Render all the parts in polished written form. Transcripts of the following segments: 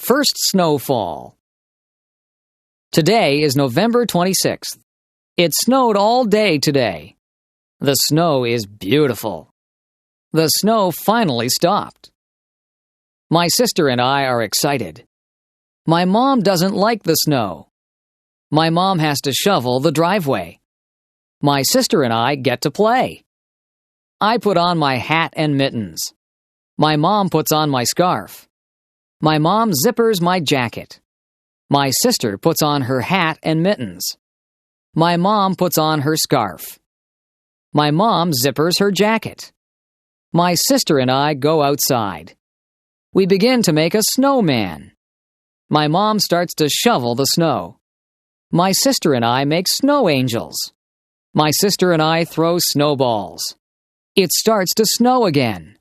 First snowfall. Today is November 26th. It snowed all day today. The snow is beautiful. The snow finally stopped. My sister and I are excited. My mom doesn't like the snow. My mom has to shovel the driveway. My sister and I get to play. I put on my hat and mittens. My mom puts on my scarf. My mom zippers my jacket. My sister puts on her hat and mittens. My mom puts on her scarf. My mom zippers her jacket. My sister and I go outside. We begin to make a snowman. My mom starts to shovel the snow. My sister and I make snow angels. My sister and I throw snowballs. It starts to snow again.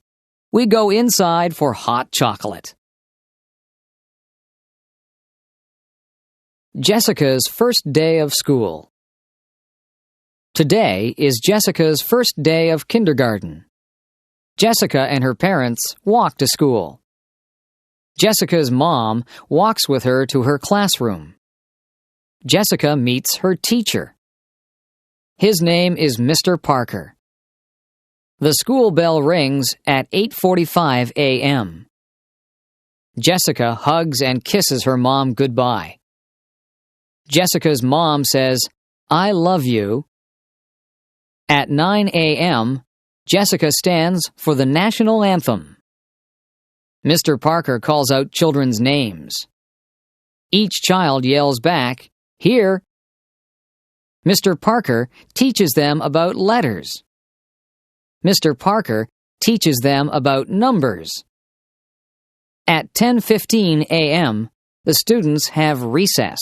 We go inside for hot chocolate. Jessica's first day of school. Today is Jessica's first day of kindergarten. Jessica and her parents walk to school. Jessica's mom walks with her to her classroom. Jessica meets her teacher. His name is Mr. Parker. The school bell rings at 8:45 a.m. Jessica hugs and kisses her mom goodbye. Jessica's mom says, "I love you." At 9 a.m., Jessica stands for the national anthem. Mr. Parker calls out children's names. Each child yells back, "Here." Mr. Parker teaches them about letters. Mr. Parker teaches them about numbers. At 10:15 a.m., the students have recess.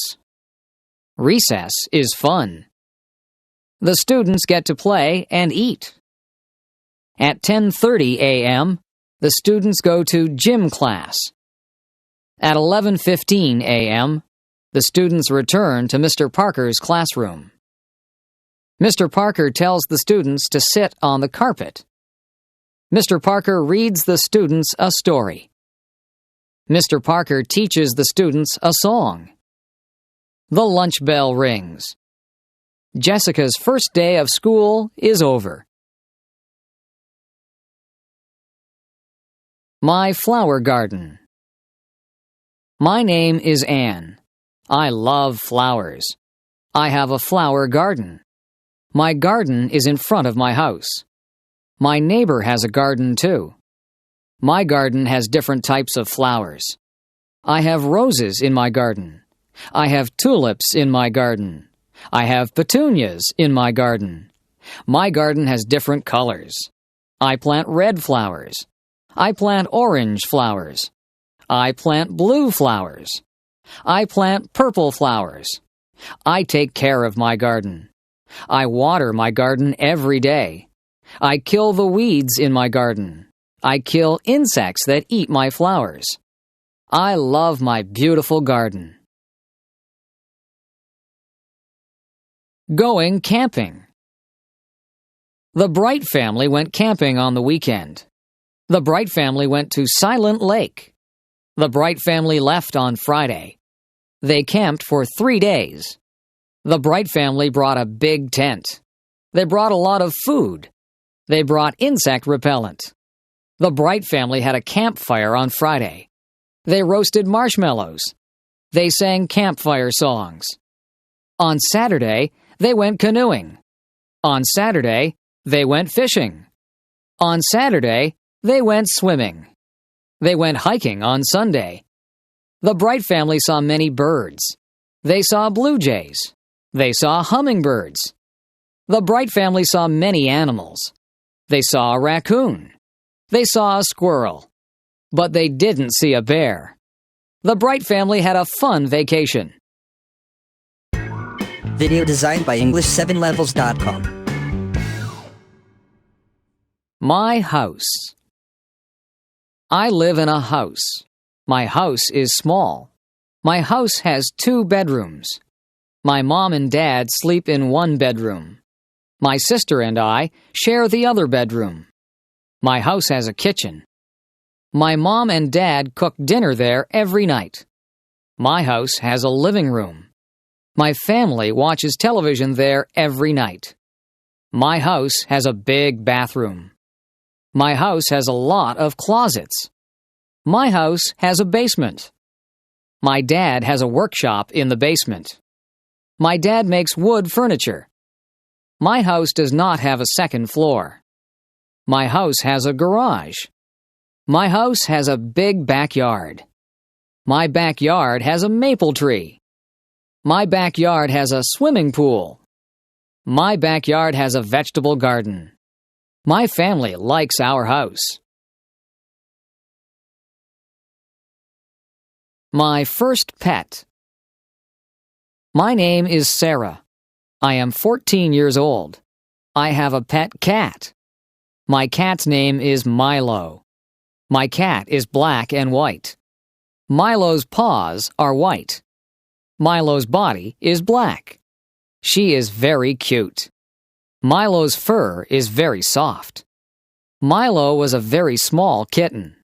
Recess is fun. The students get to play and eat. At 10:30 a.m., the students go to gym class. At 11:15 a.m., the students return to Mr. Parker's classroom. Mr. Parker tells the students to sit on the carpet. Mr. Parker reads the students a story. Mr. Parker teaches the students a song. The lunch bell rings. Jessica's first day of school is over. My flower garden. My name is Anne. I love flowers. I have a flower garden. My garden is in front of my house. My neighbor has a garden too. My garden has different types of flowers. I have roses in my garden. I have tulips in my garden. I have petunias in my garden. My garden has different colors. I plant red flowers. I plant orange flowers. I plant blue flowers. I plant purple flowers. I take care of my garden. I water my garden every day. I kill the weeds in my garden. I kill insects that eat my flowers. I love my beautiful garden. Going camping. The Bright family went camping on the weekend. The Bright family went to Silent Lake. The Bright family left on Friday. They camped for 3 days. The Bright family brought a big tent. They brought a lot of food. They brought insect repellent. The Bright family had a campfire on Friday. They roasted marshmallows. They sang campfire songs. On Saturday, they went canoeing. On Saturday, they went fishing. On Saturday, they went swimming. They went hiking on Sunday. The Bright family saw many birds. They saw blue jays. They saw hummingbirds. The Bright family saw many animals. They saw a raccoon. They saw a squirrel. But they didn't see a bear. The Bright family had a fun vacation. Video designed by English7levels.com. My house. I live in a house. My house is small. My house has 2 bedrooms. My mom and dad sleep in 1 bedroom. My sister and I share the other bedroom. My house has a kitchen. My mom and dad cook dinner there every night. My house has a living room. My family watches television there every night. My house has a big bathroom. My house has a lot of closets. My house has a basement. My dad has a workshop in the basement. My dad makes wood furniture. My house does not have a second floor. My house has a garage. My house has a big backyard. My backyard has a maple tree. My backyard has a swimming pool. My backyard has a vegetable garden. My family likes our house. My first pet. My name is Sarah. I am 14 years old. I have a pet cat. My cat's name is Milo. My cat is black and white. Milo's paws are white. Milo's body is black. She is very cute. Milo's fur is very soft. Milo was a very small kitten.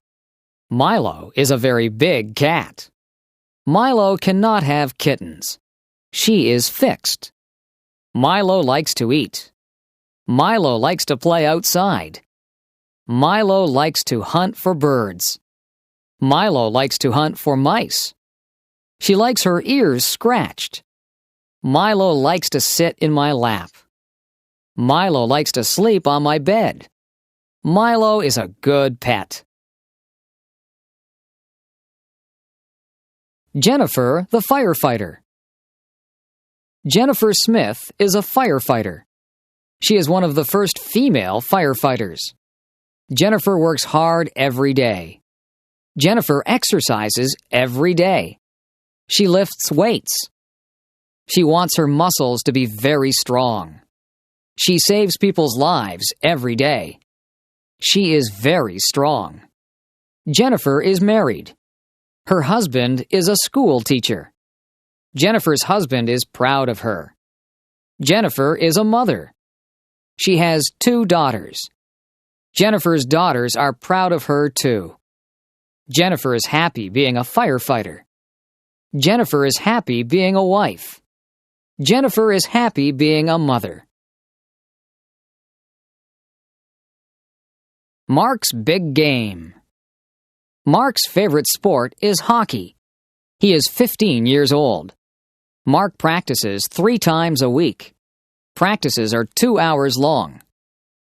Milo is a very big cat. Milo cannot have kittens. She is fixed. Milo likes to eat. Milo likes to play outside. Milo likes to hunt for birds. Milo likes to hunt for mice. She likes her ears scratched. Milo likes to sit in my lap. Milo likes to sleep on my bed. Milo is a good pet. Jennifer, the firefighter. Jennifer Smith is a firefighter. She is one of the first female firefighters. Jennifer works hard every day. Jennifer exercises every day. She lifts weights. She wants her muscles to be very strong. She saves people's lives every day. She is very strong. Jennifer is married. Her husband is a school teacher. Jennifer's husband is proud of her. Jennifer is a mother. She has 2 daughters. Jennifer's daughters are proud of her too. Jennifer is happy being a firefighter. Jennifer is happy being a wife. Jennifer is happy being a mother. Mark's big game. Mark's favorite sport is hockey. He is 15 years old. Mark practices 3 times a week. Practices are 2 hours long.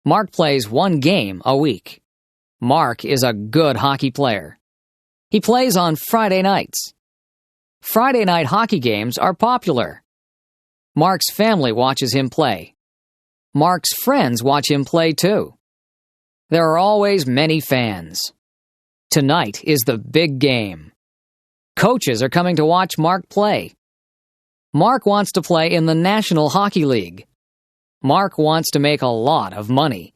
Mark plays 1 game a week. Mark is a good hockey player. He plays on Friday nights. Friday night hockey games are popular. Mark's family watches him play. Mark's friends watch him play too. There are always many fans. Tonight is the big game. Coaches are coming to watch Mark play. Mark wants to play in the National Hockey League. Mark wants to make a lot of money.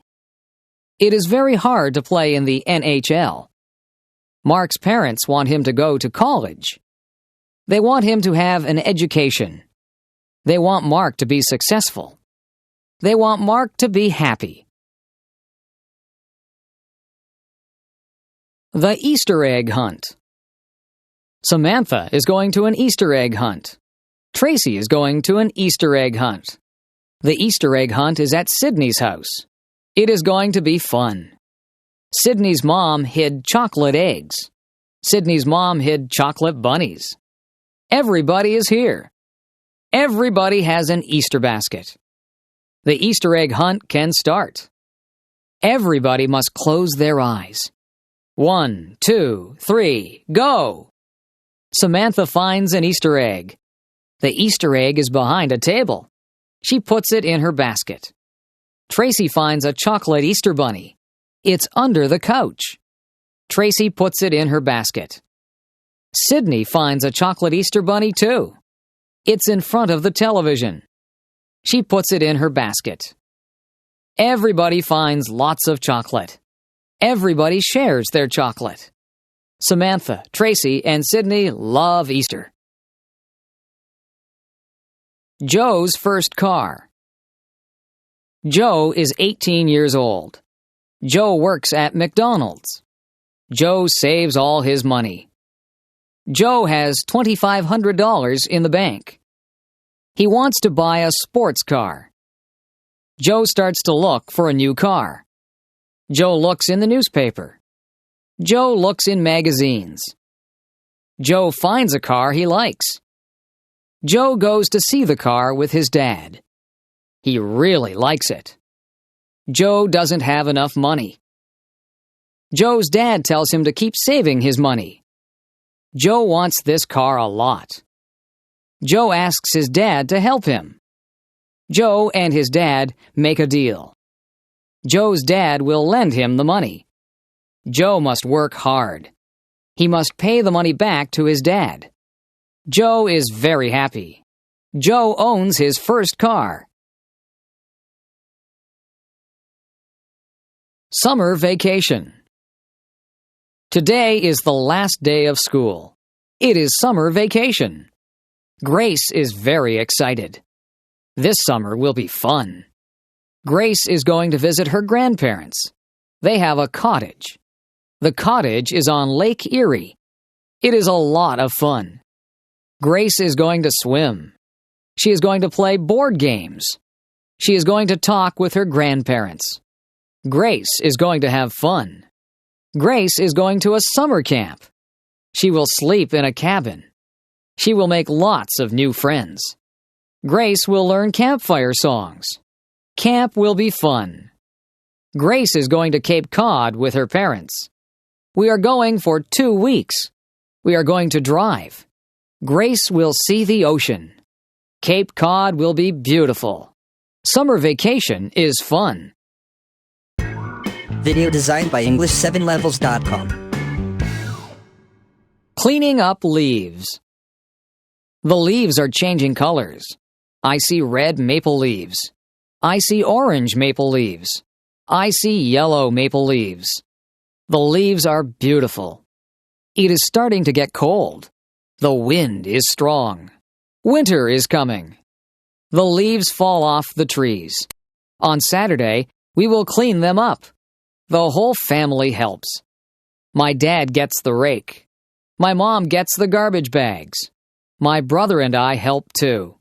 It is very hard to play in the NHL. Mark's parents want him to go to college. They want him to have an education. They want Mark to be successful. They want Mark to be happy. The Easter egg hunt. Samantha is going to an Easter egg hunt. Tracy is going to an Easter egg hunt. The Easter egg hunt is at Sydney's house. It is going to be fun. Sydney's mom hid chocolate eggs. Sydney's mom hid chocolate bunnies. Everybody is here. Everybody has an Easter basket. The Easter egg hunt can start. Everybody must close their eyes. 1, 2, 3, go! Samantha finds an Easter egg. The Easter egg is behind a table. She puts it in her basket. Tracy finds a chocolate Easter bunny. It's under the couch. Tracy puts it in her basket. Sydney finds a chocolate Easter bunny too. It's in front of the television. She puts it in her basket. Everybody finds lots of chocolate. Everybody shares their chocolate. Samantha, Tracy, and Sydney love Easter. Joe's first car. Joe is 18 years old. Joe works at McDonald's. Joe saves all his money. Joe has $2,500 in the bank. He wants to buy a sports car. Joe starts to look for a new car. Joe looks in the newspaper. Joe looks in magazines. Joe finds a car he likes. Joe goes to see the car with his dad. He really likes it. Joe doesn't have enough money. Joe's dad tells him to keep saving his money. Joe wants this car a lot. Joe asks his dad to help him. Joe and his dad make a deal. Joe's dad will lend him the money. Joe must work hard. He must pay the money back to his dad. Joe is very happy. Joe owns his first car. Summer vacation. Today is the last day of school. It is summer vacation. Grace is very excited. This summer will be fun. Grace is going to visit her grandparents. They have a cottage. The cottage is on Lake Erie. It is a lot of fun. Grace is going to swim. She is going to play board games. She is going to talk with her grandparents. Grace is going to have fun. Grace is going to a summer camp. She will sleep in a cabin. She will make lots of new friends. Grace will learn campfire songs. Camp will be fun. Grace is going to Cape Cod with her parents. We are going for 2 weeks. We are going to drive. Grace will see the ocean. Cape Cod will be beautiful. Summer vacation is fun. Video designed by English7levels.com. Cleaning up leaves. The leaves are changing colors. I see red maple leaves. I see orange maple leaves. I see yellow maple leaves. The leaves are beautiful. It is starting to get cold. The wind is strong. Winter is coming. The leaves fall off the trees. On Saturday, we will clean them up. The whole family helps. My dad gets the rake. My mom gets the garbage bags. My brother and I help too.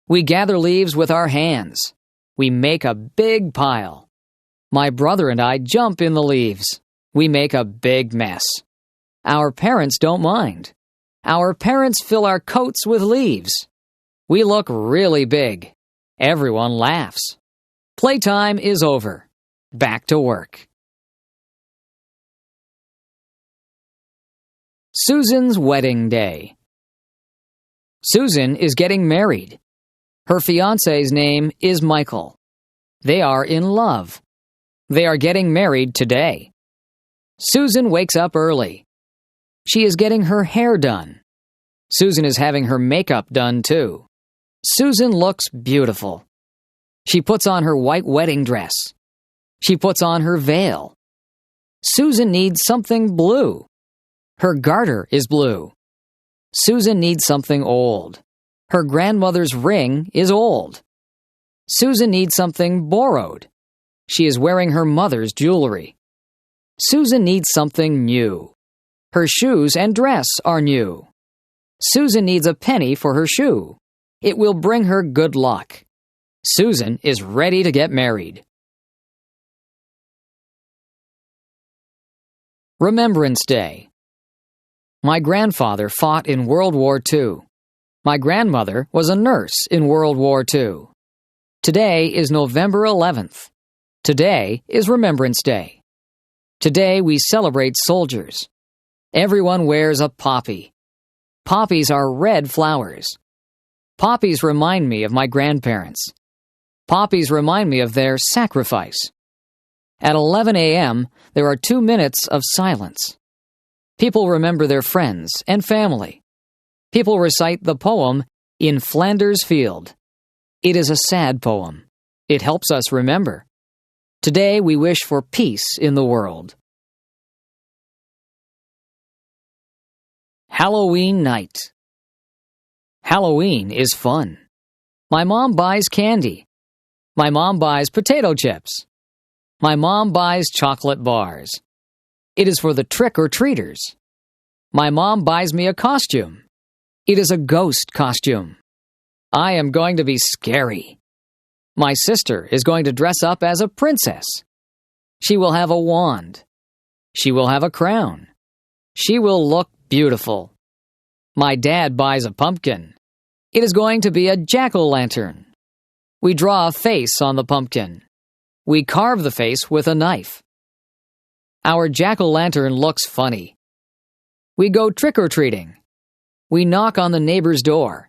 We gather leaves with our hands. We make a big pile. My brother and I jump in the leaves. We make a big mess. Our parents don't mind. Our parents fill our coats with leaves. We look really big. Everyone laughs. Playtime is over. Back to work. Susan's wedding day. Susan is getting married. Her fiancé's name is Michael. They are in love. They are getting married today. Susan wakes up early. She is getting her hair done. Susan is having her makeup done too. Susan looks beautiful. She puts on her white wedding dress. She puts on her veil. Susan needs something blue. Her garter is blue. Susan needs something old. Her grandmother's ring is old. Susan needs something borrowed. She is wearing her mother's jewelry. Susan needs something new. Her shoes and dress are new. Susan needs a penny for her shoe. It will bring her good luck. Susan is ready to get married. Remembrance Day. My grandfather fought in World War II. My grandmother was a nurse in World War II. Today is November 11th. Today is Remembrance Day. Today we celebrate soldiers. Everyone wears a poppy. Poppies are red flowers. Poppies remind me of my grandparents. Poppies remind me of their sacrifice. At 11 a.m., there are 2 minutes of silence. People remember their friends and family. People recite the poem, In Flanders Field. It is a sad poem. It helps us remember. Today we wish for peace in the world. Halloween night. Halloween is fun. My mom buys candy. My mom buys potato chips. My mom buys chocolate bars. It is for the trick-or-treaters. My mom buys me a costume. It is a ghost costume. I am going to be scary. My sister is going to dress up as a princess. She will have a wand. She will have a crown. She will look beautiful. My dad buys a pumpkin. It is going to be a jack-o'-lantern. We draw a face on the pumpkin. We carve the face with a knife. Our jack-o'-lantern looks funny. We go trick-or-treating. We knock on the neighbor's door.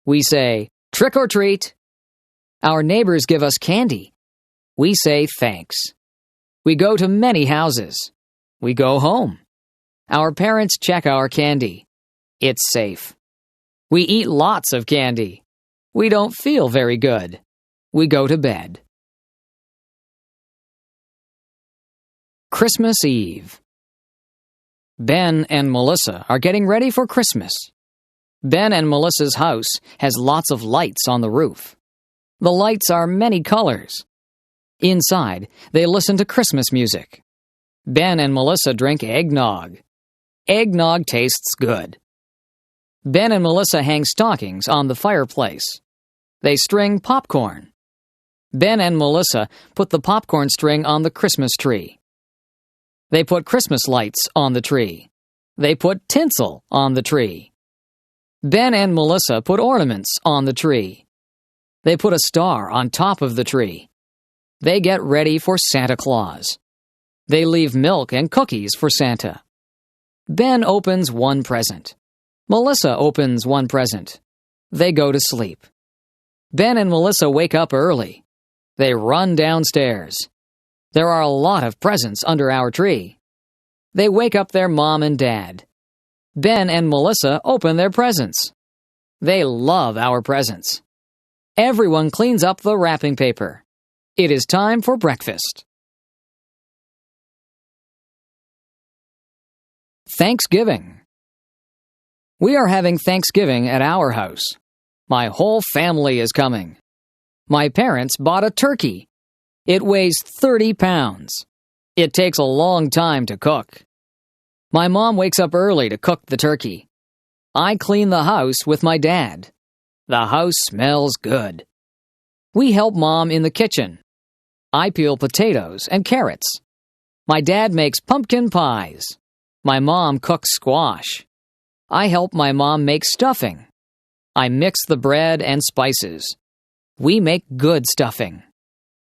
We say, "Trick or treat." Our neighbors give us candy. We say thanks. We go to many houses. We go home. Our parents check our candy. It's safe. We eat lots of candy. We don't feel very good. We go to bed. Christmas Eve. Ben and Melissa are getting ready for Christmas. Ben and Melissa's house has lots of lights on the roof. The lights are many colors. Inside, they listen to Christmas music. Ben and Melissa drink eggnog. Eggnog tastes good. Ben and Melissa hang stockings on the fireplace. They string popcorn. Ben and Melissa put the popcorn string on the Christmas tree. They put Christmas lights on the tree. They put tinsel on the tree. Ben and Melissa put ornaments on the tree. They put a star on top of the tree. They get ready for Santa Claus. They leave milk and cookies for Santa. Ben opens one present. Melissa opens one present. They go to sleep. Ben and Melissa wake up early. They run downstairs. There are a lot of presents under our tree. They wake up their mom and dad. Ben and Melissa open their presents. They love our presents. Everyone cleans up the wrapping paper. It is time for breakfast. Thanksgiving. We are having Thanksgiving at our house. My whole family is coming. My parents bought a turkey. It weighs 30 pounds. It takes a long time to cook. My mom wakes up early to cook the turkey. I clean the house with my dad. The house smells good. We help Mom in the kitchen. I peel potatoes and carrots. My dad makes pumpkin pies. My mom cooks squash. I help my mom make stuffing. I mix the bread and spices. We make good stuffing.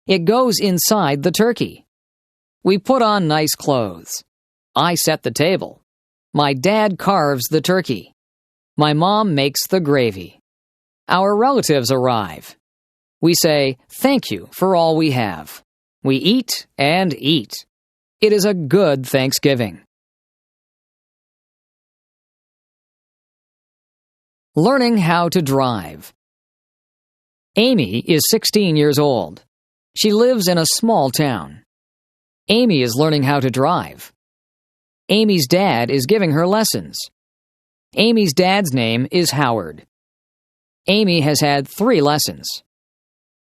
It goes inside the turkey. We put on nice clothes. I set the table. My dad carves the turkey. My mom makes the gravy. Our relatives arrive. We say, "Thank you for all we have." We eat and eat. It is a good Thanksgiving. Learning how to drive. Amy is 16 years old. She lives in a small town. Amy is learning how to drive. Amy's dad is giving her lessons. Amy's dad's name is Howard. Amy has had 3 lessons.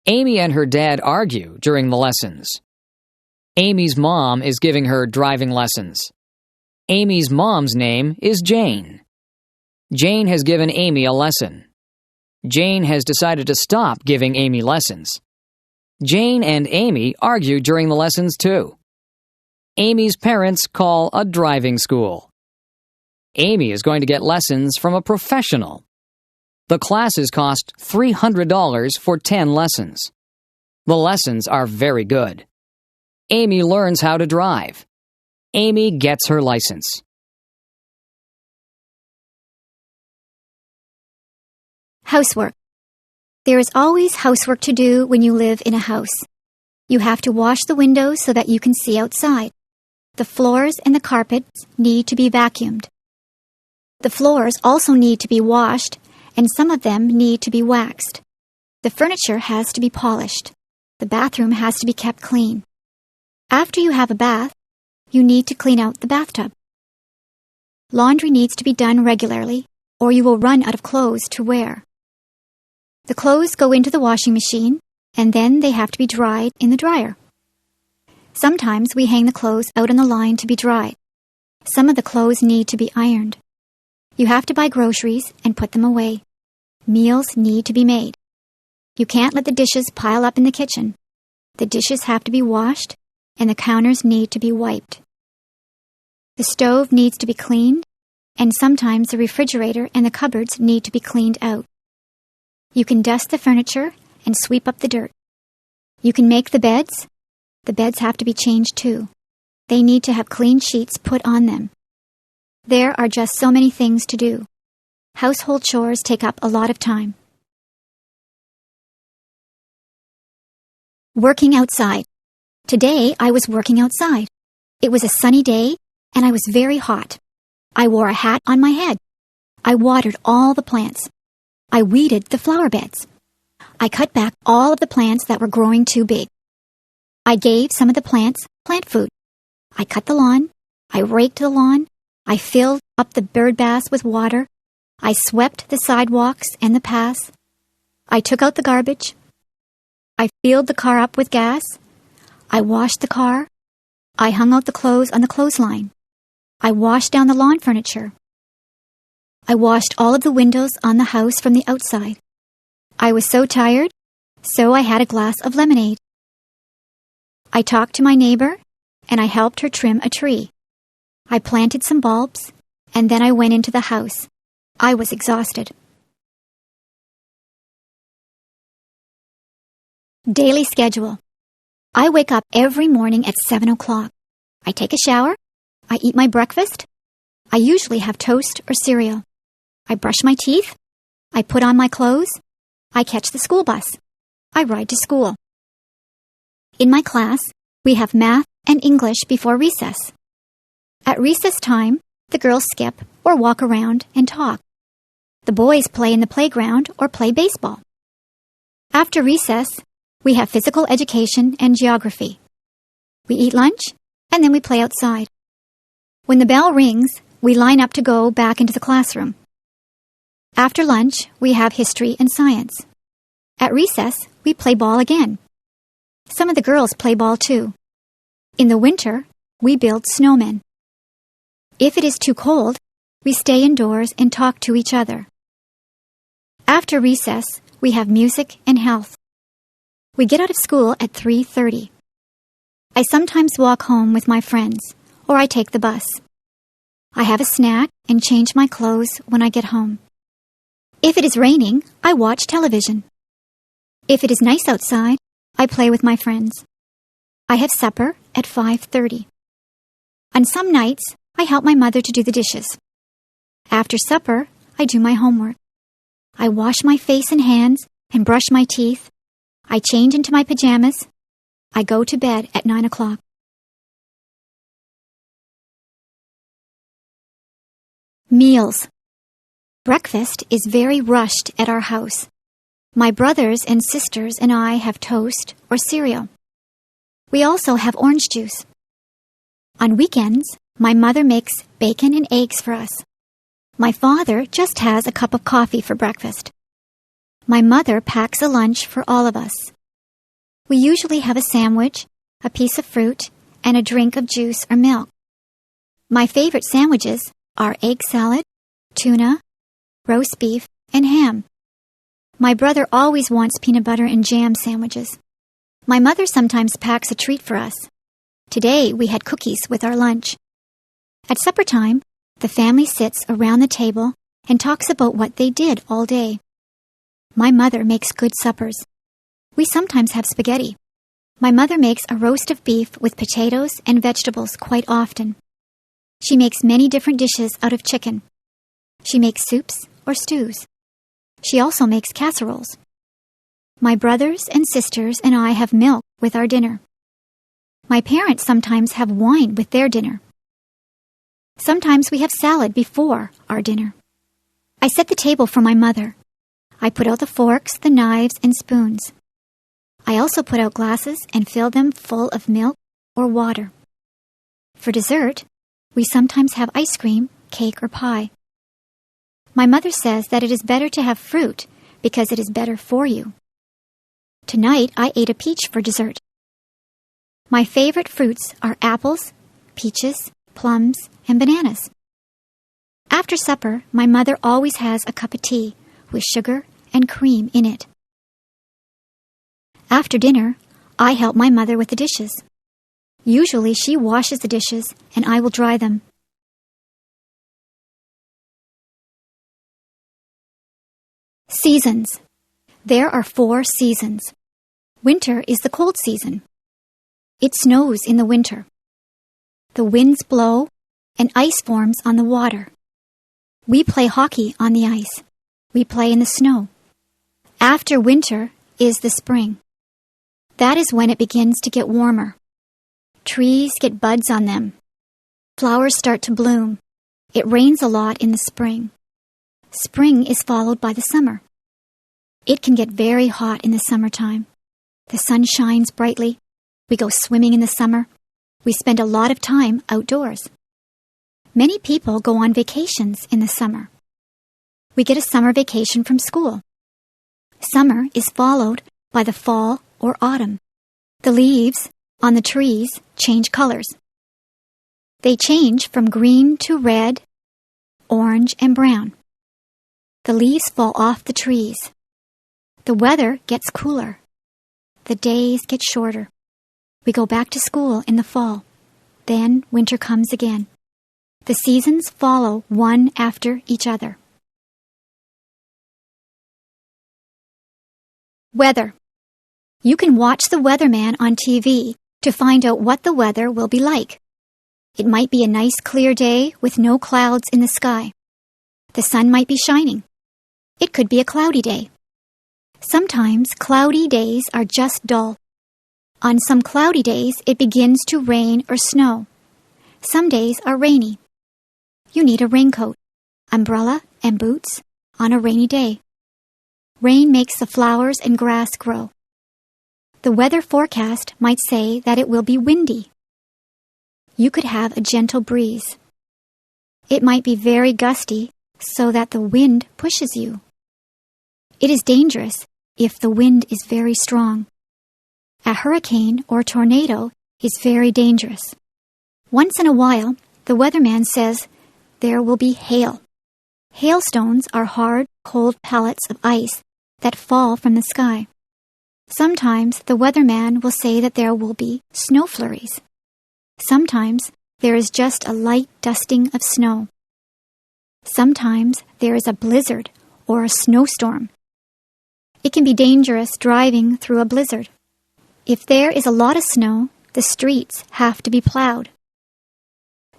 Amy and her dad argue during the lessons. Amy's mom is giving her driving lessons. Amy's mom's name is Jane. Jane has given Amy a lesson. Jane has decided to stop giving Amy lessons. Jane and Amy argue during the lessons too. Amy's parents call a driving school. Amy is going to get lessons from a professional. The classes cost $300 for 10 lessons. The lessons are very good. Amy learns how to drive. Amy gets her license. Housework. There is always housework to do when you live in a house. You have to wash the windows so that you can see outside. The floors and the carpets need to be vacuumed. The floors also need to be washed, and some of them need to be waxed. The furniture has to be polished. The bathroom has to be kept clean. After you have a bath, you need to clean out the bathtub. Laundry needs to be done regularly, or you will run out of clothes to wear. The clothes go into the washing machine, and then they have to be dried in the dryer. Sometimes we hang the clothes out on the line to be dried. Some of the clothes need to be ironed. You have to buy groceries and put them away. Meals need to be made. You can't let the dishes pile up in the kitchen. The dishes have to be washed, and the counters need to be wiped. The stove needs to be cleaned, and sometimes the refrigerator and the cupboards need to be cleaned out. You can dust the furniture and sweep up the dirt. You can make the beds. The beds have to be changed too. They need to have clean sheets put on them. There are just so many things to do. Household chores take up a lot of time. Working outside. Today I was working outside. It was a sunny day, and I was very hot. I wore a hat on my head. I watered all the plants. I weeded the flower beds. I cut back all of the plants that were growing too big. I gave some of the plants plant food. I cut the lawn. I raked the lawn. I filled up the bird baths with water. I swept the sidewalks and the paths. I took out the garbage. I filled the car up with gas. I washed the car. I hung out the clothes on the clothesline. I washed down the lawn furniture. I washed all of the windows on the house from the outside. I was so tired, so I had a glass of lemonade. I talked to my neighbor, and I helped her trim a tree. I planted some bulbs, and then I went into the house. I was exhausted. Daily schedule. I wake up every morning at 7 o'clock. I take a shower. I eat my breakfast. I usually have toast or cereal. I brush my teeth. I put on my clothes. I catch the school bus. I ride to school. In my class, we have math and English before recess. At recess time, the girls skip or walk around and talk. The boys play in the playground or play baseball. After recess, we have physical education and geography. We eat lunch, and then we play outside. When the bell rings, we line up to go back into the classroom. After lunch, we have history and science. At recess, we play ball again. Some of the girls play ball too. In the winter, we build snowmen. If it is too cold, we stay indoors and talk to each other. After recess, we have music and health. We get out of school at 3:30. I sometimes walk home with my friends, or I take the bus. I have a snack and change my clothes when I get home. If it is raining, I watch television. If it is nice outside, I play with my friends. I have supper at 5:30. On some nights, I help my mother to do the dishes. After supper, I do my homework. I wash my face and hands and brush my teeth. I change into my pajamas. I go to bed at 9 o'clock. Meals. Breakfast is very rushed at our house. My brothers and sisters and I have toast or cereal. We also have orange juice. On weekends, my mother makes bacon and eggs for us. My father just has a cup of coffee for breakfast. My mother packs a lunch for all of us. We usually have a sandwich, a piece of fruit, and a drink of juice or milk. My favorite sandwiches are egg salad, tuna, roast beef, and ham. My brother always wants peanut butter and jam sandwiches. My mother sometimes packs a treat for us. Today we had cookies with our lunch. At supper time, the family sits around the table and talks about what they did all day. My mother makes good suppers. We sometimes have spaghetti. My mother makes a roast of beef with potatoes and vegetables quite often. She makes many different dishes out of chicken. She makes soups or stews. She also makes casseroles. My brothers and sisters and I have milk with our dinner. My parents sometimes have wine with their dinner. Sometimes we have salad before our dinner. I set the table for my mother. I put out the forks, the knives, and spoons. I also put out glasses and fill them full of milk or water. For dessert, we sometimes have ice cream, cake, or pie. My mother says that it is better to have fruit because it is better for you. Tonight, I ate a peach for dessert. My favorite fruits are apples, peaches, plums, and bananas. After supper, my mother always has a cup of tea with sugar and cream in it. After dinner, I help my mother with the dishes. Usually she washes the dishes and I will dry them. Seasons. There are 4 seasons. Winter is the cold season. It snows in the winter. The winds blow and ice forms on the water. We play hockey on the ice. We play in the snow. After winter is the spring. That is when it begins to get warmer. Trees get buds on them. Flowers start to bloom. It rains a lot in the spring. Spring is followed by the summer. It can get very hot in the summertime. The sun shines brightly. We go swimming in the summer. We spend a lot of time outdoors. Many people go on vacations in the summer. We get a summer vacation from school. Summer is followed by the fall or autumn. The leaves on the trees change colors. They change from green to red, orange, and brown. The leaves fall off the trees. The weather gets cooler. The days get shorter. We go back to school in the fall. Then winter comes again. The seasons follow one after each other. Weather. You can watch the weatherman on TV to find out what the weather will be like. It might be a nice clear day with no clouds in the sky. The sun might be shining. It could be a cloudy day. Sometimes cloudy days are just dull. On some cloudy days, it begins to rain or snow. Some days are rainy. You need a raincoat, umbrella, and boots on a rainy day. Rain makes the flowers and grass grow. The weather forecast might say that it will be windy. You could have a gentle breeze. It might be very gusty so that the wind pushes you. It is dangerous if the wind is very strong. A hurricane or tornado is very dangerous. Once in a while, the weatherman says there will be hail. Hailstones are hard, cold pellets of ice that fall from the sky. Sometimes the weatherman will say that there will be snow flurries. Sometimes there is just a light dusting of snow. Sometimes there is a blizzard or a snowstorm. It can be dangerous driving through a blizzard. If there is a lot of snow, the streets have to be plowed.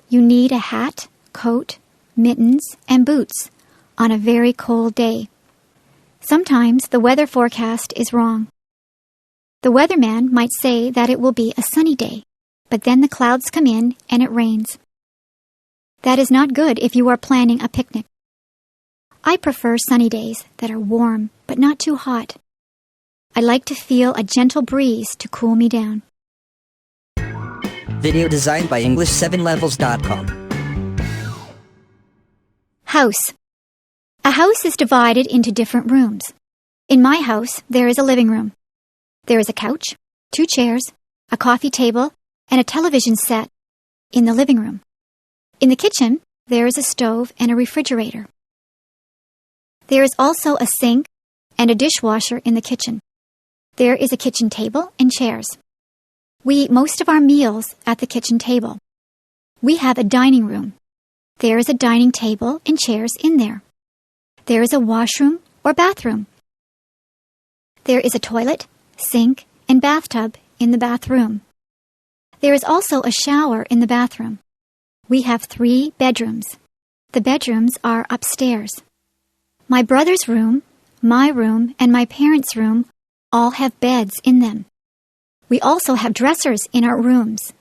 You need a hat, coat, mittens, and boots on a very cold day. Sometimes the weather forecast is wrong. The weatherman might say that it will be a sunny day, but then the clouds come in and it rains. That is not good if you are planning a picnic. I prefer sunny days that are warm but not too hot. I like to feel a gentle breeze to cool me down. Video designed by English7levels.com. House. A house is divided into different rooms. In my house, there is a living room. There is a couch, 2 chairs, a coffee table, and a television set in the living room. In the kitchen, there is a stove and a refrigerator. There is also a sink and a dishwasher in the kitchen. There is a kitchen table and chairs. We eat most of our meals at the kitchen table. We have a dining room. There is a dining table and chairs in there. There is a washroom or bathroom. There is a toilet, sink, and bathtub in the bathroom. There is also a shower in the bathroom. We have 3 bedrooms. The bedrooms are upstairs. My brother's room, my room, and my parents' room all have beds in them. We also have dressers in our rooms.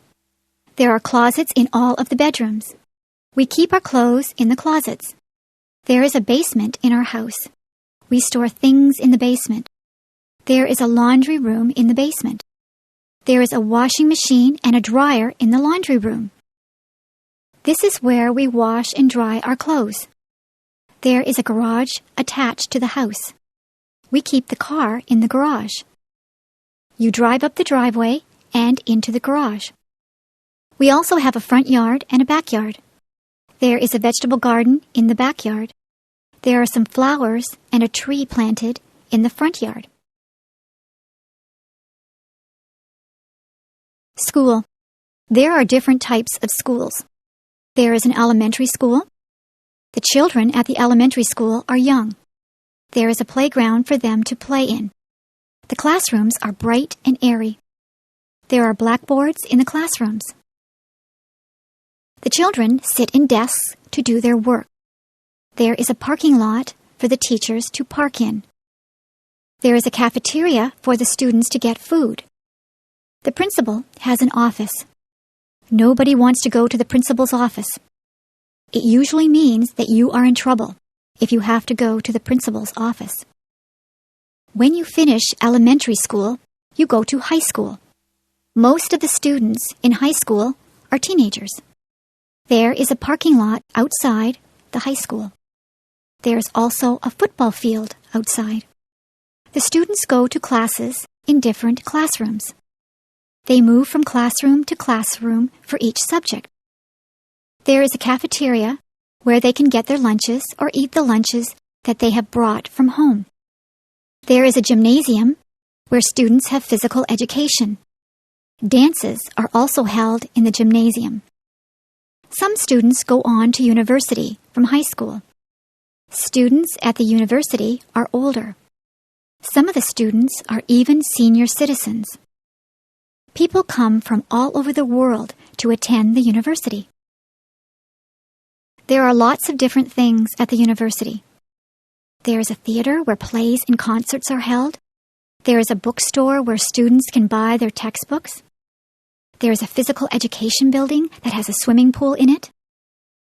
There are closets in all of the bedrooms. We keep our clothes in the closets. There is a basement in our house. We store things in the basement. There is a laundry room in the basement. There is a washing machine and a dryer in the laundry room. This is where we wash and dry our clothes. There is a garage attached to the house. We keep the car in the garage. You drive up the driveway and into the garage. We also have a front yard and a backyard. There is a vegetable garden in the backyard. There are some flowers and a tree planted in the front yard. School. There are different types of schools. There is an elementary school. The children at the elementary school are young. There is a playground for them to play in. The classrooms are bright and airy. There are blackboards in the classrooms. The children sit in desks to do their work. There is a parking lot for the teachers to park in. There is a cafeteria for the students to get food. The principal has an office. Nobody wants to go to the principal's office. It usually means that you are in trouble if you have to go to the principal's office. When you finish elementary school, you go to high school. Most of the students in high school are teenagers. There is a parking lot outside the high school. There is also a football field outside. The students go to classes in different classrooms. They move from classroom to classroom for each subject. There is a cafeteria where they can get their lunches or eat the lunches that they have brought from home. There is a gymnasium where students have physical education. Dances are also held in the gymnasium. Some students go on to university from high school. Students at the university are older. Some of the students are even senior citizens. People come from all over the world to attend the university. There are lots of different things at the university. There is a theater where plays and concerts are held. There is a bookstore where students can buy their textbooks. There is a physical education building that has a swimming pool in it.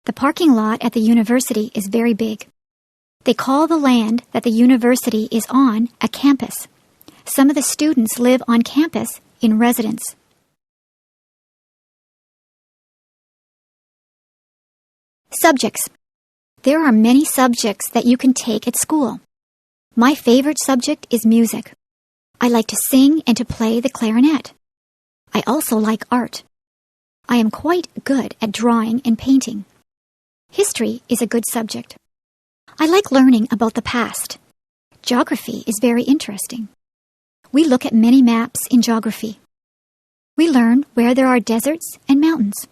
The parking lot at the university is very big. They call the land that the university is on a campus. Some of the students live on campus in residence. Subjects. There are many subjects that you can take at school. My favorite subject is music. I like to sing and to play the clarinet. I also like art. I am quite good at drawing and painting. History is a good subject. I like learning about the past. Geography is very interesting. We look at many maps in geography. We learn where there are deserts and mountains.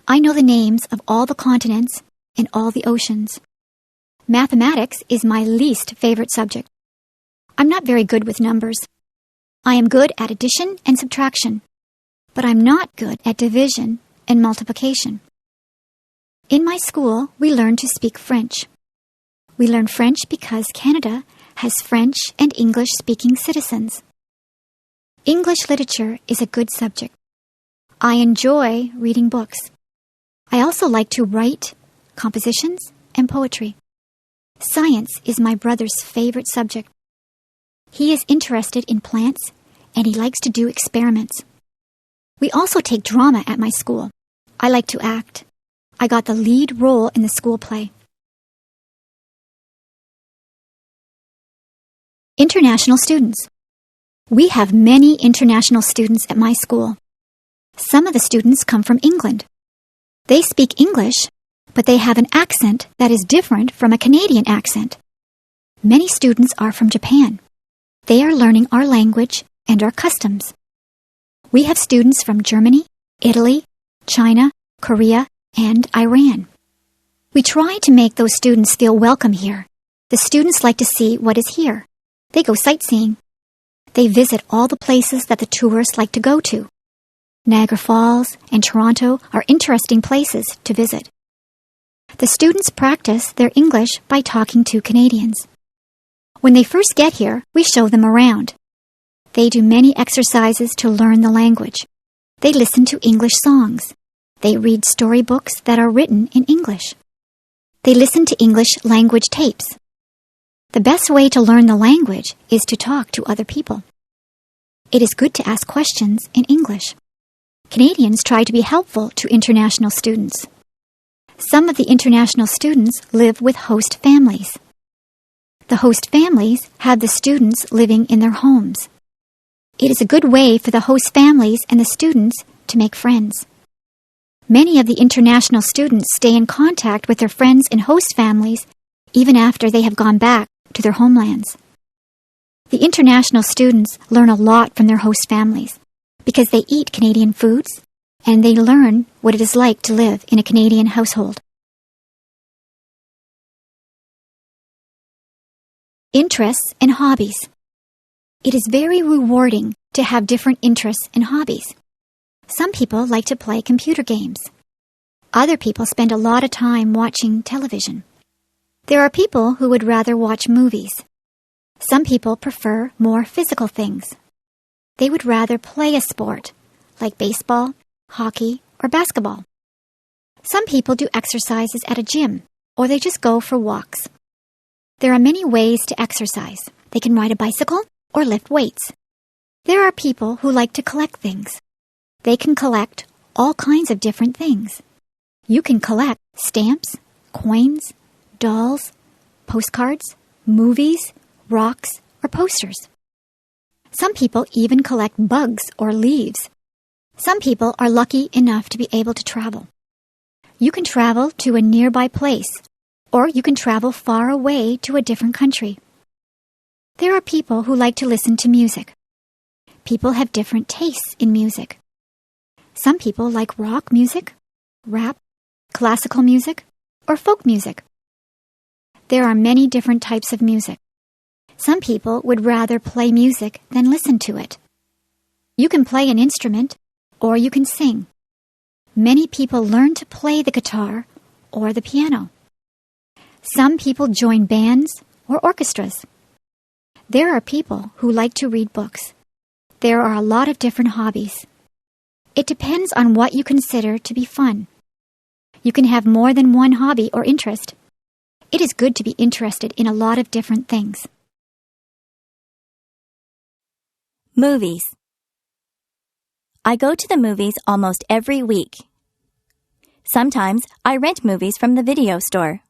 I know the names of all the continents and all the oceans. Mathematics is my least favorite subject. I'm not very good with numbers. I am good at addition and subtraction, but I'm not good at division and multiplication. In my school, we learn to speak French. We learn French because Canada has French and English-speaking citizens. English literature is a good subject. I enjoy reading books. I also like to write compositions and poetry. Science is my brother's favorite subject. He is interested in plants, and he likes to do experiments. We also take drama at my school. I like to act. I got the lead role in the school play. International students. We have many international students at my school. Some of the students come from England. They speak English, but they have an accent that is different from a Canadian accent. Many students are from Japan. They are learning our language and our customs. We have students from Germany, Italy, China, Korea, and Iran. We try to make those students feel welcome here. The students like to see what is here. They go sightseeing. They visit all the places that the tourists like to go to. Niagara Falls and Toronto are interesting places to visit. The students practice their English by talking to Canadians. When they first get here, we show them around. They do many exercises to learn the language. They listen to English songs. They read storybooks that are written in English. They listen to English language tapes. The best way to learn the language is to talk to other people. It is good to ask questions in English. Canadians try to be helpful to international students. Some of the international students live with host families. The host families have the students living in their homes. It is a good way for the host families and the students to make friends. Many of the international students stay in contact with their friends and host families even after they have gone back to their homelands. The international students learn a lot from their host families because they eat Canadian foods and they learn what it is like to live in a Canadian household. Interests and hobbies. It is very rewarding to have different interests and hobbies. Some people like to play computer games. Other people spend a lot of time watching television. There are people who would rather watch movies. Some people prefer more physical things. They would rather play a sport, like baseball, hockey, or basketball. Some people do exercises at a gym, or they just go for walks. There are many ways to exercise. They can ride a bicycle or lift weights. There are people who like to collect things. They can collect all kinds of different things. You can collect stamps, coins, dolls, postcards, movies, rocks, or posters. Some people even collect bugs or leaves. Some people are lucky enough to be able to travel. You can travel to a nearby place, or you can travel far away to a different country. There are people who like to listen to music. People have different tastes in music. Some people like rock music, rap, classical music, or folk music. There are many different types of music. Some people would rather play music than listen to it. You can play an instrument, or you can sing. Many people learn to play the guitar or the piano. Some people join bands or orchestras. There are people who like to read books. There are a lot of different hobbies. It depends on what you consider to be fun. You can have more than one hobby or interest. It is good to be interested in a lot of different things. Movies. I go to the movies almost every week. Sometimes I rent movies from the video store.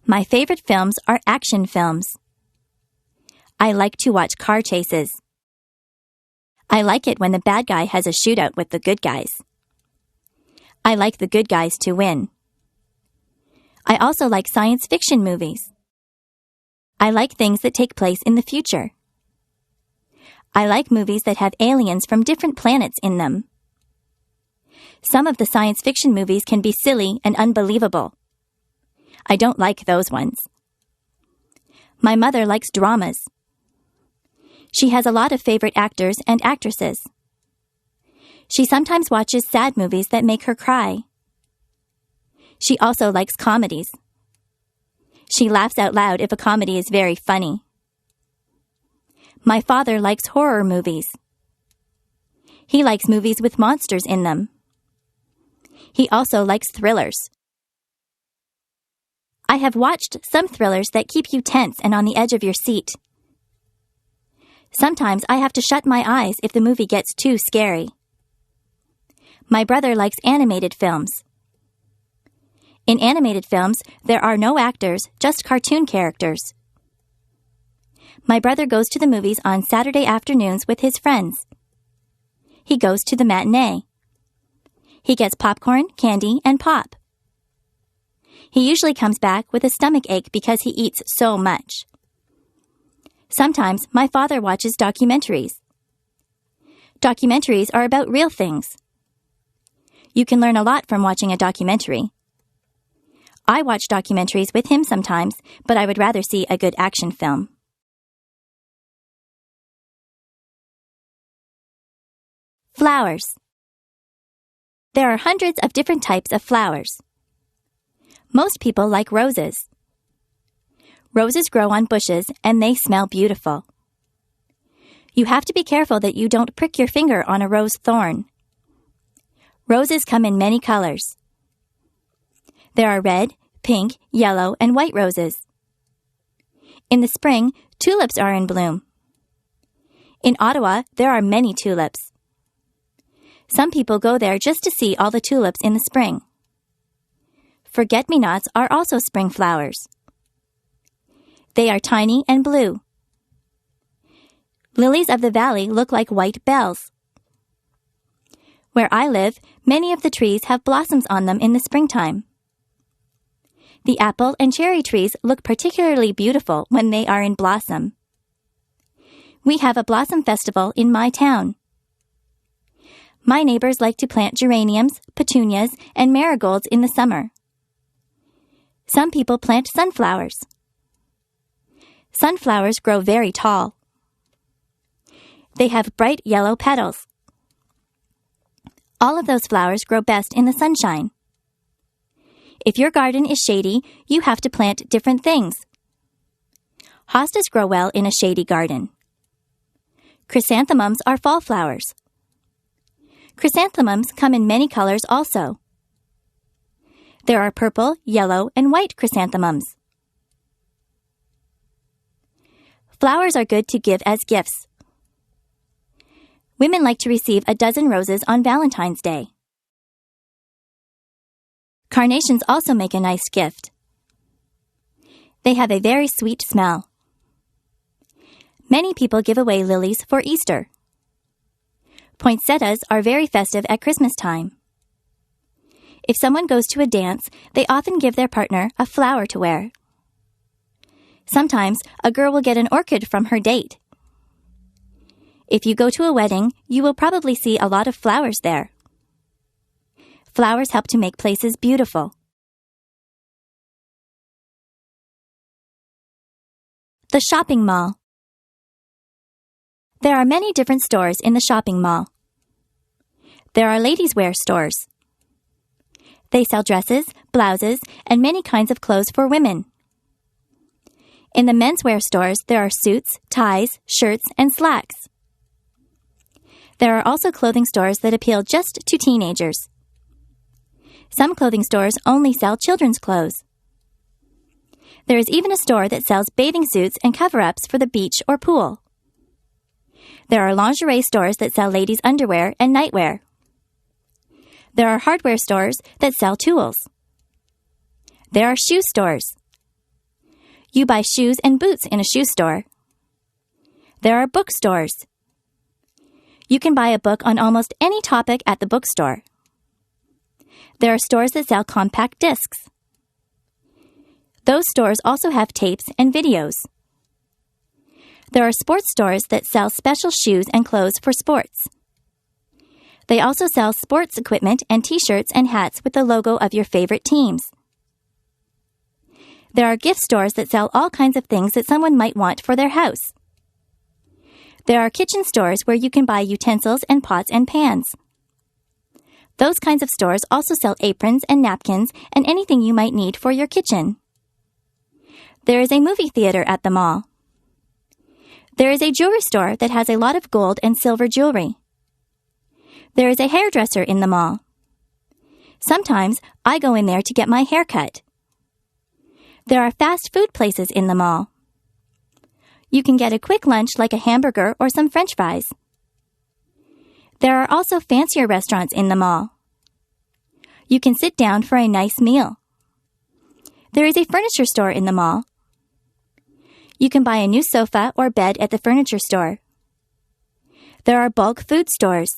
My favorite films are action films. I like to watch car chases. I like it when the bad guy has a shootout with the good guys. I like the good guys to win. I also like science fiction movies. I like things that take place in the future. I like movies that have aliens from different planets in them. Some of the science fiction movies can be silly and unbelievable. I don't like those ones. My mother likes dramas. She has a lot of favorite actors and actresses. She sometimes watches sad movies that make her cry. She also likes comedies. She laughs out loud if a comedy is very funny. My father likes horror movies. He likes movies with monsters in them. He also likes thrillers. I have watched some thrillers that keep you tense and on the edge of your seat. Sometimes I have to shut my eyes if the movie gets too scary. My brother likes animated films. In animated films, there are no actors, just cartoon characters. My brother goes to the movies on Saturday afternoons with his friends. He goes to the matinee. He gets popcorn, candy, and pop. He usually comes back with a stomach ache because he eats so much. Sometimes my father watches documentaries. Documentaries are about real things. You can learn a lot from watching a documentary. I watch documentaries with him sometimes, but I would rather see a good action film. Flowers. There are hundreds of different types of flowers. Most people like roses. Roses grow on bushes and they smell beautiful. You have to be careful that you don't prick your finger on a rose thorn. Roses come in many colors. There are red, pink, yellow, and white roses. In the spring, tulips are in bloom. In Ottawa, there are many tulips. Some people go there just to see all the tulips in the spring. Forget-me-nots are also spring flowers. They are tiny and blue. Lilies of the valley look like white bells. Where I live, many of the trees have blossoms on them in the springtime. The apple and cherry trees look particularly beautiful when they are in blossom. We have a blossom festival in my town. My neighbors like to plant geraniums, petunias, and marigolds in the summer. Some people plant sunflowers. Sunflowers grow very tall. They have bright yellow petals. All of those flowers grow best in the sunshine. If your garden is shady, you have to plant different things. Hostas grow well in a shady garden. Chrysanthemums are fall flowers. Chrysanthemums come in many colors also. There are purple, yellow, and white chrysanthemums. Flowers are good to give as gifts. Women like to receive a dozen roses on Valentine's Day. Carnations also make a nice gift. They have a very sweet smell. Many people give away lilies for Easter. Poinsettias are very festive at Christmas time. If someone goes to a dance, they often give their partner a flower to wear. Sometimes a girl will get an orchid from her date. If you go to a wedding, you will probably see a lot of flowers there. Flowers help to make places beautiful. The shopping mall. There are many different stores in the shopping mall. There are ladies' wear stores. They sell dresses, blouses, and many kinds of clothes for women. In the menswear stores, there are suits, ties, shirts, and slacks. There are also clothing stores that appeal just to teenagers. Some clothing stores only sell children's clothes. There is even a store that sells bathing suits and cover-ups for the beach or pool. There are lingerie stores that sell ladies' underwear and nightwear. There are hardware stores that sell tools. There are shoe stores. You buy shoes and boots in a shoe store. There are bookstores. You can buy a book on almost any topic at the bookstore. There are stores that sell compact discs. Those stores also have tapes and videos. There are sports stores that sell special shoes and clothes for sports. They also sell sports equipment and t-shirts and hats with the logo of your favorite teams. There are gift stores that sell all kinds of things that someone might want for their house. There are kitchen stores where you can buy utensils and pots and pans. Those kinds of stores also sell aprons and napkins and anything you might need for your kitchen. There is a movie theater at the mall. There is a jewelry store that has a lot of gold and silver jewelry. There is a hairdresser in the mall. Sometimes I go in there to get my hair cut. There are fast food places in the mall. You can get a quick lunch like a hamburger or some French fries. There are also fancier restaurants in the mall. You can sit down for a nice meal. There is a furniture store in the mall. You can buy a new sofa or bed at the furniture store. There are bulk food stores.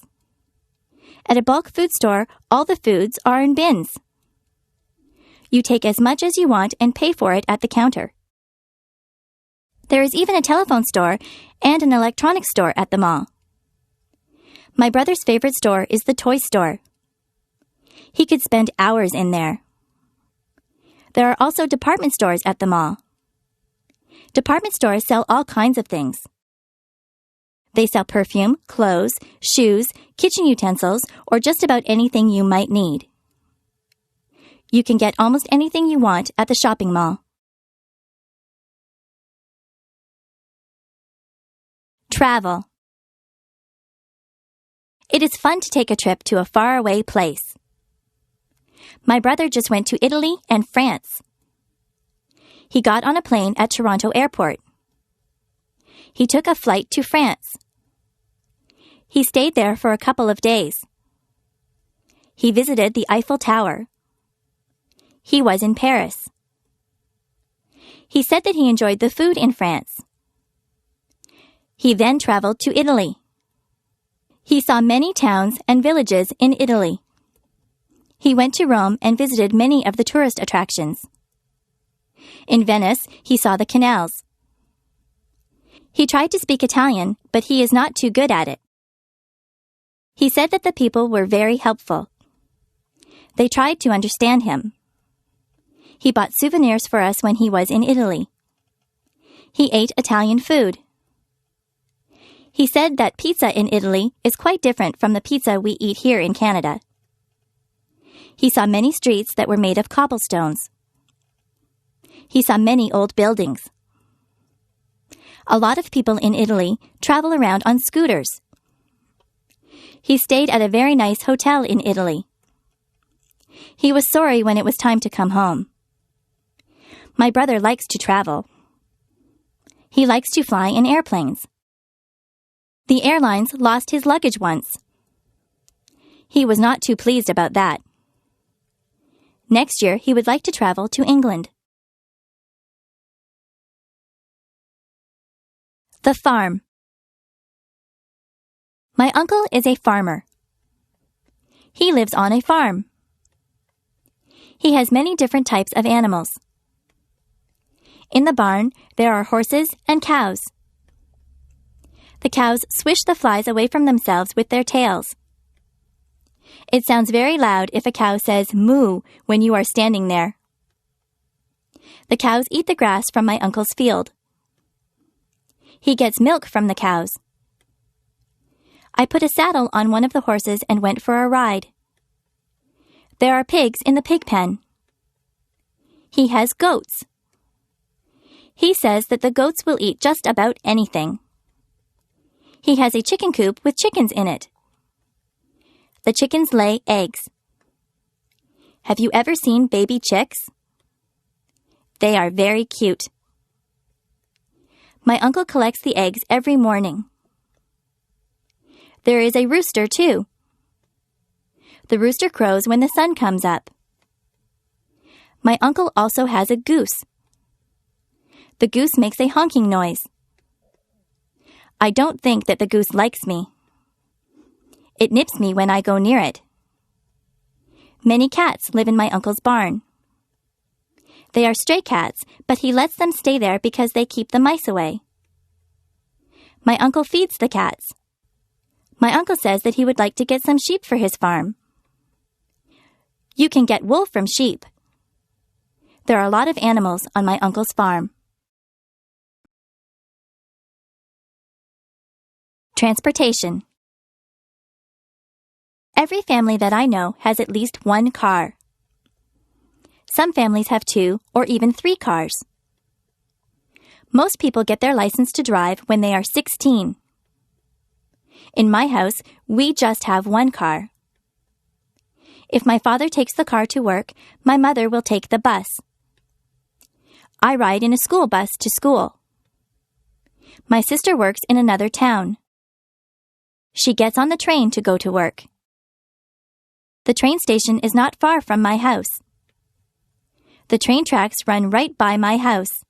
At a bulk food store, all the foods are in bins. You take as much as you want and pay for it at the counter. There is even a telephone store and an electronics store at the mall. My brother's favorite store is the toy store. He could spend hours in there. There are also department stores at the mall. Department stores sell all kinds of things. They sell perfume, clothes, shoes, kitchen utensils, or just about anything you might need. You can get almost anything you want at the shopping mall. Travel. It is fun to take a trip to a faraway place. My brother just went to Italy and France. He got on a plane at Toronto Airport. He took a flight to France. He stayed there for a couple of days. He visited the Eiffel Tower. He was in Paris. He said that he enjoyed the food in France. He then traveled to Italy. He saw many towns and villages in Italy. He went to Rome and visited many of the tourist attractions. In Venice, he saw the canals. He tried to speak Italian, but he is not too good at it. He said that the people were very helpful. They tried to understand him. He bought souvenirs for us when he was in Italy. He ate Italian food. He said that pizza in Italy is quite different from the pizza we eat here in Canada. He saw many streets that were made of cobblestones. He saw many old buildings. A lot of people in Italy travel around on scooters. He stayed at a very nice hotel in Italy. He was sorry when it was time to come home. My brother likes to travel. He likes to fly in airplanes. The airlines lost his luggage once. He was not too pleased about that. Next year, he would like to travel to England. The farm. My uncle is a farmer. He lives on a farm. He has many different types of animals. In the barn, there are horses and cows. The cows swish the flies away from themselves with their tails. It sounds very loud if a cow says moo when you are standing there. The cows eat the grass from my uncle's field. He gets milk from the cows. I put a saddle on one of the horses and went for a ride. There are pigs in the pig pen. He has goats. He says that the goats will eat just about anything. He has a chicken coop with chickens in it. The chickens lay eggs. Have you ever seen baby chicks? They are very cute. My uncle collects the eggs every morning. There is a rooster, too. The rooster crows when the sun comes up. My uncle also has a goose. The goose makes a honking noise. I don't think that the goose likes me. It nips me when I go near it. Many cats live in my uncle's barn. They are stray cats, but he lets them stay there because they keep the mice away. My uncle feeds the cats. My uncle says that he would like to get some sheep for his farm. You can get wool from sheep. There are a lot of animals on my uncle's farm. Transportation. Every family that I know has at least one car. Some families have 2 or even 3 cars. Most people get their license to drive when they are 16. In my house, we just have one car. If my father takes the car to work, my mother will take the bus. I ride in a school bus to school. My sister works in another town. She gets on the train to go to work. The train station is not far from my house. The train tracks run right by my house.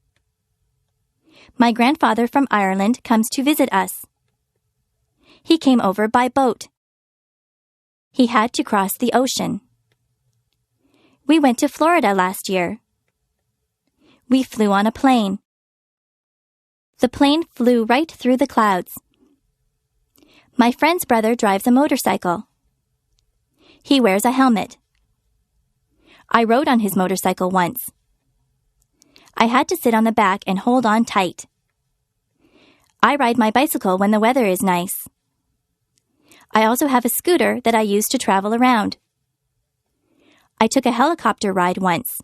My grandfather from Ireland comes to visit us. He came over by boat. He had to cross the ocean. We went to Florida last year. We flew on a plane. The plane flew right through the clouds. My friend's brother drives a motorcycle. He wears a helmet. I rode on his motorcycle once. I had to sit on the back and hold on tight. I ride my bicycle when the weather is nice. I also have a scooter that I use to travel around. I took a helicopter ride once.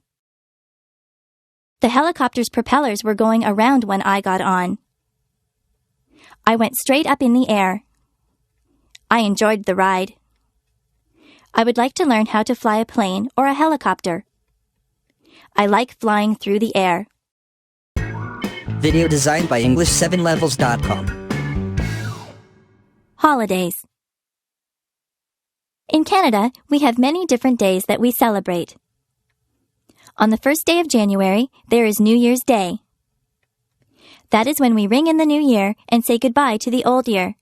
The helicopter's propellers were going around when I got on. I went straight up in the air. I enjoyed the ride. I would like to learn how to fly a plane or a helicopter. I like flying through the air. Video designed by English7levels.com. Holidays. In Canada, we have many different days that we celebrate. On the first day of January, there is New Year's Day. That is when we ring in the new year and say goodbye to the old year.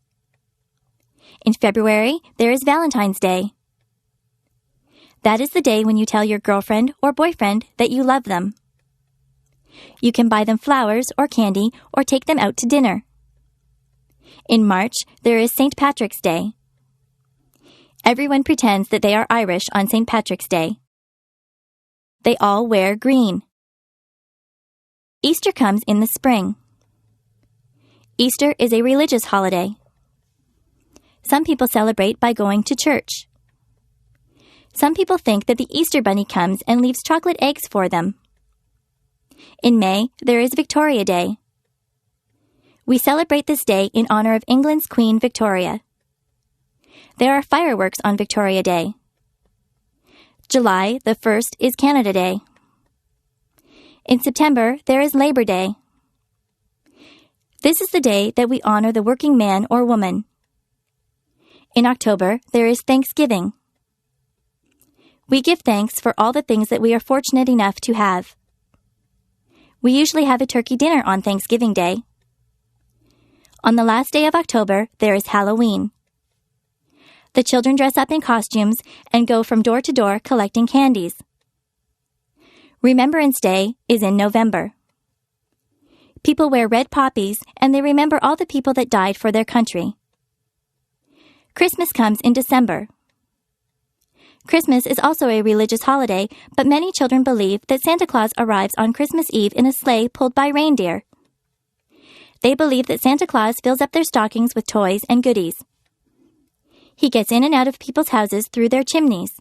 In February, there is Valentine's Day. That is the day when you tell your girlfriend or boyfriend that you love them. You can buy them flowers or candy or take them out to dinner. In March, there is St. Patrick's Day. Everyone pretends that they are Irish on St. Patrick's Day. They all wear green. Easter comes in the spring. Easter is a religious holiday. Some people celebrate by going to church. Some people think that the Easter Bunny comes and leaves chocolate eggs for them. In May, there is Victoria Day. We celebrate this day in honor of England's Queen Victoria. There are fireworks on Victoria Day. July, the 1st, is Canada Day. In September, there is Labor Day. This is the day that we honor the working man or woman. In October, there is Thanksgiving. We give thanks for all the things that we are fortunate enough to have. We usually have a turkey dinner on Thanksgiving Day. On the last day of October, there is Halloween. The children dress up in costumes and go from door to door collecting candies. Remembrance Day is in November. People wear red poppies and they remember all the people that died for their country. Christmas comes in December. Christmas is also a religious holiday, but many children believe that Santa Claus arrives on Christmas Eve in a sleigh pulled by reindeer. They believe that Santa Claus fills up their stockings with toys and goodies. He gets in and out of people's houses through their chimneys.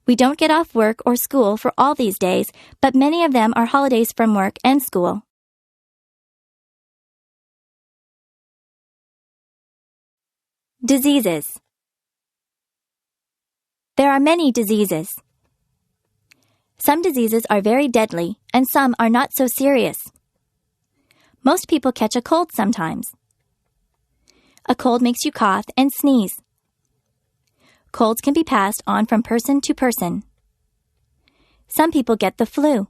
We don't get off work or school for all these days, but many of them are holidays from work and school. Diseases. There are many diseases. Some diseases are very deadly, and some are not so serious. Most people catch a cold sometimes. A cold makes you cough and sneeze. Colds can be passed on from person to person. Some people get the flu.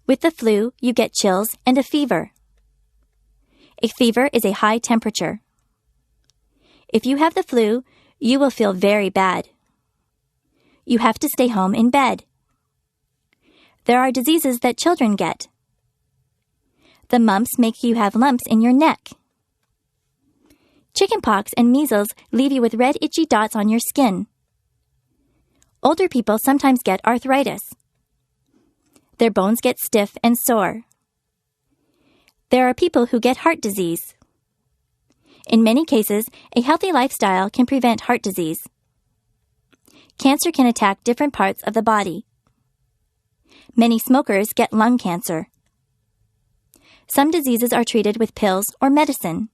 With the flu, you get chills and a fever. A fever is a high temperature. If you have the flu, you will feel very bad. You have to stay home in bed. There are diseases that children get. The mumps make you have lumps in your neck. Chickenpox and measles leave you with red itchy dots on your skin. Older people sometimes get arthritis. Their bones get stiff and sore. There are people who get heart disease. In many cases, a healthy lifestyle can prevent heart disease. Cancer can attack different parts of the body. Many smokers get lung cancer. Some diseases are treated with pills or medicine.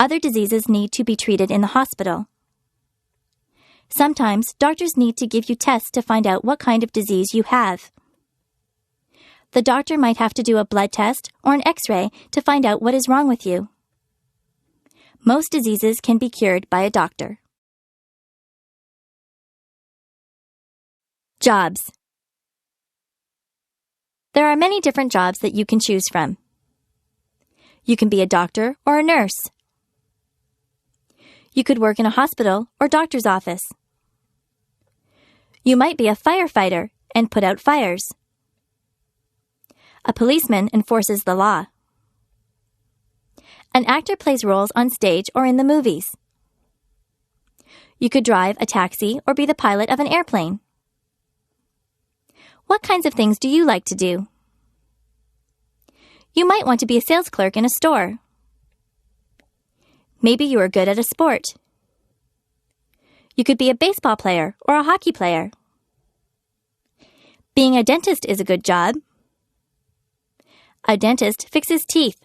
Other diseases need to be treated in the hospital. Sometimes doctors need to give you tests to find out what kind of disease you have. The doctor might have to do a blood test or an X-ray to find out what is wrong with you. Most diseases can be cured by a doctor. Jobs. There are many different jobs that you can choose from. You can be a doctor or a nurse. You could work in a hospital or doctor's office. You might be a firefighter and put out fires. A policeman enforces the law. An actor plays roles on stage or in the movies. You could drive a taxi or be the pilot of an airplane. What kinds of things do you like to do? You might want to be a sales clerk in a store. Maybe you are good at a sport. You could be a baseball player or a hockey player. Being a dentist is a good job. A dentist fixes teeth.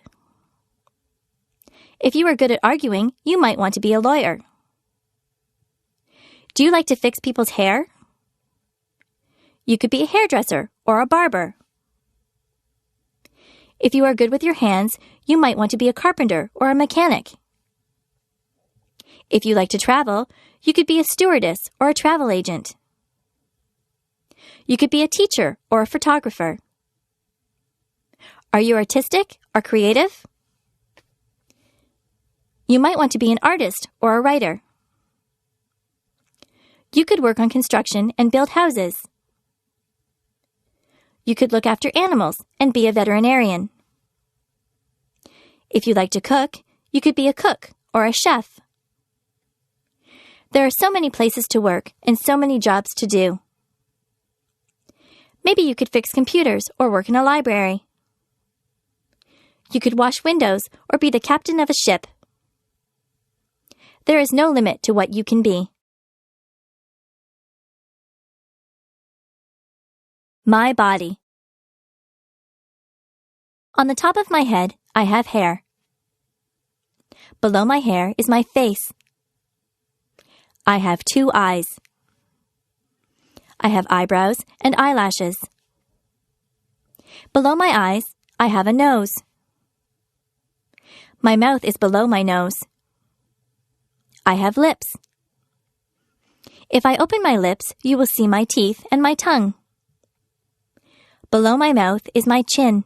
If you are good at arguing, you might want to be a lawyer. Do you like to fix people's hair? You could be a hairdresser or a barber. If you are good with your hands, you might want to be a carpenter or a mechanic. If you like to travel, you could be a stewardess or a travel agent. You could be a teacher or a photographer. Are you artistic or creative? You might want to be an artist or a writer. You could work on construction and build houses. You could look after animals and be a veterinarian. If you like to cook, you could be a cook or a chef. There are so many places to work and so many jobs to do. Maybe you could fix computers or work in a library. You could wash windows or be the captain of a ship. There is no limit to what you can be. My body. On the top of my head, I have hair. Below my hair is my face. I have 2 eyes. I have eyebrows and eyelashes. Below my eyes, I have a nose. My mouth is below my nose. I have lips. If I open my lips, you will see my teeth and my tongue. Below my mouth is my chin.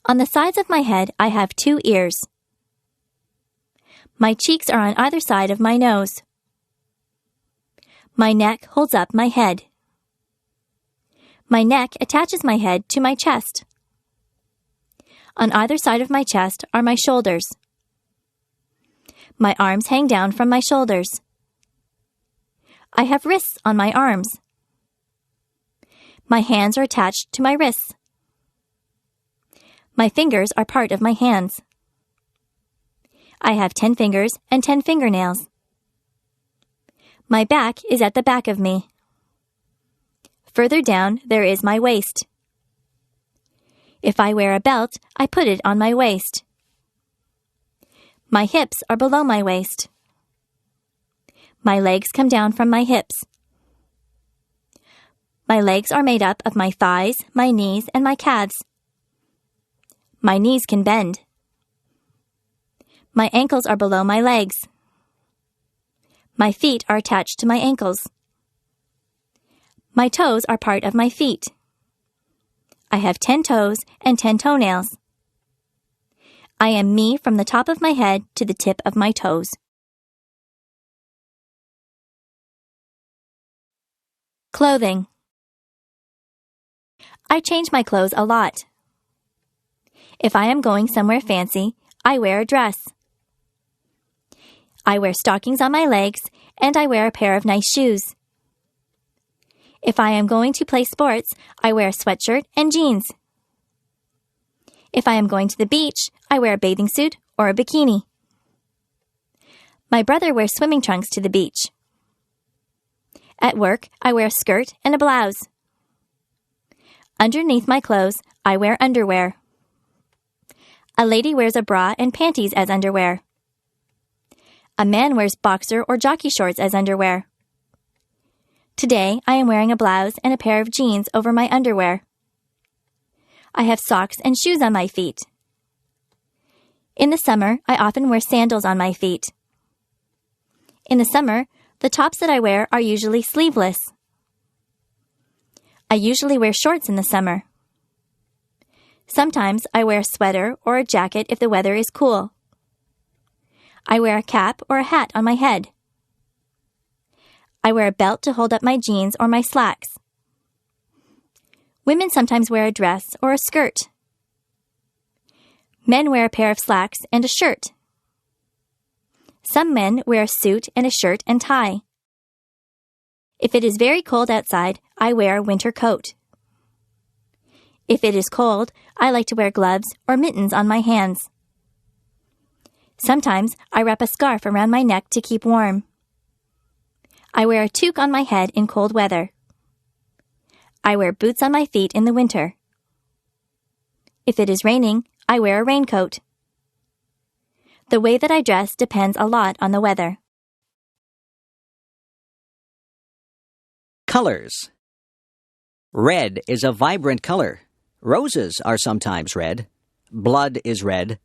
On the sides of my head, I have 2 ears. My cheeks are on either side of my nose. My neck holds up my head. My neck attaches my head to my chest. On either side of my chest are my shoulders. My arms hang down from my shoulders. I have wrists on my arms. My hands are attached to my wrists. My fingers are part of my hands. I have 10 fingers and 10 fingernails. My back is at the back of me. Further down, there is my waist. If I wear a belt, I put it on my waist. My hips are below my waist. My legs come down from my hips. My legs are made up of my thighs, my knees, and my calves. My knees can bend. My ankles are below my legs. My feet are attached to my ankles. My toes are part of my feet. I have 10 toes and 10 toenails. I am me from the top of my head to the tip of my toes. Clothing. I change my clothes a lot. If I am going somewhere fancy, I wear a dress. I wear stockings on my legs, and I wear a pair of nice shoes. If I am going to play sports, I wear a sweatshirt and jeans. If I am going to the beach, I wear a bathing suit or a bikini. My brother wears swimming trunks to the beach. At work, I wear a skirt and a blouse. Underneath my clothes, I wear underwear. A lady wears a bra and panties as underwear. A man wears boxer or jockey shorts as underwear. Today, I am wearing a blouse and a pair of jeans over my underwear. I have socks and shoes on my feet. In the summer, I often wear sandals on my feet. In the summer, the tops that I wear are usually sleeveless. I usually wear shorts in the summer. Sometimes I wear a sweater or a jacket if the weather is cool. I wear a cap or a hat on my head. I wear a belt to hold up my jeans or my slacks. Women sometimes wear a dress or a skirt. Men wear a pair of slacks and a shirt. Some men wear a suit and a shirt and tie. If it is very cold outside, I wear a winter coat. If it is cold, I like to wear gloves or mittens on my hands. Sometimes I wrap a scarf around my neck to keep warm. I wear a toque on my head in cold weather. I wear boots on my feet in the winter. If it is raining, I wear a raincoat. The way that I dress depends a lot on the weather. Colors. Red is a vibrant color. Roses are sometimes red. Blood is red.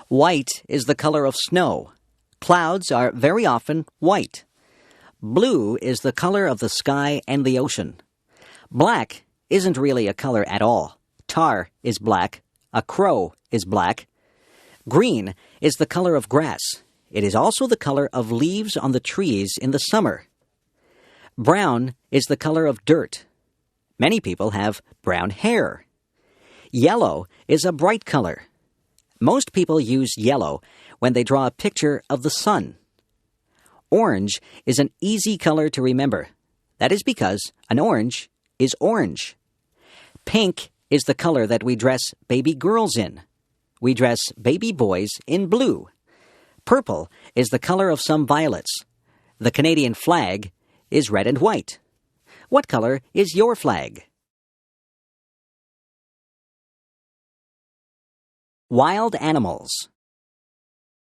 White is the color of snow. Clouds are very often white. Blue is the color of the sky and the ocean. Black isn't really a color at all. Tar is black. A crow is black. Green is the color of grass. It is also the color of leaves on the trees in the summer. Brown is the color of dirt. Many people have brown hair. Yellow is a bright color. Most people use yellow when they draw a picture of the sun. Orange is an easy color to remember. That is because an orange is orange. Pink is the color that we dress baby girls in. We dress baby boys in blue. Purple is the color of some violets. The Canadian flag is red and white. What color is your flag? Wild animals.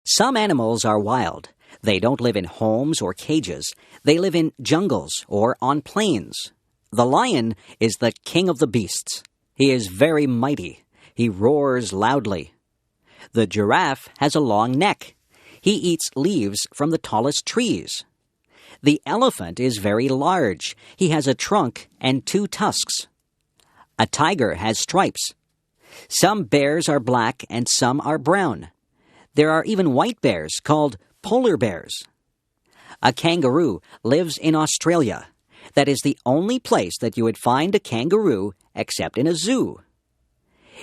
Some animals are wild. They don't live in homes or cages. They live in jungles or on plains. The lion is the king of the beasts. He is very mighty. He roars loudly. The giraffe has a long neck. He eats leaves from the tallest trees. The elephant is very large. He has a trunk and 2 tusks. A tiger has stripes. Some bears are black and some are brown. There are even white bears called polar bears. A kangaroo lives in Australia. That is the only place that you would find a kangaroo except in a zoo.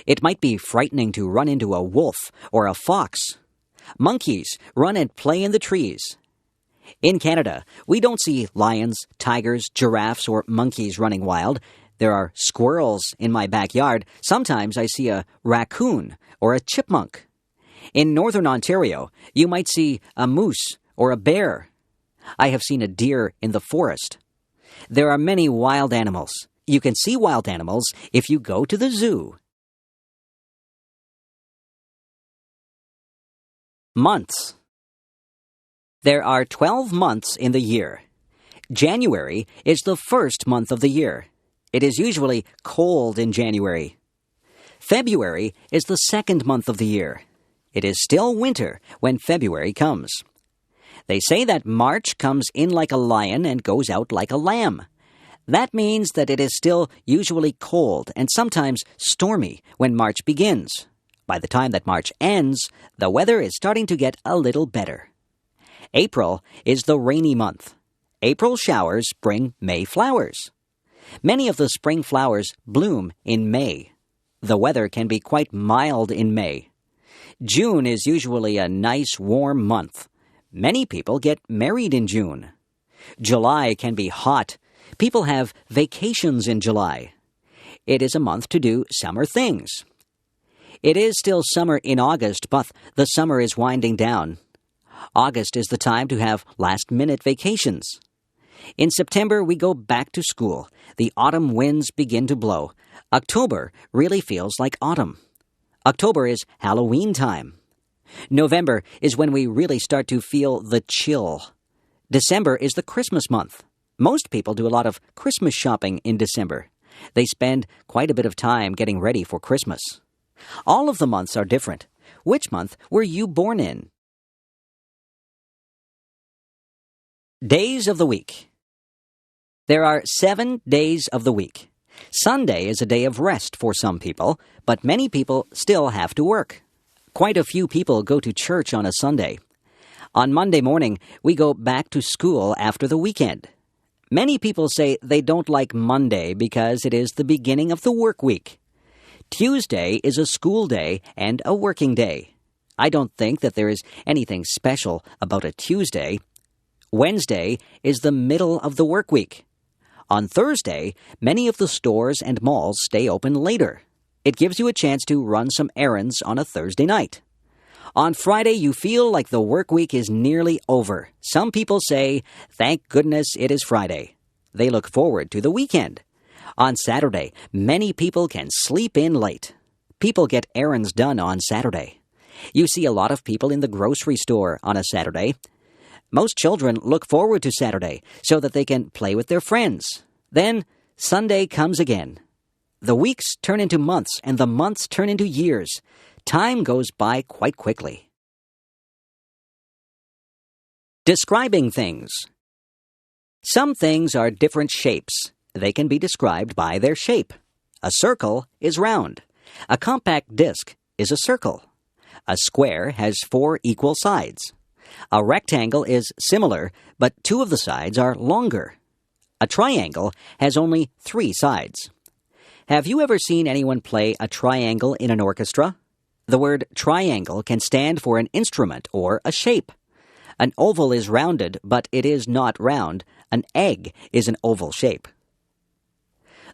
It might be frightening to run into a wolf or a fox. Monkeys run and play in the trees. In Canada, we don't see lions, tigers, giraffes, or monkeys running wild. There are squirrels in my backyard. Sometimes I see a raccoon or a chipmunk. In northern Ontario, you might see a moose or a bear. I have seen a deer in the forest. There are many wild animals. You can see wild animals if you go to the zoo. Months. There are 12 months in the year. January is the first month of the year. It is usually cold in January. February is the second month of the year. It is still winter when February comes. They say that March comes in like a lion and goes out like a lamb. That means that it is still usually cold and sometimes stormy when March begins. By the time that March ends, the weather is starting to get a little better. April is the rainy month. April showers bring May flowers. Many of the spring flowers bloom in May. The weather can be quite mild in May. June is usually a nice warm month. Many people get married in June. July can be hot. People have vacations in July. It is a month to do summer things. It is still summer in August, but the summer is winding down. August is the time to have last-minute vacations. In September, we go back to school. The autumn winds begin to blow. October really feels like autumn. October is Halloween time. November is when we really start to feel the chill. December is the Christmas month. Most people do a lot of Christmas shopping in December. They spend quite a bit of time getting ready for Christmas. All of the months are different. Which month were you born in? Days of the week. There are 7 days of the week. Sunday is a day of rest for some people, but many people still have to work. Quite a few people go to church on a Sunday. On Monday morning, we go back to school after the weekend. Many people say they don't like Monday because it is the beginning of the work week. Tuesday is a school day and a working day. I don't think that there is anything special about a Tuesday. Wednesday is the middle of the work week. On Thursday, many of the stores and malls stay open later. It gives you a chance to run some errands on a Thursday night. On Friday, you feel like the work week is nearly over. Some people say, "Thank goodness it is Friday." They look forward to the weekend. On Saturday, many people can sleep in late. People get errands done on Saturday. You see a lot of people in the grocery store on a Saturday. Most children look forward to Saturday so that they can play with their friends. Then Sunday comes again. The weeks turn into months and the months turn into years. Time goes by quite quickly. Describing things. Some things are different shapes. They can be described by their shape. A circle is round. A compact disc is a circle. A square has 4 equal sides. A rectangle is similar, but 2 of the sides are longer. A triangle has only 3 sides. Have you ever seen anyone play a triangle in an orchestra? The word triangle can stand for an instrument or a shape. An oval is rounded, but it is not round. An egg is an oval shape.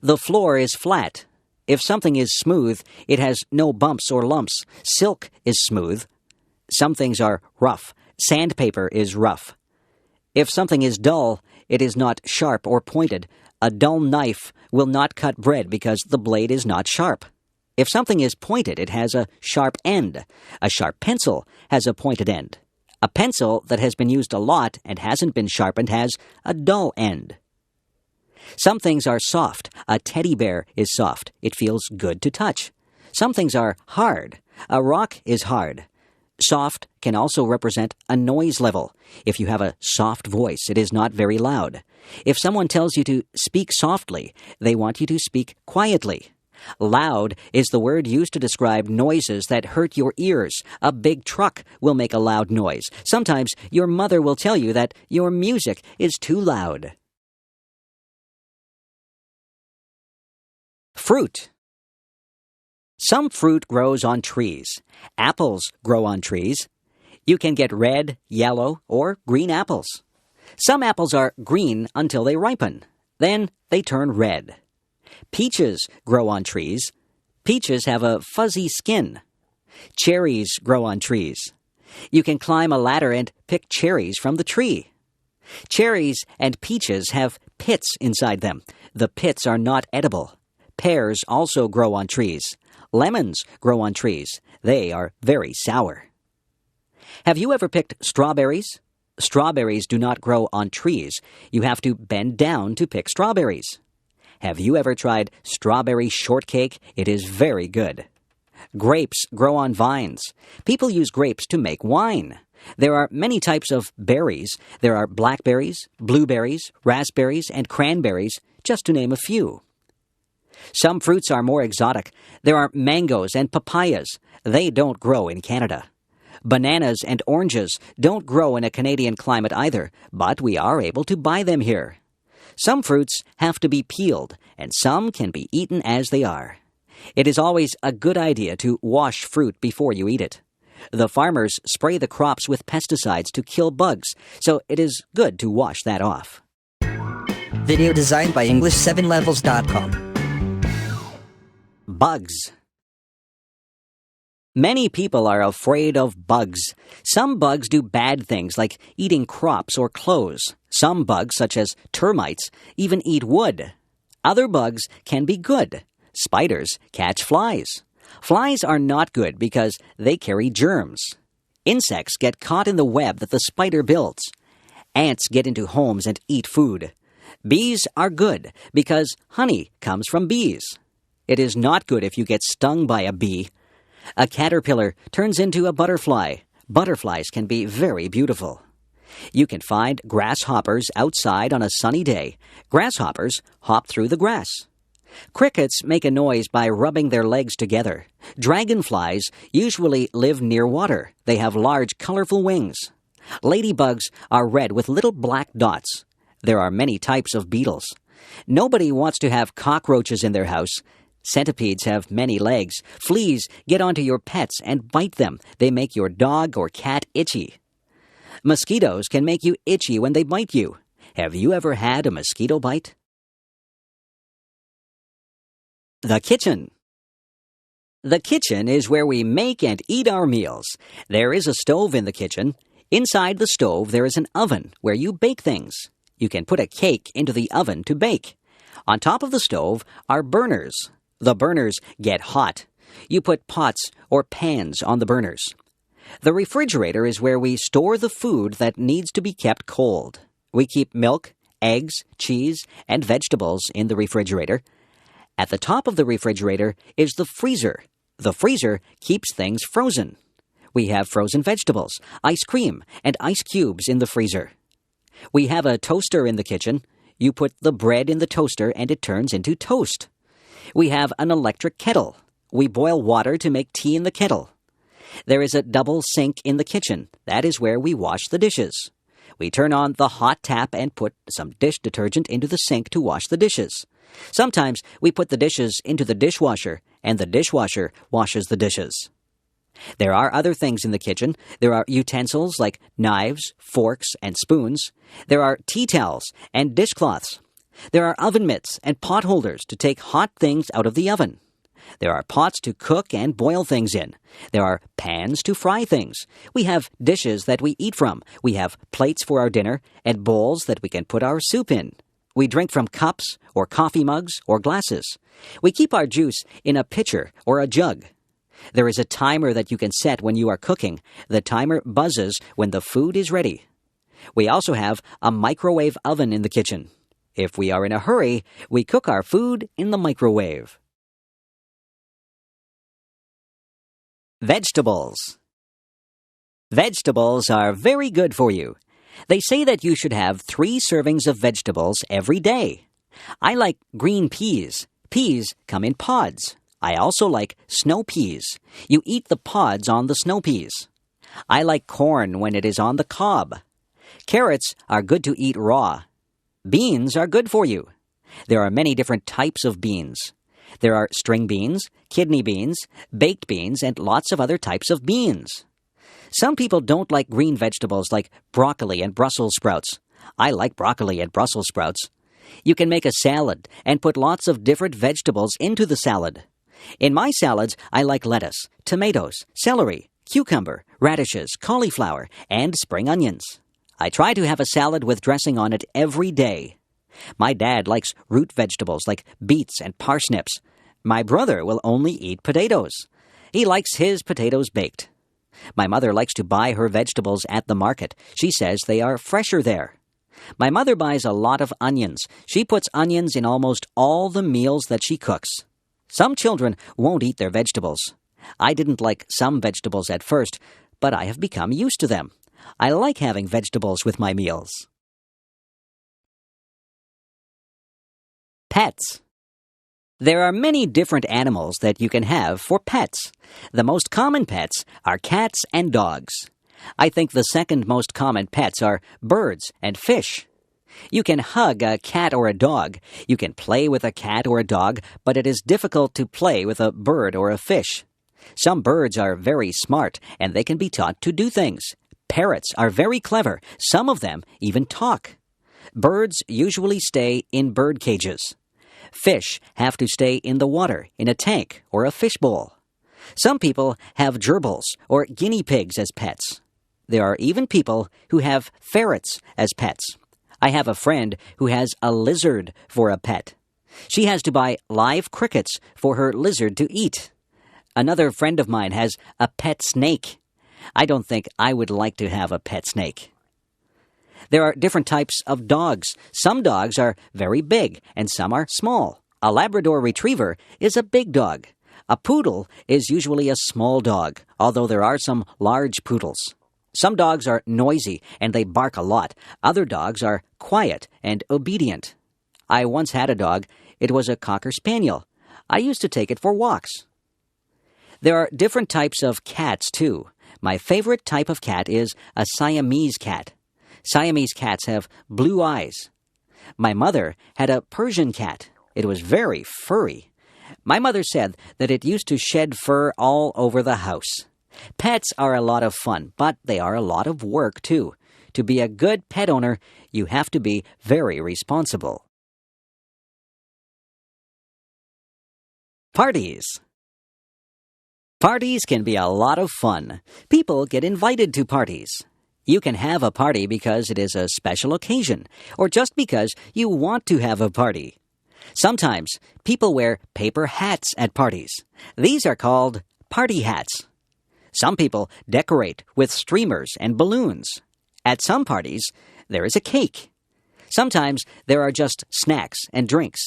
The floor is flat. If something is smooth, it has no bumps or lumps. Silk is smooth. Some things are rough. Sandpaper is rough. If something is dull, it is not sharp or pointed. A dull knife will not cut bread because the blade is not sharp. If something is pointed, it has a sharp end. A sharp pencil has a pointed end. A pencil that has been used a lot and hasn't been sharpened has a dull end. Some things are soft. A teddy bear is soft. It feels good to touch. Some things are hard. A rock is hard. Soft can also represent a noise level. If you have a soft voice, it is not very loud. If someone tells you to speak softly, they want you to speak quietly. Loud is the word used to describe noises that hurt your ears. A big truck will make a loud noise. Sometimes your mother will tell you that your music is too loud. Fruit. Some fruit grows on trees. Apples grow on trees. You can get red, yellow, or green apples. Some apples are green until they ripen. Then they turn red. Peaches grow on trees. Peaches have a fuzzy skin. Cherries grow on trees. You can climb a ladder and pick cherries from the tree. Cherries and peaches have pits inside them. The pits are not edible. Pears also grow on trees. Lemons grow on trees. They are very sour. Have you ever picked strawberries? Strawberries do not grow on trees. You have to bend down to pick strawberries. Have you ever tried strawberry shortcake? It is very good. Grapes grow on vines. People use grapes to make wine. There are many types of berries. There are blackberries, blueberries, raspberries, and cranberries, just to name a few. Some fruits are more exotic. There are mangoes and papayas. They don't grow in Canada. Bananas and oranges don't grow in a Canadian climate either, but we are able to buy them here. Some fruits have to be peeled, and some can be eaten as they are. It is always a good idea to wash fruit before you eat it. The farmers spray the crops with pesticides to kill bugs, so it is good to wash that off. Video designed by English7levels.com. Bugs. Many people are afraid of bugs. Some bugs do bad things like eating crops or clothes. Some bugs, such as termites, even eat wood. Other bugs can be good. Spiders catch flies. Flies are not good because they carry germs. Insects get caught in the web that the spider builds. Ants get into homes and eat food. Bees are good because honey comes from bees. It is not good if you get stung by a bee. A caterpillar turns into a butterfly. Butterflies can be very beautiful. You can find grasshoppers outside on a sunny day. Grasshoppers hop through the grass. Crickets make a noise by rubbing their legs together. Dragonflies usually live near water. They have large, colorful wings. Ladybugs are red with little black dots. There are many types of beetles. Nobody wants to have cockroaches in their house. Centipedes have many legs. Fleas get onto your pets and bite them. They make your dog or cat itchy. Mosquitoes can make you itchy when they bite you. Have you ever had a mosquito bite? The kitchen. The kitchen is where we make and eat our meals. There is a stove in the kitchen. Inside the stove, there is an oven where you bake things. You can put a cake into the oven to bake. On top of the stove are burners. The burners get hot. You put pots or pans on the burners. The refrigerator is where we store the food that needs to be kept cold. We keep milk, eggs, cheese, and vegetables in the refrigerator. At the top of the refrigerator is the freezer. The freezer keeps things frozen. We have frozen vegetables, ice cream, and ice cubes in the freezer. We have a toaster in the kitchen. You put the bread in the toaster and it turns into toast. We have an electric kettle. We boil water to make tea in the kettle. There is a double sink in the kitchen. That is where we wash the dishes. We turn on the hot tap and put some dish detergent into the sink to wash the dishes. Sometimes we put the dishes into the dishwasher, and the dishwasher washes the dishes. There are other things in the kitchen. There are utensils like knives, forks, and spoons. There are tea towels and dishcloths. There are oven mitts and pot holders to take hot things out of the oven. There are pots to cook and boil things in. There are pans to fry things. We have dishes that we eat from. We have plates for our dinner and bowls that we can put our soup in. We drink from cups or coffee mugs or glasses. We keep our juice in a pitcher or a jug. There is a timer that you can set when you are cooking. The timer buzzes when the food is ready. We also have a microwave oven in the kitchen. If we are in a hurry, we cook our food in the microwave. Vegetables. Vegetables are very good for you. They say that you should have 3 servings of vegetables every day. I like green peas. Peas come in pods. I also like snow peas. You eat the pods on the snow peas. I like corn when it is on the cob. Carrots are good to eat raw. Beans are good for you. There are many different types of beans. There are string beans, kidney beans, baked beans, and lots of other types of beans. Some people don't like green vegetables like broccoli and Brussels sprouts. I like broccoli and Brussels sprouts. You can make a salad and put lots of different vegetables into the salad. In my salads, I like lettuce, tomatoes, celery, cucumber, radishes, cauliflower, and spring onions. I try to have a salad with dressing on it every day. My dad likes root vegetables like beets and parsnips. My brother will only eat potatoes. He likes his potatoes baked. My mother likes to buy her vegetables at the market. She says they are fresher there. My mother buys a lot of onions. She puts onions in almost all the meals that she cooks. Some children won't eat their vegetables. I didn't like some vegetables at first, but I have become used to them. I like having vegetables with my meals. Pets. There are many different animals that you can have for pets. The most common pets are cats and dogs. I think the second most common pets are birds and fish. You can hug a cat or a dog. You can play with a cat or a dog, but it is difficult to play with a bird or a fish. Some birds are very smart, and they can be taught to do things. Parrots are very clever. Some of them even talk. Birds usually stay in bird cages. Fish have to stay in the water, in a tank or a fishbowl. Some people have gerbils or guinea pigs as pets. There are even people who have ferrets as pets. I have a friend who has a lizard for a pet. She has to buy live crickets for her lizard to eat. Another friend of mine has a pet snake. I don't think I would like to have a pet snake. There are different types of dogs. Some dogs are very big and some are small. A Labrador Retriever is a big dog. A poodle is usually a small dog, although there are some large poodles. Some dogs are noisy and they bark a lot. Other dogs are quiet and obedient. I once had a dog. It was a Cocker Spaniel. I used to take it for walks. There are different types of cats, too. My favorite type of cat is a Siamese cat. Siamese cats have blue eyes. My mother had a Persian cat. It was very furry. My mother said that it used to shed fur all over the house. Pets are a lot of fun, but they are a lot of work, too. To be a good pet owner, you have to be very responsible. Parties. Parties can be a lot of fun. People get invited to parties. You can have a party because it is a special occasion, or just because you want to have a party. Sometimes people wear paper hats at parties. These are called party hats. Some people decorate with streamers and balloons. At some parties, there is a cake. Sometimes there are just snacks and drinks.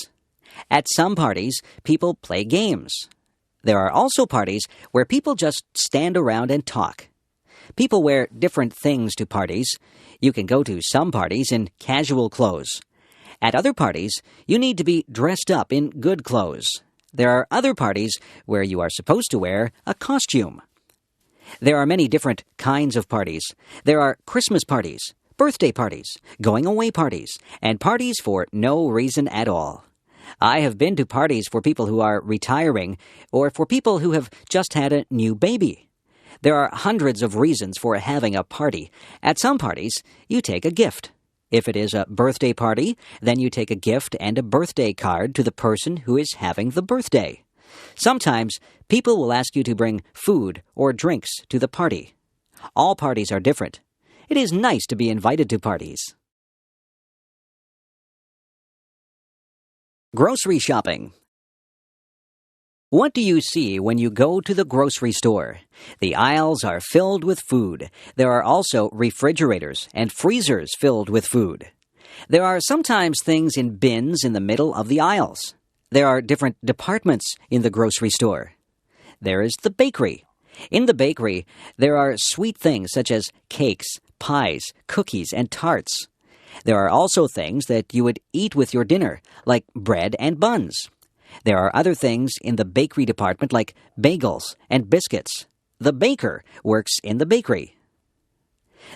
At some parties, people play games. There are also parties where people just stand around and talk. People wear different things to parties. You can go to some parties in casual clothes. At other parties, you need to be dressed up in good clothes. There are other parties where you are supposed to wear a costume. There are many different kinds of parties. There are Christmas parties, birthday parties, going-away parties, and parties for no reason at all. I have been to parties for people who are retiring or for people who have just had a new baby. There are hundreds of reasons for having a party. At some parties, you take a gift. If it is a birthday party, then you take a gift and a birthday card to the person who is having the birthday. Sometimes, people will ask you to bring food or drinks to the party. All parties are different. It is nice to be invited to parties. Grocery shopping. What do you see when you go to the grocery store? The aisles are filled with food. There are also refrigerators and freezers filled with food. There are sometimes things in bins in the middle of the aisles. There are different departments in the grocery store. There is the bakery. In the bakery, there are sweet things such as cakes, pies, cookies, and tarts. There are also things that you would eat with your dinner, like bread and buns. There are other things in the bakery department like bagels and biscuits. The baker works in the bakery.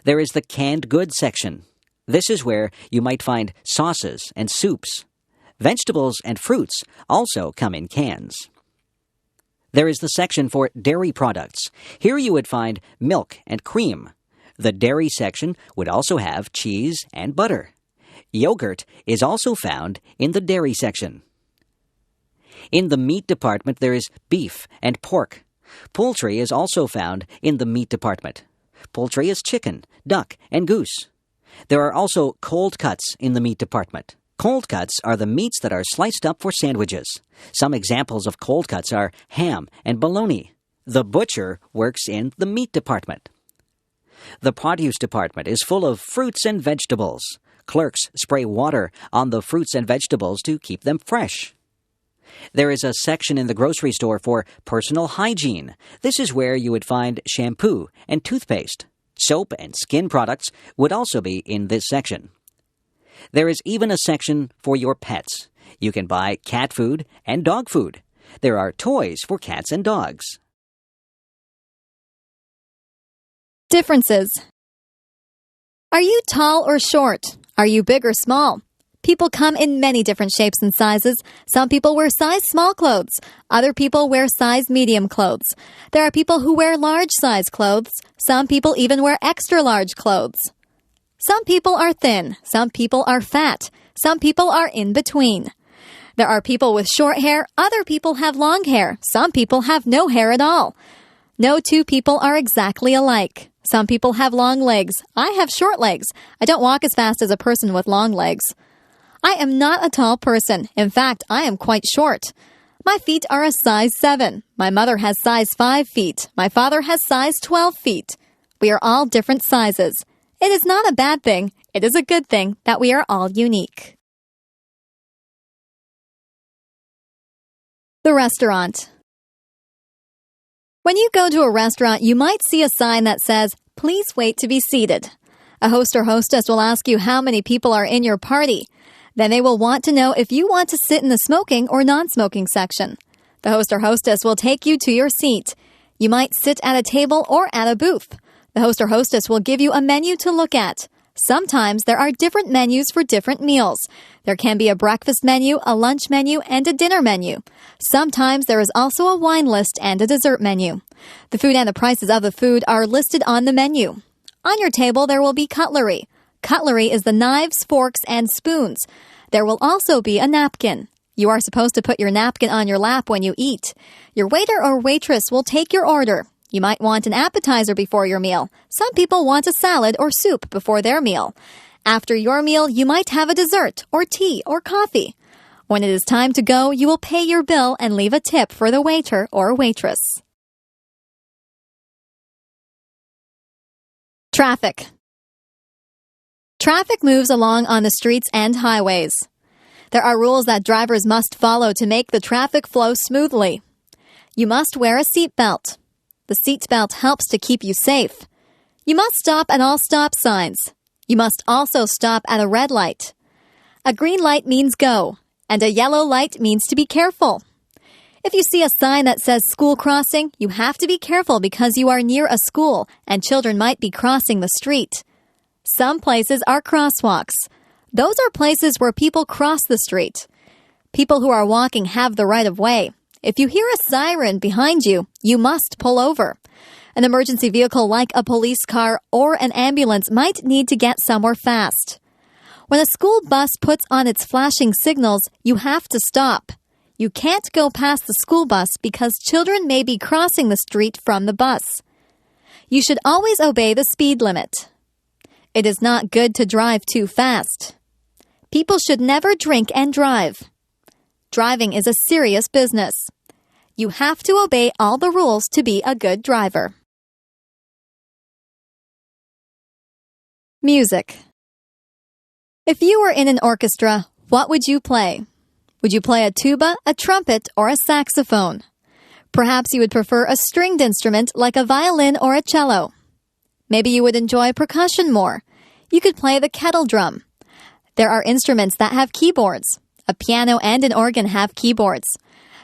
There is the canned goods section. This is where you might find sauces and soups. Vegetables and fruits also come in cans. There is the section for dairy products. Here you would find milk and cream. The dairy section would also have cheese and butter. Yogurt is also found in the dairy section. In the meat department, there is beef and pork. Poultry is also found in the meat department. Poultry is chicken, duck, and goose. There are also cold cuts in the meat department. Cold cuts are the meats that are sliced up for sandwiches. Some examples of cold cuts are ham and bologna. The butcher works in the meat department. The produce department is full of fruits and vegetables. Clerks spray water on the fruits and vegetables to keep them fresh. There is a section in the grocery store for personal hygiene. This is where you would find shampoo and toothpaste. Soap and skin products would also be in this section. There is even a section for your pets. You can buy cat food and dog food. There are toys for cats and dogs. Differences. Are you tall or short? Are you big or small? People come in many different shapes and sizes. Some people wear size small clothes. Other people wear size medium clothes. There are people who wear large size clothes. Some people even wear extra large clothes. Some people are thin. Some people are fat. Some people are in between. There are people with short hair. Other people have long hair. Some people have no hair at all. No two people are exactly alike. Some people have long legs. I have short legs. I don't walk as fast as a person with long legs. I am not a tall person. In fact, I am quite short. My feet are a size 7. My mother has size 5 feet. My father has size 12 feet. We are all different sizes. It is not a bad thing. It is a good thing that we are all unique. The restaurant. When you go to a restaurant, you might see a sign that says, "Please wait to be seated." A host or hostess will ask you how many people are in your party. Then they will want to know if you want to sit in the smoking or non-smoking section. The host or hostess will take you to your seat. You might sit at a table or at a booth. The host or hostess will give you a menu to look at. Sometimes there are different menus for different meals. There can be a breakfast menu, a lunch menu, and a dinner menu. Sometimes there is also a wine list and a dessert menu. The food and the prices of the food are listed on the menu. On your table, there will be cutlery. Cutlery is the knives, forks, and spoons. There will also be a napkin. You are supposed to put your napkin on your lap when you eat. Your waiter or waitress will take your order. You might want an appetizer before your meal. Some people want a salad or soup before their meal. After your meal, you might have a dessert or tea or coffee. When it is time to go, you will pay your bill and leave a tip for the waiter or waitress. Traffic. Traffic moves along on the streets and highways. There are rules that drivers must follow to make the traffic flow smoothly. You must wear a seatbelt. The seatbelt helps to keep you safe. You must stop at all stop signs. You must also stop at a red light. A green light means go, and a yellow light means to be careful. If you see a sign that says school crossing, you have to be careful because you are near a school and children might be crossing the street. Some places are crosswalks. Those are places where people cross the street. People who are walking have the right of way. If you hear a siren behind you, you must pull over. An emergency vehicle like a police car or an ambulance might need to get somewhere fast. When a school bus puts on its flashing signals, you have to stop. You can't go past the school bus because children may be crossing the street from the bus. You should always obey the speed limit. It is not good to drive too fast. People should never drink and drive. Driving is a serious business. You have to obey all the rules to be a good driver. Music. If you were in an orchestra, what would you play? Would you play a tuba, a trumpet, or a saxophone? Perhaps you would prefer a stringed instrument like a violin or a cello. Maybe you would enjoy percussion more. You could play the kettle drum. There are instruments that have keyboards. A piano and an organ have keyboards.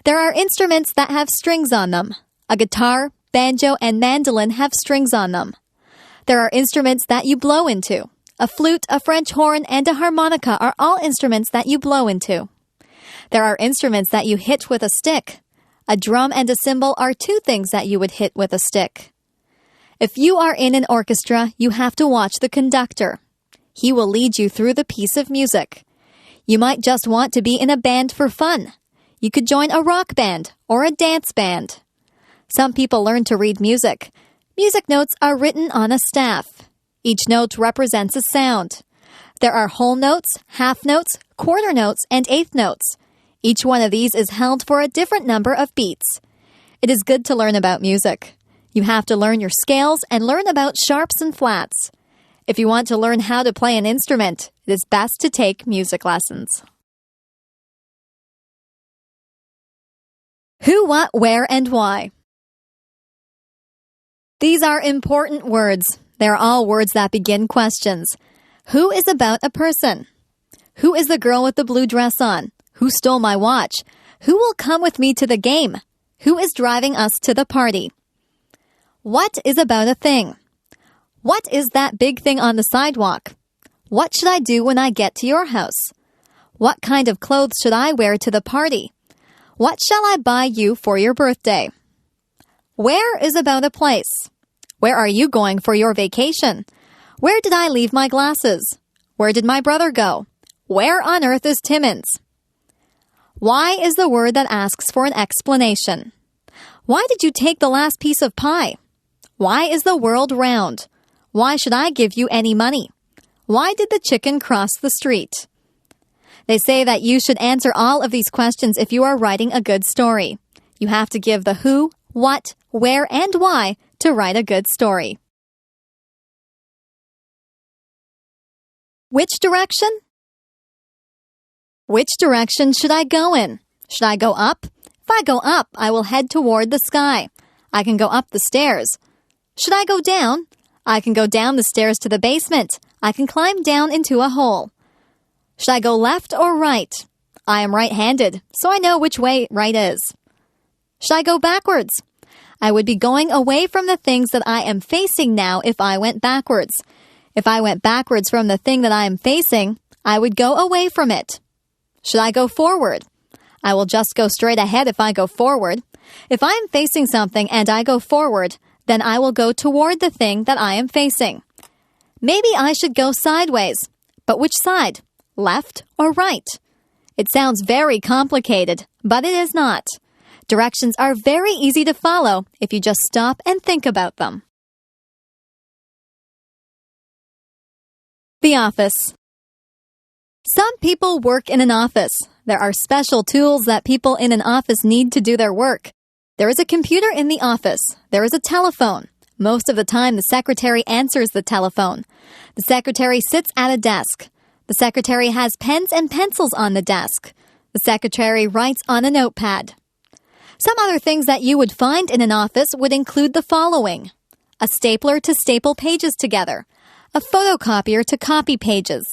There are instruments that have strings on them. A guitar, banjo, and mandolin have strings on them. There are instruments that you blow into. A flute, a French horn, and a harmonica are all instruments that you blow into. There are instruments that you hit with a stick. A drum and a cymbal are two things that you would hit with a stick. If you are in an orchestra, you have to watch the conductor. He will lead you through the piece of music. You might just want to be in a band for fun. You could join a rock band or a dance band. Some people learn to read music. Music notes are written on a staff. Each note represents a sound. There are whole notes, half notes, quarter notes, and eighth notes. Each one of these is held for a different number of beats. It is good to learn about music. You have to learn your scales and learn about sharps and flats. If you want to learn how to play an instrument, it is best to take music lessons. Who, what, where, and why. These are important words. They are all words that begin questions. Who is about a person? Who is the girl with the blue dress on? Who stole my watch? Who will come with me to the game? Who is driving us to the party? What is about a thing? What is that big thing on the sidewalk? What should I do when I get to your house? What kind of clothes should I wear to the party? What shall I buy you for your birthday? Where is about a place? Where are you going for your vacation? Where did I leave my glasses? Where did my brother go? Where on earth is Timmins? Why is the word that asks for an explanation. Why did you take the last piece of pie? Why is the world round? Why should I give you any money? Why did the chicken cross the street? They say that you should answer all of these questions if you are writing a good story. You have to give the who, what, where, and why to write a good story. Which direction? Which direction should I go in? Should I go up? If I go up, I will head toward the sky. I can go up the stairs. Should I go down? I can go down the stairs to the basement. I can climb down into a hole. Should I go left or right? I am right-handed, so I know which way right is. Should I go backwards? I would be going away from the things that I am facing now if I went backwards. If I went backwards from the thing that I am facing, I would go away from it. Should I go forward? I will just go straight ahead if I go forward. If I am facing something and I go forward, then I will go toward the thing that I am facing. Maybe I should go sideways. But which side? Left or right? It sounds very complicated, but it is not. Directions are very easy to follow if you just stop and think about them. The office. Some people work in an office. There are special tools that people in an office need to do their work. There is a computer in the office. There is a telephone. Most of the time, the secretary answers the telephone. The secretary sits at a desk. The secretary has pens and pencils on the desk. The secretary writes on a notepad. Some other things that you would find in an office would include the following: a stapler to staple pages together, a photocopier to copy pages,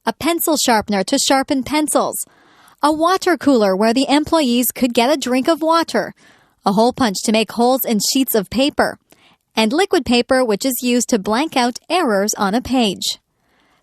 a pencil sharpener to sharpen pencils, a water cooler where the employees could get a drink of water, a hole punch to make holes in sheets of paper, and liquid paper which is used to blank out errors on a page.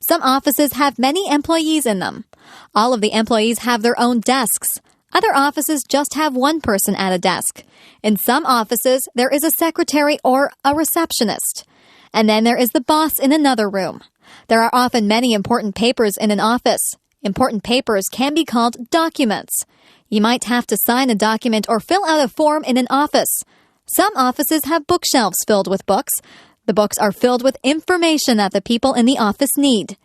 Some offices have many employees in them. All of the employees have their own desks. Other offices just have one person at a desk. In some offices, there is a secretary or a receptionist. And then there is the boss in another room. There are often many important papers in an office. Important papers can be called documents. You might have to sign a document or fill out a form in an office. Some offices have bookshelves filled with books. The books are filled with information that the people in the office need.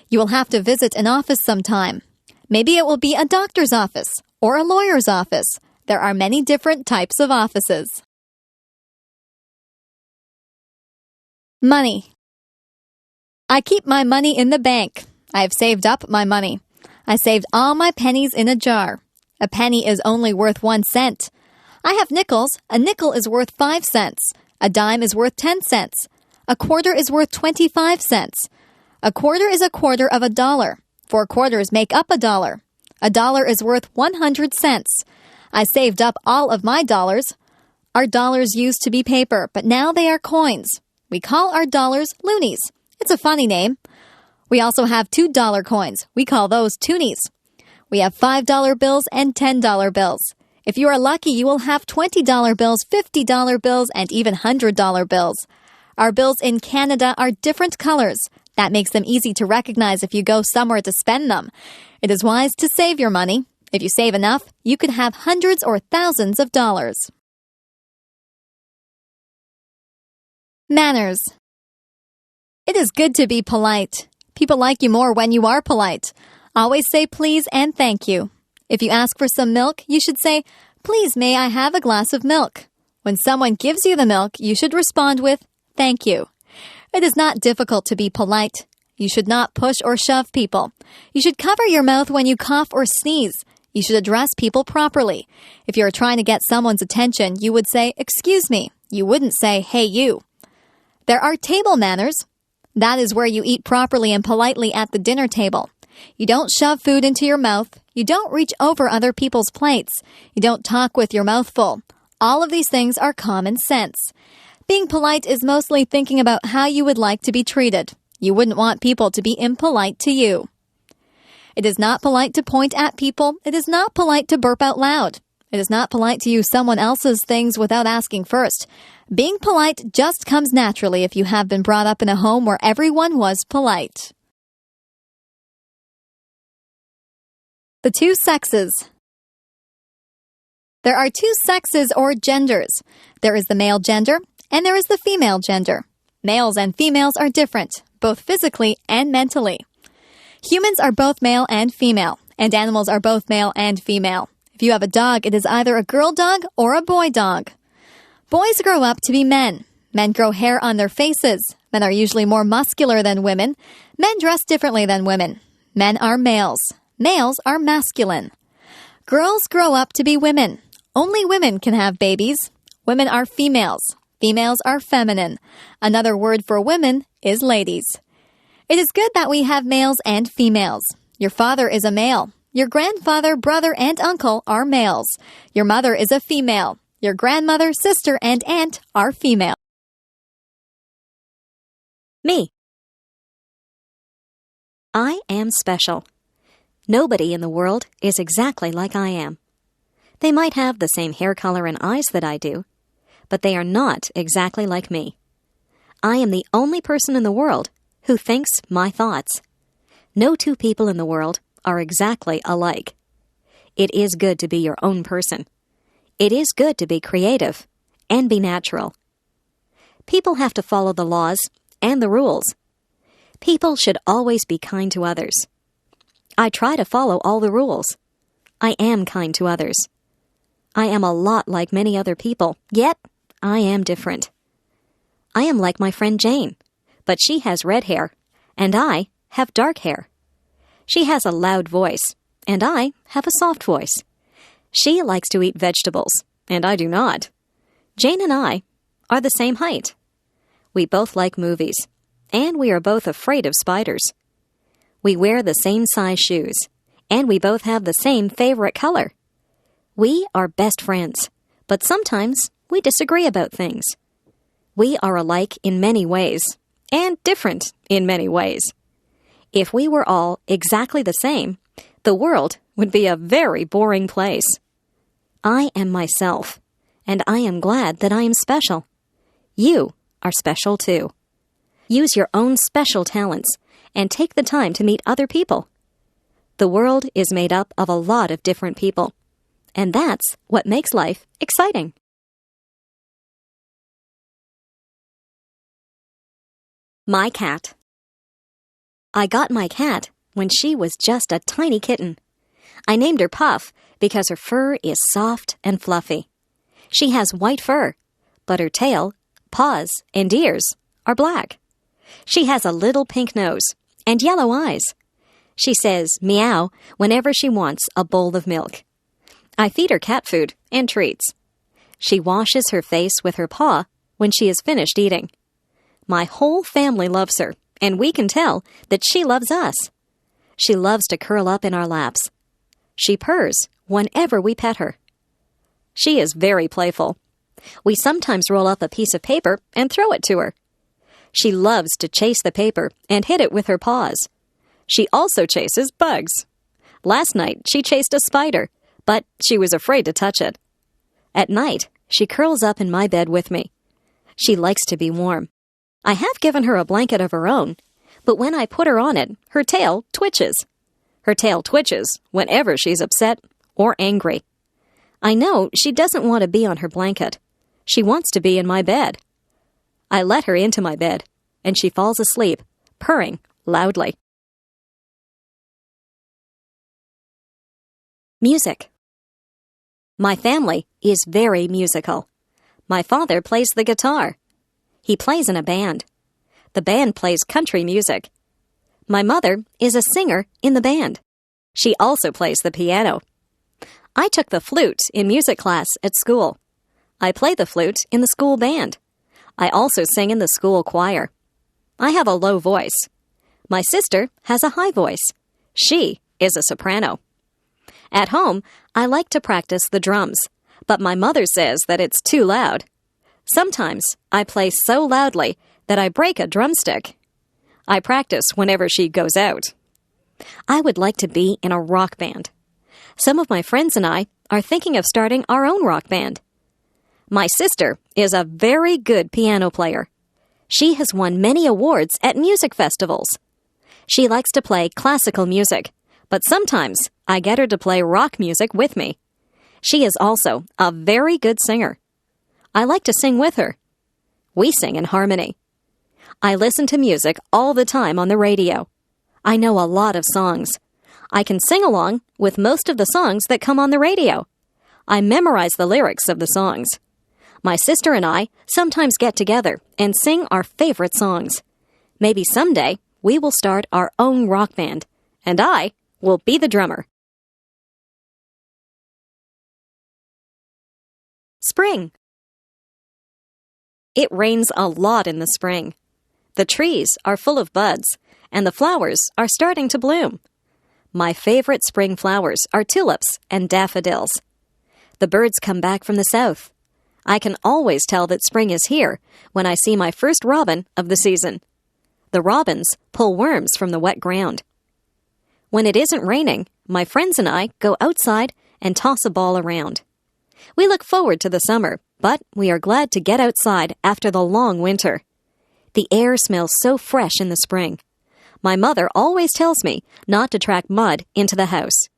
You will have to visit an office sometime. Maybe it will be a doctor's office or a lawyer's office. There are many different types of offices. Money. I keep my money in the bank. I have saved up my money. I saved all my pennies in a jar. A penny is only worth 1 cent. I have nickels. A nickel is worth 5 cents. A dime is worth 10 cents. A quarter is worth 25 cents. A quarter is a quarter of a dollar. 4 quarters make up a dollar. A dollar is worth 100 cents. I saved up all of my dollars. Our dollars used to be paper, but now they are coins. We call our dollars loonies. It's a funny name. We also have $2 coins. We call those toonies. We have $5 bills and $10 bills. If you are lucky, you will have $20 bills, $50 bills, and even $100 bills. Our bills in Canada are different colors. That makes them easy to recognize if you go somewhere to spend them. It is wise to save your money. If you save enough, you could have hundreds or thousands of dollars. Manners. It is good to be polite. People like you more when you are polite. Always say please and thank you. If you ask for some milk, you should say, "Please, may I have a glass of milk?" When someone gives you the milk, you should respond with, "Thank you." It is not difficult to be polite. You should not push or shove people. You should cover your mouth when you cough or sneeze. You should address people properly. If you are trying to get someone's attention, you would say, "Excuse me." You wouldn't say, "Hey, you." There are table manners. That is where you eat properly and politely at the dinner table. You don't shove food into your mouth. You don't reach over other people's plates. You don't talk with your mouth full. All of these things are common sense. Being polite is mostly thinking about how you would like to be treated. You wouldn't want people to be impolite to you. It is not polite to point at people. It is not polite to burp out loud. It is not polite to use someone else's things without asking first. Being polite just comes naturally if you have been brought up in a home where everyone was polite. The two sexes. There are two sexes or genders. There is the male gender and there is the female gender. Males and females are different, both physically and mentally. Humans are both male and female, and animals are both male and female. If you have a dog, it is either a girl dog or a boy dog. Boys grow up to be men. Men grow hair on their faces. Men are usually more muscular than women. Men dress differently than women. Men are males. Males are masculine. Girls grow up to be women. Only women can have babies. Women are females. Females are feminine. Another word for women is ladies. It is good that we have males and females. Your father is a male. Your grandfather, brother, and uncle are males. Your mother is a female. Your grandmother, sister, and aunt are female. Me. I am special. Nobody in the world is exactly like I am. They might have the same hair color and eyes that I do, but they are not exactly like me. I am the only person in the world who thinks my thoughts. No two people in the world are exactly alike. It is good to be your own person. It is good to be creative and be natural. People have to follow the laws and the rules. People should always be kind to others. I try to follow all the rules. I am kind to others. I am a lot like many other people, yet I am different. I am like my friend Jane, but she has red hair, and I have dark hair. She has a loud voice, and I have a soft voice. She likes to eat vegetables, and I do not. Jane and I are the same height. We both like movies, and we are both afraid of spiders. We wear the same size shoes, And we both have the same favorite color. We are best friends, but sometimes we disagree about things. We are alike in many ways, and different in many ways. If we were all exactly the same, the world would be a very boring place. I am myself, and I am glad that I am special. You are special too. Use your own special talents and take the time to meet other people. The world is made up of a lot of different people, and that's what makes life exciting. My cat. I got my cat when she was just a tiny kitten. I named her Puff because her fur is soft and fluffy. She has white fur, but her tail, paws, and ears are black. She has a little pink nose and yellow eyes. She says meow whenever she wants a bowl of milk. I feed her cat food and treats. She washes her face with her paw when she is finished eating. My whole family loves her, and we can tell that she loves us. She loves to curl up in our laps. She purrs whenever we pet her. She is very playful. We sometimes roll up a piece of paper and throw it to her. She loves to chase the paper and hit it with her paws. She also chases bugs. Last night, she chased a spider, but she was afraid to touch it. At night, she curls up in my bed with me. She likes to be warm. I have given her a blanket of her own, but when I put her on it, her tail twitches. Her tail twitches whenever she's upset or angry. I know she doesn't want to be on her blanket. She wants to be in my bed. I let her into my bed, and she falls asleep, purring loudly. Music. My family is very musical. My father plays the guitar. He plays in a band. The band plays country music. My mother is a singer in the band. She also plays the piano. I took the flute in music class at school. I play the flute in the school band. I also sing in the school choir. I have a low voice. My sister has a high voice. She is a soprano. At home, I like to practice the drums, but my mother says that it's too loud. Sometimes I play so loudly that I break a drumstick. I practice whenever she goes out. I would like to be in a rock band. Some of my friends and I are thinking of starting our own rock band. My sister is a very good piano player. She has won many awards at music festivals. She likes to play classical music, but sometimes I get her to play rock music with me. She is also a very good singer. I like to sing with her. We sing in harmony. I listen to music all the time on the radio. I know a lot of songs. I can sing along with most of the songs that come on the radio. I memorize the lyrics of the songs. My sister and I sometimes get together and sing our favorite songs. Maybe someday we will start our own rock band, and I will be the drummer. Spring. It rains a lot in the spring. The trees are full of buds, and the flowers are starting to bloom. My favorite spring flowers are tulips and daffodils. The birds come back from the south. I can always tell that spring is here when I see my first robin of the season. The robins pull worms from the wet ground. When it isn't raining, my friends and I go outside and toss a ball around. We look forward to the summer, but we are glad to get outside after the long winter. The air smells so fresh in the spring. My mother always tells me not to track mud into the house.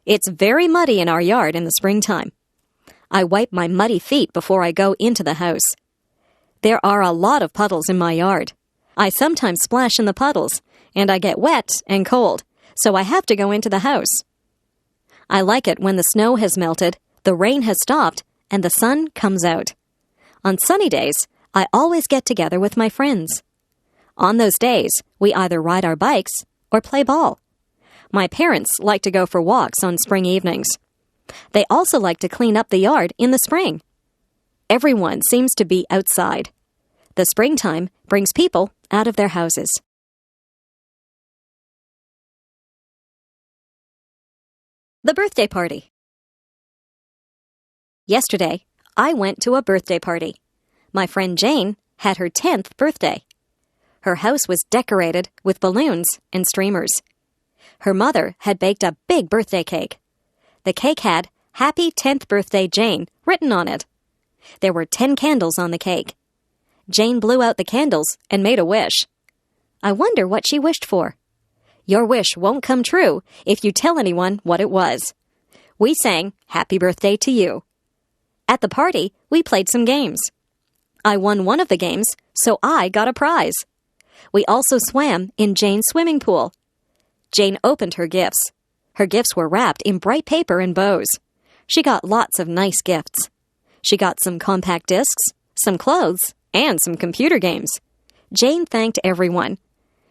It's very muddy in our yard in the springtime. I wipe my muddy feet before I go into the house. There are a lot of puddles in my yard. I sometimes splash in the puddles, and I get wet and cold, so I have to go into the house. I like it when the snow has melted, the rain has stopped, and the sun comes out. On sunny days, I always get together with my friends. On those days, we either ride our bikes or play ball. My parents like to go for walks on spring evenings. They also like to clean up the yard in the spring. Everyone seems to be outside. The springtime brings people out of their houses. The birthday party. Yesterday, I went to a birthday party. My friend Jane had her 10th birthday. Her house was decorated with balloons and streamers. Her mother had baked a big birthday cake. The cake had "Happy 10th Birthday, Jane" written on it. There were 10 candles on the cake. Jane blew out the candles and made a wish. I wonder what she wished for. Your wish won't come true if you tell anyone what it was. We sang "Happy Birthday to You." At the party, we played some games. I won one of the games, so I got a prize. We also swam in Jane's swimming pool. Jane opened her gifts. Her gifts were wrapped in bright paper and bows. She got lots of nice gifts. She got some compact discs, some clothes, and some computer games. Jane thanked everyone.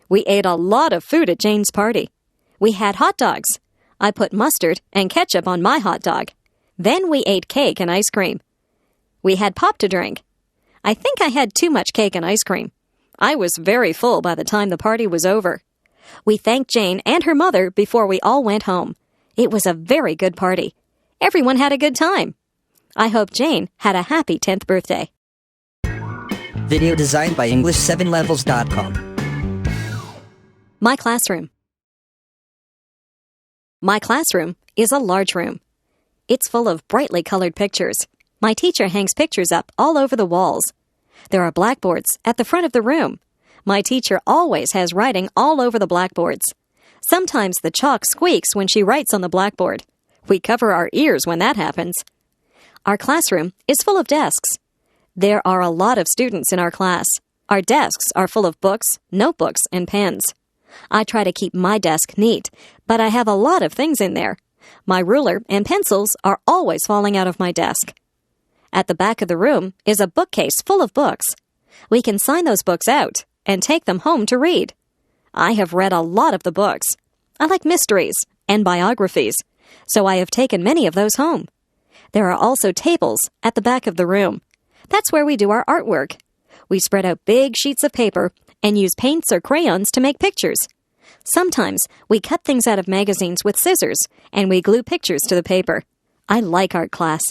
We ate a lot of food at Jane's party. We had hot dogs. I put mustard and ketchup on my hot dog. Then we ate cake and ice cream. We had pop to drink. I think I had too much cake and ice cream. I was very full by the time the party was over. We thanked Jane and her mother before we all went home. It was a very good party. Everyone had a good time. I hope Jane had a happy 10th birthday. Video designed by English7levels.com. My classroom. My classroom is a large room. It's full of brightly colored pictures. My teacher hangs pictures up all over the walls. There are blackboards at the front of the room. My teacher always has writing all over the blackboards. Sometimes the chalk squeaks when she writes on the blackboard. We cover our ears when that happens. Our classroom is full of desks. There are a lot of students in our class. Our desks are full of books, notebooks, and pens. I try to keep my desk neat, but I have a lot of things in there. My ruler and pencils are always falling out of my desk. At the back of the room is a bookcase full of books. We can sign those books out and take them home to read. I have read a lot of the books. I like mysteries and biographies, so I have taken many of those home. There are also tables at the back of the room. That's where we do our artwork. We spread out big sheets of paper and use paints or crayons to make pictures. Sometimes we cut things out of magazines with scissors and we glue pictures to the paper. I like art class.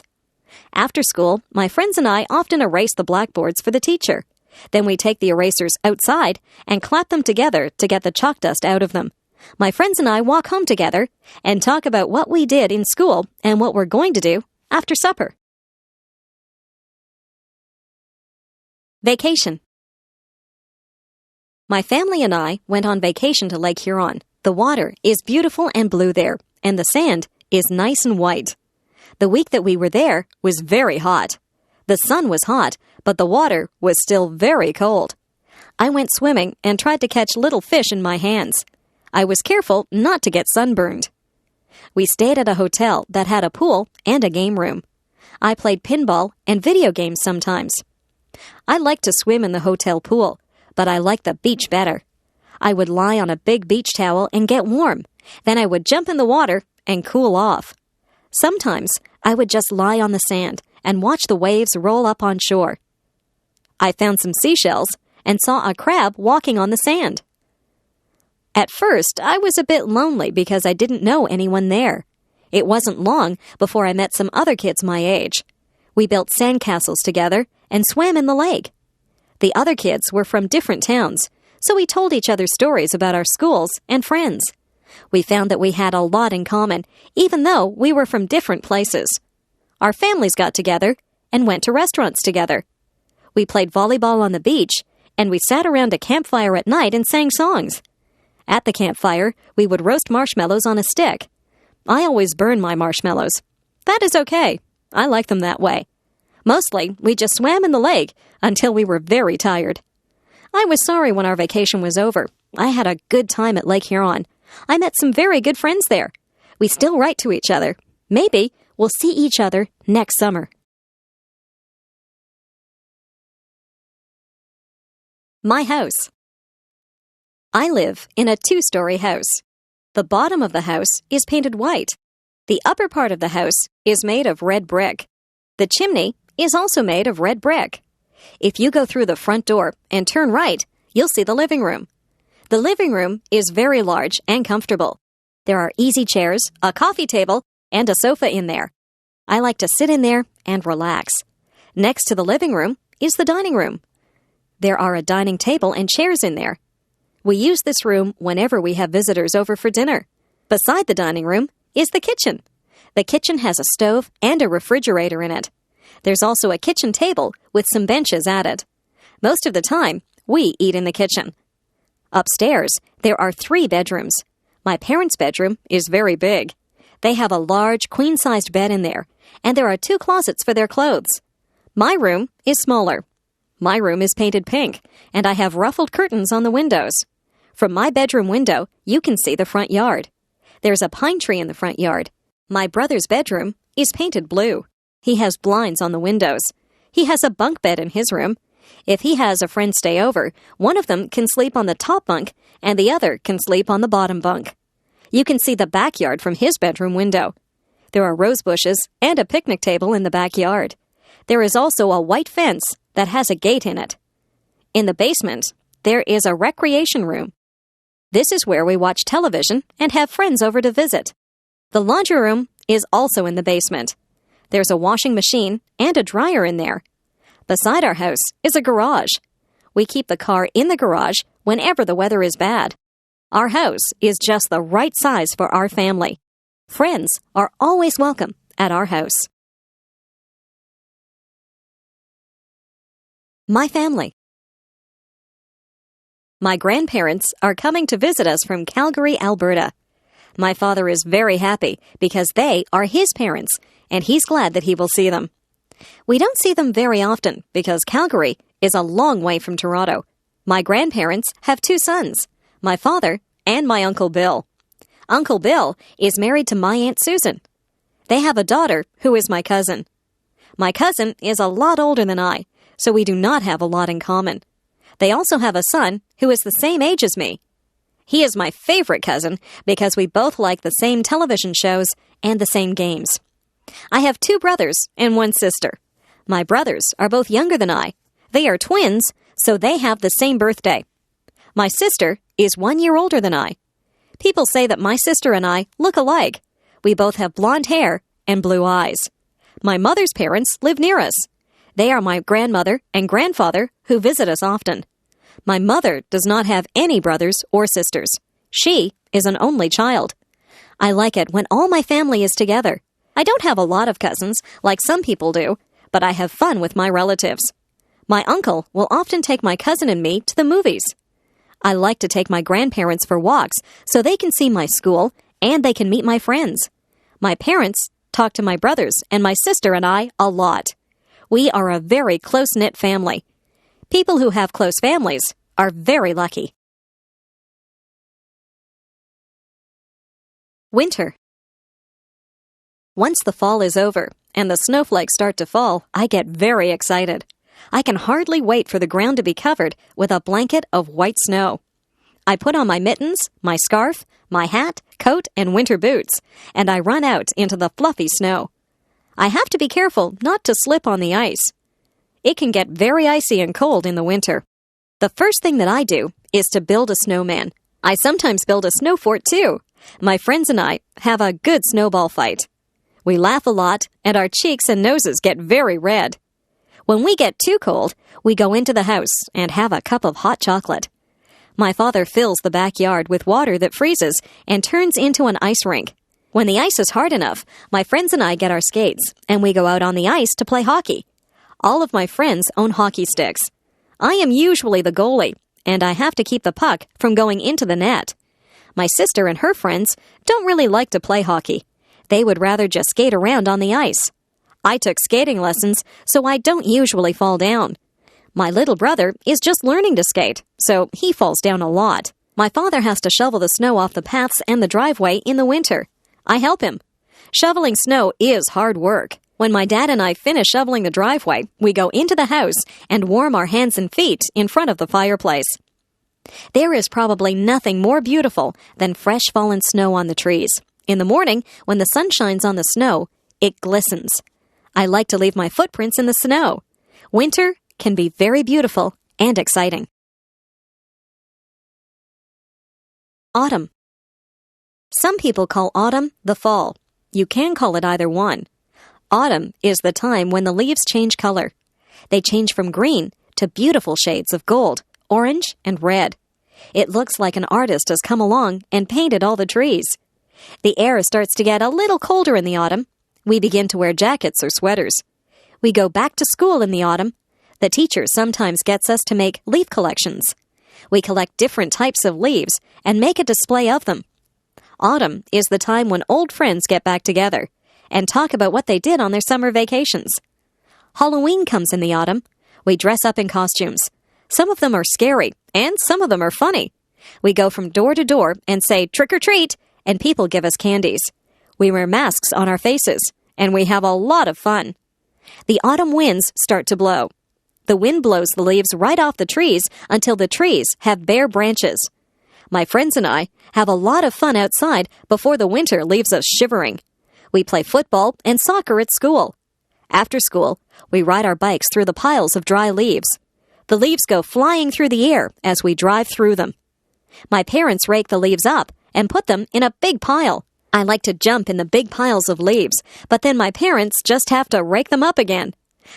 After school, my friends and I often erase the blackboards for the teacher. Then we take the erasers outside and clap them together to get the chalk dust out of them. My friends and I walk home together and talk about what we did in school and what we're going to do after supper. Vacation. My family and I went on vacation to Lake Huron. The water is beautiful and blue there, and the sand is nice and white. The week that we were there was very hot. The sun was hot, but the water was still very cold. I went swimming and tried to catch little fish in my hands. I was careful not to get sunburned. We stayed at a hotel that had a pool and a game room. I played pinball and video games sometimes. I liked to swim in the hotel pool, but I liked the beach better. I would lie on a big beach towel and get warm. Then I would jump in the water and cool off. Sometimes I would just lie on the sand and watch the waves roll up on shore. I found some seashells and saw a crab walking on the sand. At first, I was a bit lonely because I didn't know anyone there. It wasn't long before I met some other kids my age. We built sandcastles together and swam in the lake. The other kids were from different towns, so we told each other stories about our schools and friends. We found that we had a lot in common, even though we were from different places. Our families got together and went to restaurants together. We played volleyball on the beach, and we sat around a campfire at night and sang songs. At the campfire, we would roast marshmallows on a stick. I always burn my marshmallows. That is okay. I like them that way. Mostly, we just swam in the lake until we were very tired. I was sorry when our vacation was over. I had a good time at Lake Huron. I met some very good friends there. We still write to each other. Maybe we'll see each other next summer. My house. I live in a 2-story house. The bottom of the house is painted white. The upper part of the house is made of red brick. The chimney is also made of red brick. If you go through the front door and turn right, you'll see the living room. The living room is very large and comfortable. There are easy chairs, a coffee table, and a sofa in there. I like to sit in there and relax. Next to the living room is the dining room. There are a dining table and chairs in there. We use this room whenever we have visitors over for dinner. Beside the dining room is the kitchen. The kitchen has a stove and a refrigerator in it. There's also a kitchen table with some benches at it. Most of the time, we eat in the kitchen. Upstairs, there are 3 bedrooms. My parents' bedroom is very big. They have a large, queen-sized bed in there, and there are 2 closets for their clothes. My room is smaller. My room is painted pink, and I have ruffled curtains on the windows. From my bedroom window, you can see the front yard. There's a pine tree in the front yard. My brother's bedroom is painted blue. He has blinds on the windows. He has a bunk bed in his room. If he has a friend stay over, one of them can sleep on the top bunk and the other can sleep on the bottom bunk. You can see the backyard from his bedroom window. There are rose bushes and a picnic table in the backyard. There is also a white fence that has a gate in it. In the basement, there is a recreation room. This is where we watch television and have friends over to visit. The laundry room is also in the basement. There's a washing machine and a dryer in there. Beside our house is a garage. We keep the car in the garage whenever the weather is bad. Our house is just the right size for our family. Friends are always welcome at our house. My family. My grandparents are coming to visit us from Calgary, Alberta. My father is very happy because they are his parents, and he's glad that he will see them. We don't see them very often because Calgary is a long way from Toronto. My grandparents have 2 sons, my father and my Uncle Bill. Uncle Bill is married to my Aunt Susan. They have a daughter who is my cousin. My cousin is a lot older than I, so we do not have a lot in common. They also have a son who is the same age as me. He is my favorite cousin because we both like the same television shows and the same games. I have 2 brothers and 1 sister. My brothers are both younger than I. They are twins, so they have the same birthday. My sister is 1 year older than I. People say that my sister and I look alike. We both have blonde hair and blue eyes. My mother's parents live near us. They are my grandmother and grandfather who visit us often. My mother does not have any brothers or sisters. She is an only child. I like it when all my family is together. I don't have a lot of cousins like some people do, but I have fun with my relatives. My uncle will often take my cousin and me to the movies. I like to take my grandparents for walks so they can see my school and they can meet my friends. My parents talk to my brothers and my sister and I a lot. We are a very close-knit family. People who have close families are very lucky. Winter. Once the fall is over and the snowflakes start to fall, I get very excited. I can hardly wait for the ground to be covered with a blanket of white snow. I put on my mittens, my scarf, my hat, coat, and winter boots, and I run out into the fluffy snow. I have to be careful not to slip on the ice. It can get very icy and cold in the winter. The first thing that I do is to build a snowman. I sometimes build a snow fort too. My friends and I have a good snowball fight. We laugh a lot, and our cheeks and noses get very red. When we get too cold, we go into the house and have a cup of hot chocolate. My father fills the backyard with water that freezes and turns into an ice rink. When the ice is hard enough, my friends and I get our skates, and we go out on the ice to play hockey. All of my friends own hockey sticks. I am usually the goalie, and I have to keep the puck from going into the net. My sister and her friends don't really like to play hockey. They would rather just skate around on the ice. I took skating lessons, so I don't usually fall down. My little brother is just learning to skate, so he falls down a lot. My father has to shovel the snow off the paths and the driveway in the winter. I help him. Shoveling snow is hard work. When my dad and I finish shoveling the driveway, we go into the house and warm our hands and feet in front of the fireplace. There is probably nothing more beautiful than fresh fallen snow on the trees. In the morning, when the sun shines on the snow, it glistens. I like to leave my footprints in the snow. Winter can be very beautiful and exciting. Autumn. Some people call autumn the fall. You can call it either one. Autumn is the time when the leaves change color. They change from green to beautiful shades of gold, orange, and red. It looks like an artist has come along and painted all the trees. The air starts to get a little colder in the autumn. We begin to wear jackets or sweaters. We go back to school in the autumn. The teacher sometimes gets us to make leaf collections. We collect different types of leaves and make a display of them. Autumn is the time when old friends get back together and talk about what they did on their summer vacations. Halloween comes in the autumn. We dress up in costumes. Some of them are scary, and some of them are funny. We go from door to door and say, "Trick or treat," and people give us candies. We wear masks on our faces, and we have a lot of fun. The autumn winds start to blow. The wind blows the leaves right off the trees until the trees have bare branches. My friends and I have a lot of fun outside before the winter leaves us shivering. We play football and soccer at school. After school, we ride our bikes through the piles of dry leaves. The leaves go flying through the air as we drive through them. My parents rake the leaves up and put them in a big pile. I like to jump in the big piles of leaves, but then my parents just have to rake them up again.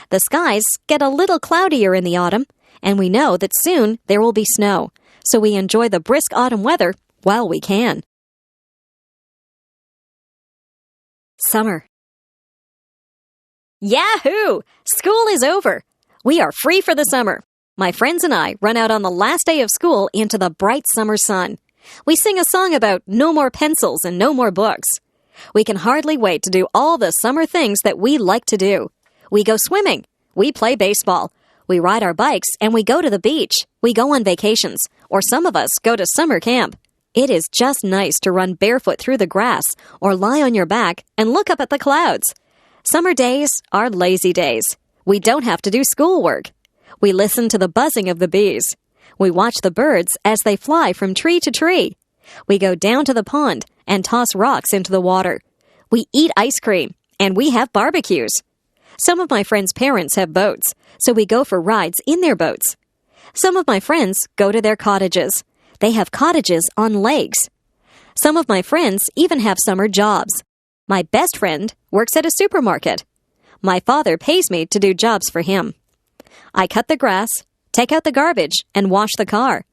The skies get a little cloudier in the autumn, and we know that soon there will be snow, so we enjoy the brisk autumn weather while we can. Summer. Yahoo! School is over. We are free for the summer. My friends and I run out on the last day of school into the bright summer sun. We sing a song about no more pencils and no more books. We can hardly wait to do all the summer things that we like to do. We go swimming. We play baseball. We ride our bikes and we go to the beach. We go on vacations, or some of us go to summer camp. It is just nice to run barefoot through the grass or lie on your back and look up at the clouds. Summer days are lazy days. We don't have to do schoolwork. We listen to the buzzing of the bees. We watch the birds as they fly from tree to tree. We go down to the pond and toss rocks into the water. We eat ice cream, and we have barbecues. Some of my friends' parents have boats, so we go for rides in their boats. Some of my friends go to their cottages. They have cottages on lakes. Some of my friends even have summer jobs. My best friend works at a supermarket. My father pays me to do jobs for him. I cut the grass, take out the garbage, and wash the car.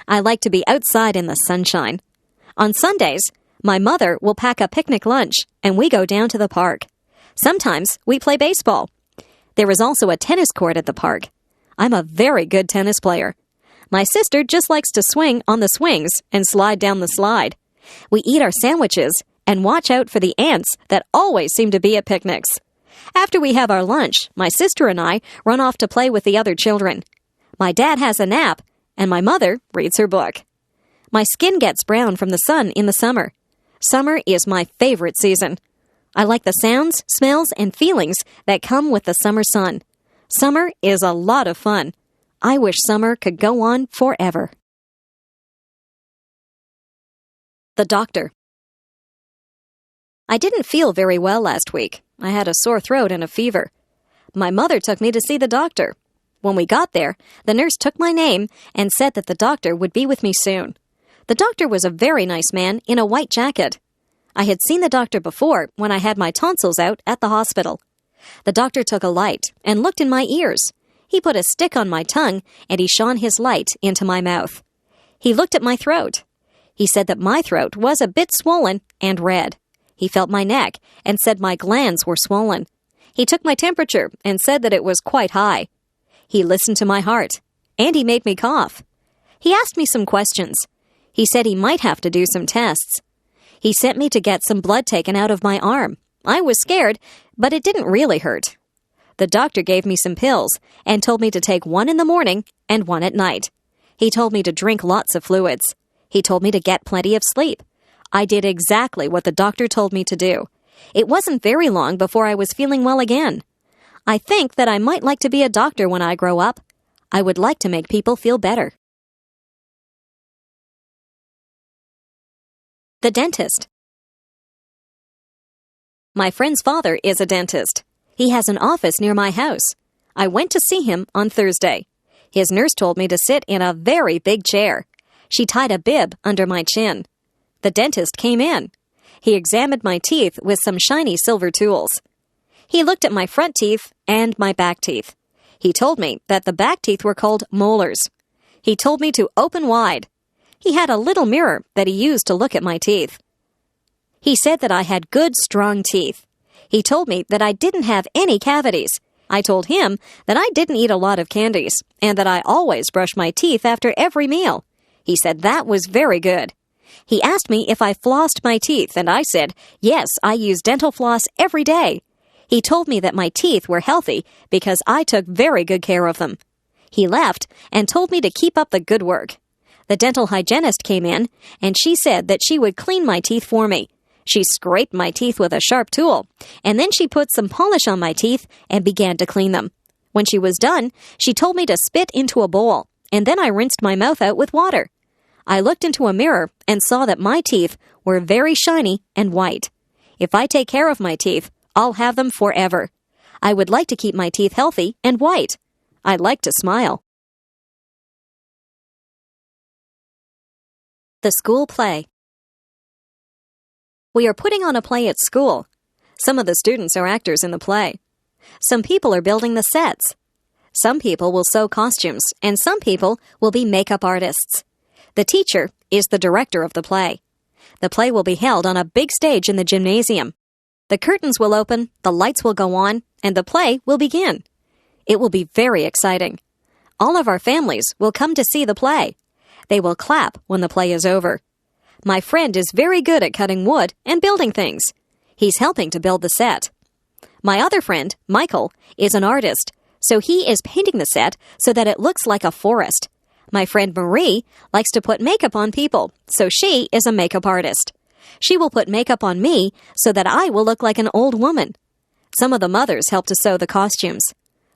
I like to be outside in the sunshine. On Sundays, my mother will pack a picnic lunch, and we go down to the park. Sometimes we play baseball. There is also a tennis court at the park. I'm a very good tennis player. My sister just likes to swing on the swings and slide down the slide. We eat our sandwiches and watch out for the ants that always seem to be at picnics. After we have our lunch, my sister and I run off to play with the other children. My dad has a nap, and my mother reads her book. My skin gets brown from the sun in the summer. Summer is my favorite season. I like the sounds, smells, and feelings that come with the summer sun. Summer is a lot of fun. I wish summer could go on forever. The doctor. I didn't feel very well last week. I had a sore throat and a fever. My mother took me to see the doctor. When we got there, the nurse took my name and said that the doctor would be with me soon. The doctor was a very nice man in a white jacket. I had seen the doctor before when I had my tonsils out at the hospital. The doctor took a light and looked in my ears. He put a stick on my tongue and he shone his light into my mouth. He looked at my throat. He said that my throat was a bit swollen and red. He felt my neck and said my glands were swollen. He took my temperature and said that it was quite high. He listened to my heart, and he made me cough. He asked me some questions. He said he might have to do some tests. He sent me to get some blood taken out of my arm. I was scared, but it didn't really hurt. The doctor gave me some pills and told me to take one in the morning and one at night. He told me to drink lots of fluids. He told me to get plenty of sleep. I did exactly what the doctor told me to do. It wasn't very long before I was feeling well again. I think that I might like to be a doctor when I grow up. I would like to make people feel better. The dentist. My friend's father is a dentist. He has an office near my house. I went to see him on Thursday. His nurse told me to sit in a very big chair. She tied a bib under my chin. The dentist came in. He examined my teeth with some shiny silver tools. He looked at my front teeth and my back teeth. He told me that the back teeth were called molars. He told me to open wide. He had a little mirror that he used to look at my teeth. He said that I had good, strong teeth. He told me that I didn't have any cavities. I told him that I didn't eat a lot of candies and that I always brush my teeth after every meal. He said that was very good. He asked me if I flossed my teeth, and I said, yes, I use dental floss every day. He told me that my teeth were healthy because I took very good care of them. He left and told me to keep up the good work. The dental hygienist came in, and she said that she would clean my teeth for me. She scraped my teeth with a sharp tool, and then she put some polish on my teeth and began to clean them. When she was done, she told me to spit into a bowl, and then I rinsed my mouth out with water. I looked into a mirror and saw that my teeth were very shiny and white. If I take care of my teeth, I'll have them forever. I would like to keep my teeth healthy and white. I'd like to smile. The school play. We are putting on a play at school. Some of the students are actors in the play. Some people are building the sets. Some people will sew costumes, and some people will be makeup artists. The teacher is the director of the play. The play will be held on a big stage in the gymnasium. The curtains will open, the lights will go on, and the play will begin. It will be very exciting. All of our families will come to see the play. They will clap when the play is over. My friend is very good at cutting wood and building things. He's helping to build the set. My other friend, Michael, is an artist, so he is painting the set so that it looks like a forest. My friend Marie likes to put makeup on people, so she is a makeup artist. She will put makeup on me so that I will look like an old woman. Some of the mothers help to sew the costumes.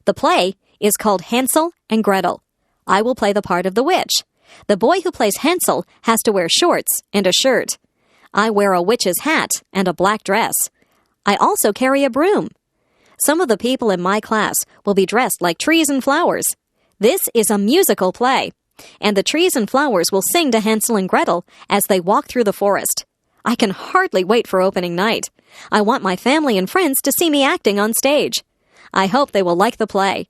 The play is called Hansel and Gretel. I will play the part of the witch. The boy who plays Hansel has to wear shorts and a shirt. I wear a witch's hat and a black dress. I also carry a broom. Some of the people in my class will be dressed like trees and flowers. This is a musical play, and the trees and flowers will sing to Hansel and Gretel as they walk through the forest. I can hardly wait for opening night. I want my family and friends to see me acting on stage. I hope they will like the play.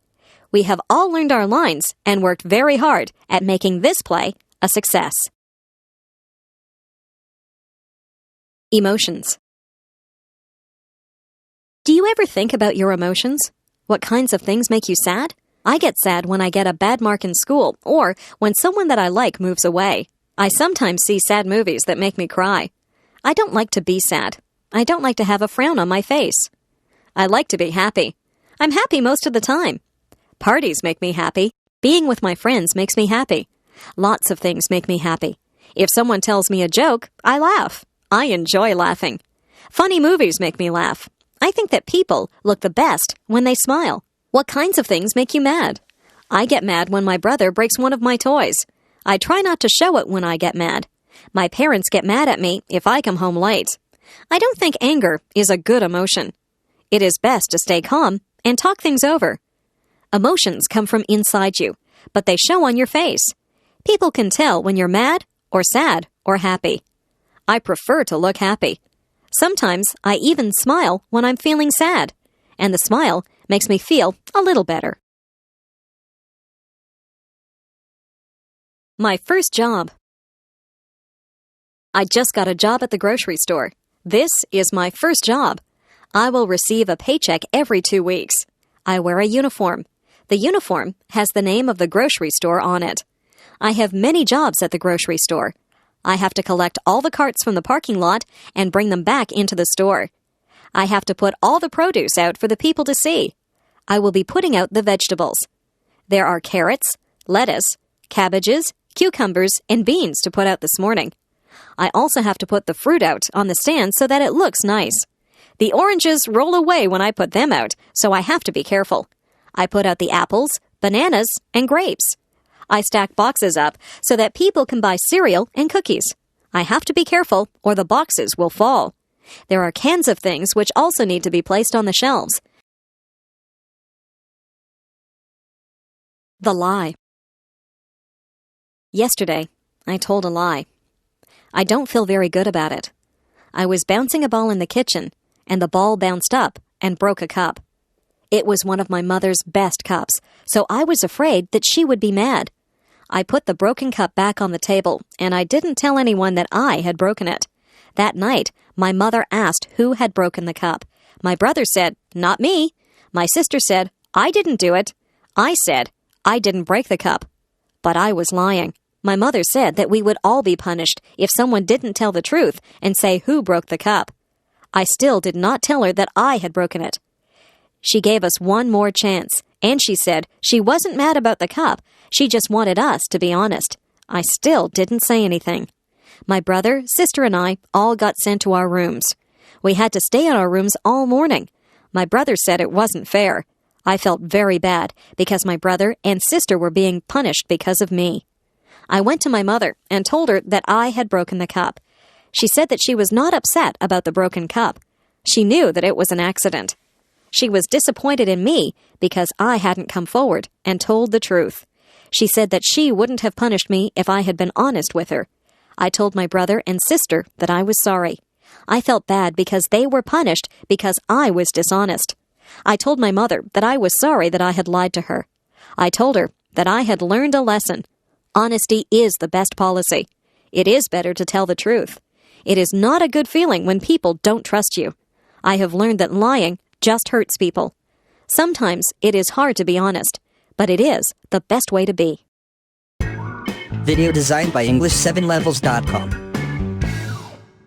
We have all learned our lines and worked very hard at making this play a success. Emotions. Do you ever think about your emotions? What kinds of things make you sad? I get sad when I get a bad mark in school or when someone that I like moves away. I sometimes see sad movies that make me cry. I don't like to be sad. I don't like to have a frown on my face. I like to be happy. I'm happy most of the time. Parties make me happy. Being with my friends makes me happy. Lots of things make me happy. If someone tells me a joke, I laugh. I enjoy laughing. Funny movies make me laugh. I think that people look the best when they smile. What kinds of things make you mad? I get mad when my brother breaks one of my toys. I try not to show it when I get mad. My parents get mad at me if I come home late. I don't think anger is a good emotion. It is best to stay calm and talk things over. Emotions come from inside you, but they show on your face. People can tell when you're mad or sad or happy. I prefer to look happy. Sometimes I even smile when I'm feeling sad, and the smile makes me feel a little better. My first job. I just got a job at the grocery store. This is my first job. I will receive a paycheck every 2 weeks. I wear a uniform. The uniform has the name of the grocery store on it. I have many jobs at the grocery store. I have to collect all the carts from the parking lot and bring them back into the store. I have to put all the produce out for the people to see. I will be putting out the vegetables. There are carrots, lettuce, cabbages, cucumbers, and beans to put out this morning. I also have to put the fruit out on the stand so that it looks nice. The oranges roll away when I put them out, so I have to be careful. I put out the apples, bananas, and grapes. I stack boxes up so that people can buy cereal and cookies. I have to be careful or the boxes will fall. There are cans of things which also need to be placed on the shelves. The lie. Yesterday, I told a lie. I don't feel very good about it. I was bouncing a ball in the kitchen, and the ball bounced up and broke a cup. It was one of my mother's best cups, so I was afraid that she would be mad. I put the broken cup back on the table, and I didn't tell anyone that I had broken it. That night, my mother asked who had broken the cup. My brother said, "Not me." My sister said, "I didn't do it." I said, "I didn't break the cup." But I was lying. My mother said that we would all be punished if someone didn't tell the truth and say who broke the cup. I still did not tell her that I had broken it. She gave us one more chance, and she said she wasn't mad about the cup, she just wanted us to be honest. I still didn't say anything. My brother, sister, and I all got sent to our rooms. We had to stay in our rooms all morning. My brother said it wasn't fair. I felt very bad because my brother and sister were being punished because of me. I went to my mother and told her that I had broken the cup. She said that she was not upset about the broken cup. She knew that it was an accident. She was disappointed in me because I hadn't come forward and told the truth. She said that she wouldn't have punished me if I had been honest with her. I told my brother and sister that I was sorry. I felt bad because they were punished because I was dishonest. I told my mother that I was sorry that I had lied to her. I told her that I had learned a lesson. Honesty is the best policy. It is better to tell the truth. It is not a good feeling when people don't trust you. I have learned that lying just hurts people. Sometimes it is hard to be honest, but it is the best way to be. Video designed by English7levels.com.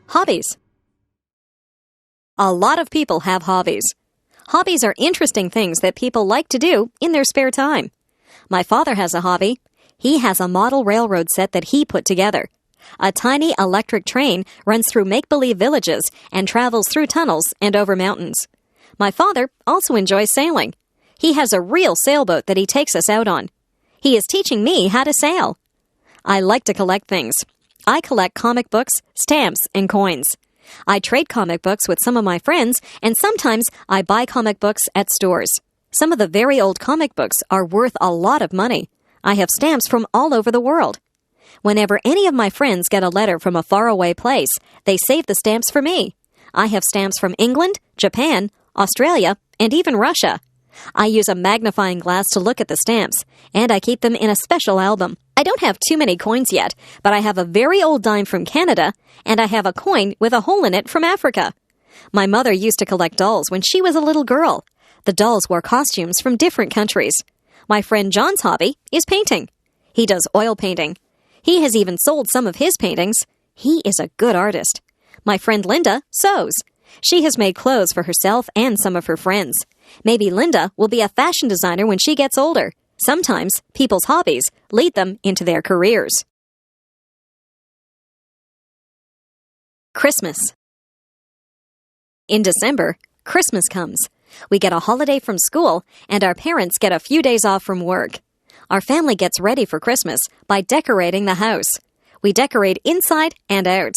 Hobbies. A lot of people have hobbies. Hobbies are interesting things that people like to do in their spare time. My father has a hobby. He has a model railroad set that he put together. A tiny electric train runs through make-believe villages and travels through tunnels and over mountains. My father also enjoys sailing. He has a real sailboat that he takes us out on. He is teaching me how to sail. I like to collect things. I collect comic books, stamps, and coins. I trade comic books with some of my friends, and sometimes I buy comic books at stores. Some of the very old comic books are worth a lot of money. I have stamps from all over the world. Whenever any of my friends get a letter from a faraway place, they save the stamps for me. I have stamps from England, Japan, Australia, and even Russia. I use a magnifying glass to look at the stamps, and I keep them in a special album. I don't have too many coins yet, but I have a very old dime from Canada, and I have a coin with a hole in it from Africa. My mother used to collect dolls when she was a little girl. The dolls wore costumes from different countries. My friend John's hobby is painting. He does oil painting. He has even sold some of his paintings. He is a good artist. My friend Linda sews. She has made clothes for herself and some of her friends. Maybe Linda will be a fashion designer when she gets older. Sometimes people's hobbies lead them into their careers. Christmas. In December, Christmas comes. We get a holiday from school, and our parents get a few days off from work. Our family gets ready for Christmas by decorating the house. We decorate inside and out.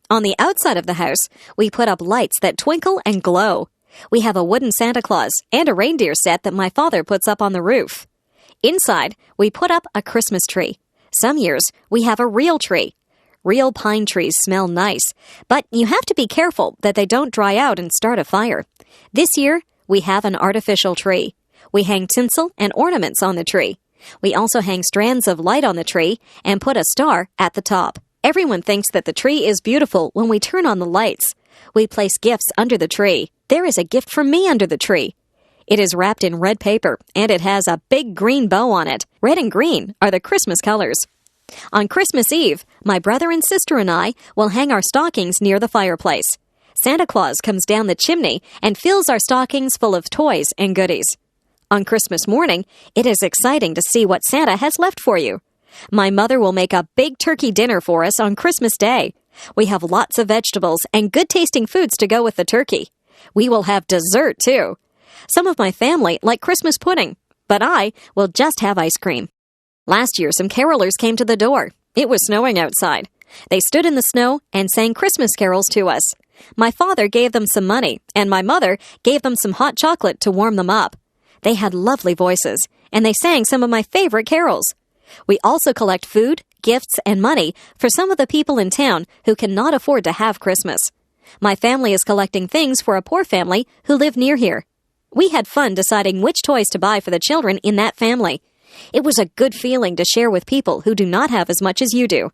On the outside of the house, we put up lights that twinkle and glow. We have a wooden Santa Claus and a reindeer set that my father puts up on the roof. Inside, we put up a Christmas tree. Some years, we have a real tree. Real pine trees smell nice, but you have to be careful that they don't dry out and start a fire. This year, we have an artificial tree. We hang tinsel and ornaments on the tree. We also hang strands of light on the tree and put a star at the top. Everyone thinks that the tree is beautiful when we turn on the lights. We place gifts under the tree. There is a gift for me under the tree. It is wrapped in red paper, and it has a big green bow on it. Red and green are the Christmas colors. On Christmas Eve, my brother and sister and I will hang our stockings near the fireplace. Santa Claus comes down the chimney and fills our stockings full of toys and goodies. On Christmas morning, it is exciting to see what Santa has left for you. My mother will make a big turkey dinner for us on Christmas Day. We have lots of vegetables and good-tasting foods to go with the turkey. We will have dessert, too. Some of my family like Christmas pudding, but I will just have ice cream. Last year, some carolers came to the door. It was snowing outside. They stood in the snow and sang Christmas carols to us. My father gave them some money, and my mother gave them some hot chocolate to warm them up. They had lovely voices, and they sang some of my favorite carols. We also collect food, gifts, and money for some of the people in town who cannot afford to have Christmas. My family is collecting things for a poor family who live near here. We had fun deciding which toys to buy for the children in that family. It was a good feeling to share with people who do not have as much as you do.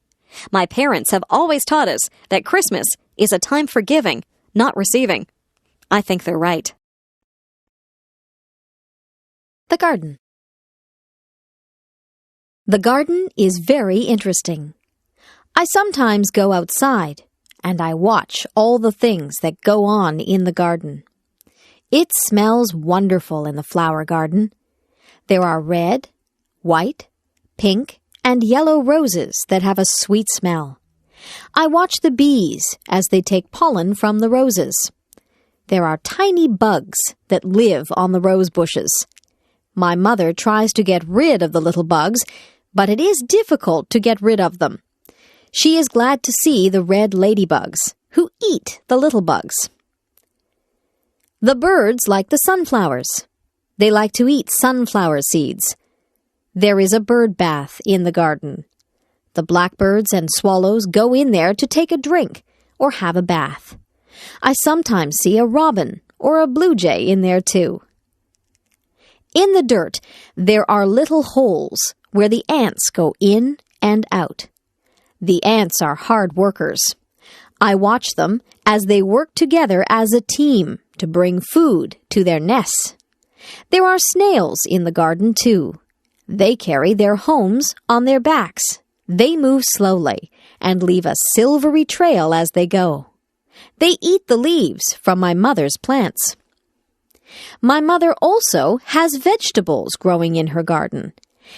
My parents have always taught us that Christmas is a time for giving, not receiving. I think they're right. The garden. The garden is very interesting. I sometimes go outside and I watch all the things that go on in the garden. It smells wonderful in the flower garden. There are red, white, pink, and yellow roses that have a sweet smell. I watch the bees as they take pollen from the roses. There are tiny bugs that live on the rose bushes. My mother tries to get rid of the little bugs, but it is difficult to get rid of them. She is glad to see the red ladybugs, who eat the little bugs. The birds like the sunflowers. They like to eat sunflower seeds. There is a bird bath in the garden. The blackbirds and swallows go in there to take a drink or have a bath. I sometimes see a robin or a blue jay in there too. In the dirt, there are little holes where the ants go in and out. The ants are hard workers. I watch them as they work together as a team to bring food to their nests. There are snails in the garden too. They carry their homes on their backs. They move slowly and leave a silvery trail as they go. They eat the leaves from my mother's plants. My mother also has vegetables growing in her garden.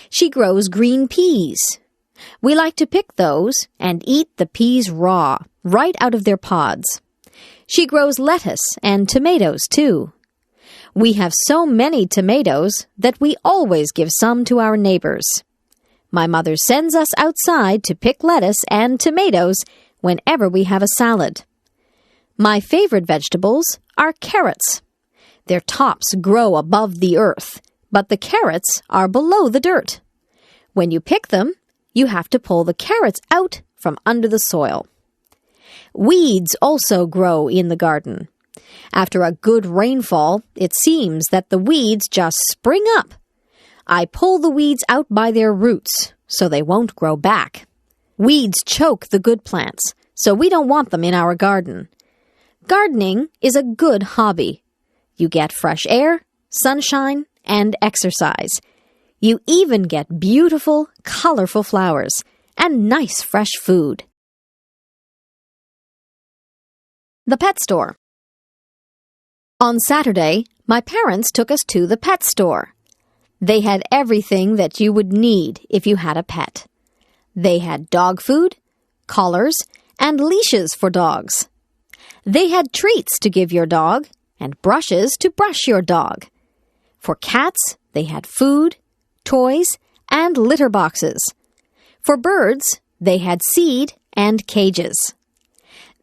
She grows green peas. We like to pick those and eat the peas raw, right out of their pods. She grows lettuce and tomatoes too. We have so many tomatoes that we always give some to our neighbors. My mother sends us outside to pick lettuce and tomatoes whenever we have a salad. My favorite vegetables are carrots. Their tops grow above the earth, but the carrots are below the dirt. When you pick them, you have to pull the carrots out from under the soil. Weeds also grow in the garden. After a good rainfall, it seems that the weeds just spring up. I pull the weeds out by their roots so they won't grow back. Weeds choke the good plants, so we don't want them in our garden. Gardening is a good hobby. You get fresh air, sunshine, and exercise. You even get beautiful, colorful flowers and nice fresh food. The pet store. On Saturday, my parents took us to the pet store. They had everything that you would need if you had a pet. They had dog food, collars, and leashes for dogs. They had treats to give your dog and brushes to brush your dog. For cats, they had food, toys, and litter boxes. For birds, they had seed and cages.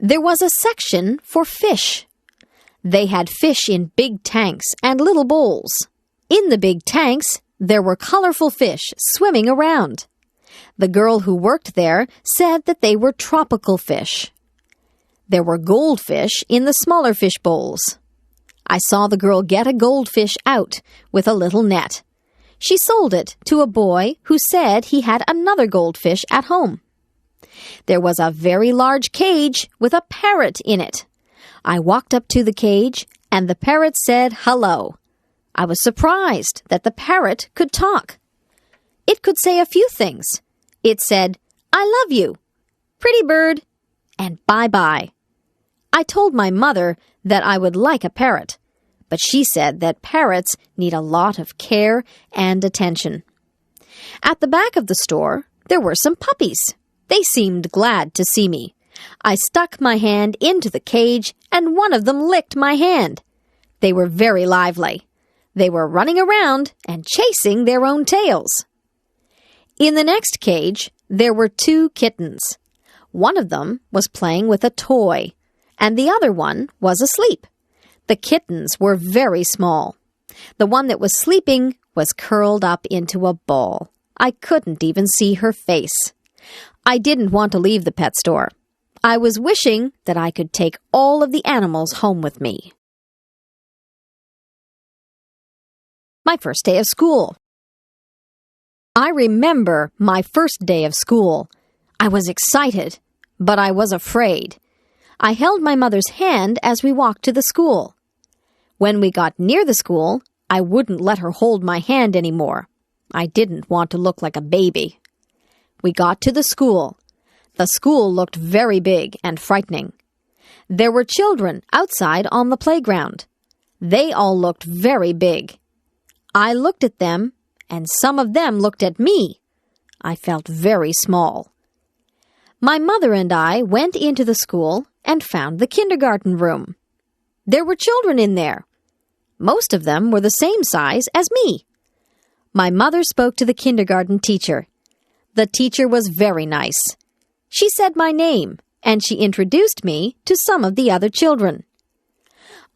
There was a section for fish. They had fish in big tanks and little bowls. In the big tanks, there were colorful fish swimming around. The girl who worked there said that they were tropical fish. There were goldfish in the smaller fish bowls. I saw the girl get a goldfish out with a little net. She sold it to a boy who said he had another goldfish at home. There was a very large cage with a parrot in it. I walked up to the cage, and the parrot said hello. I was surprised that the parrot could talk. It could say a few things. It said, "I love you," "Pretty bird," and "Bye-bye." I told my mother that I would like a parrot, but she said that parrots need a lot of care and attention. At the back of the store, there were some puppies. They seemed glad to see me. I stuck my hand into the cage, and one of them licked my hand. They were very lively. They were running around and chasing their own tails. In the next cage, there were 2 kittens. One of them was playing with a toy, and the other one was asleep. The kittens were very small. The one that was sleeping was curled up into a ball. I couldn't even see her face. I didn't want to leave the pet store. I was wishing that I could take all of the animals home with me. My first day of school. I remember my first day of school. I was excited, but I was afraid. I held my mother's hand as we walked to the school. When we got near the school, I wouldn't let her hold my hand anymore. I didn't want to look like a baby. We got to the school. The school looked very big and frightening. There were children outside on the playground. They all looked very big. I looked at them, and some of them looked at me. I felt very small. My mother and I went into the school and found the kindergarten room. There were children in there. Most of them were the same size as me. My mother spoke to the kindergarten teacher. The teacher was very nice. She said my name, and she introduced me to some of the other children.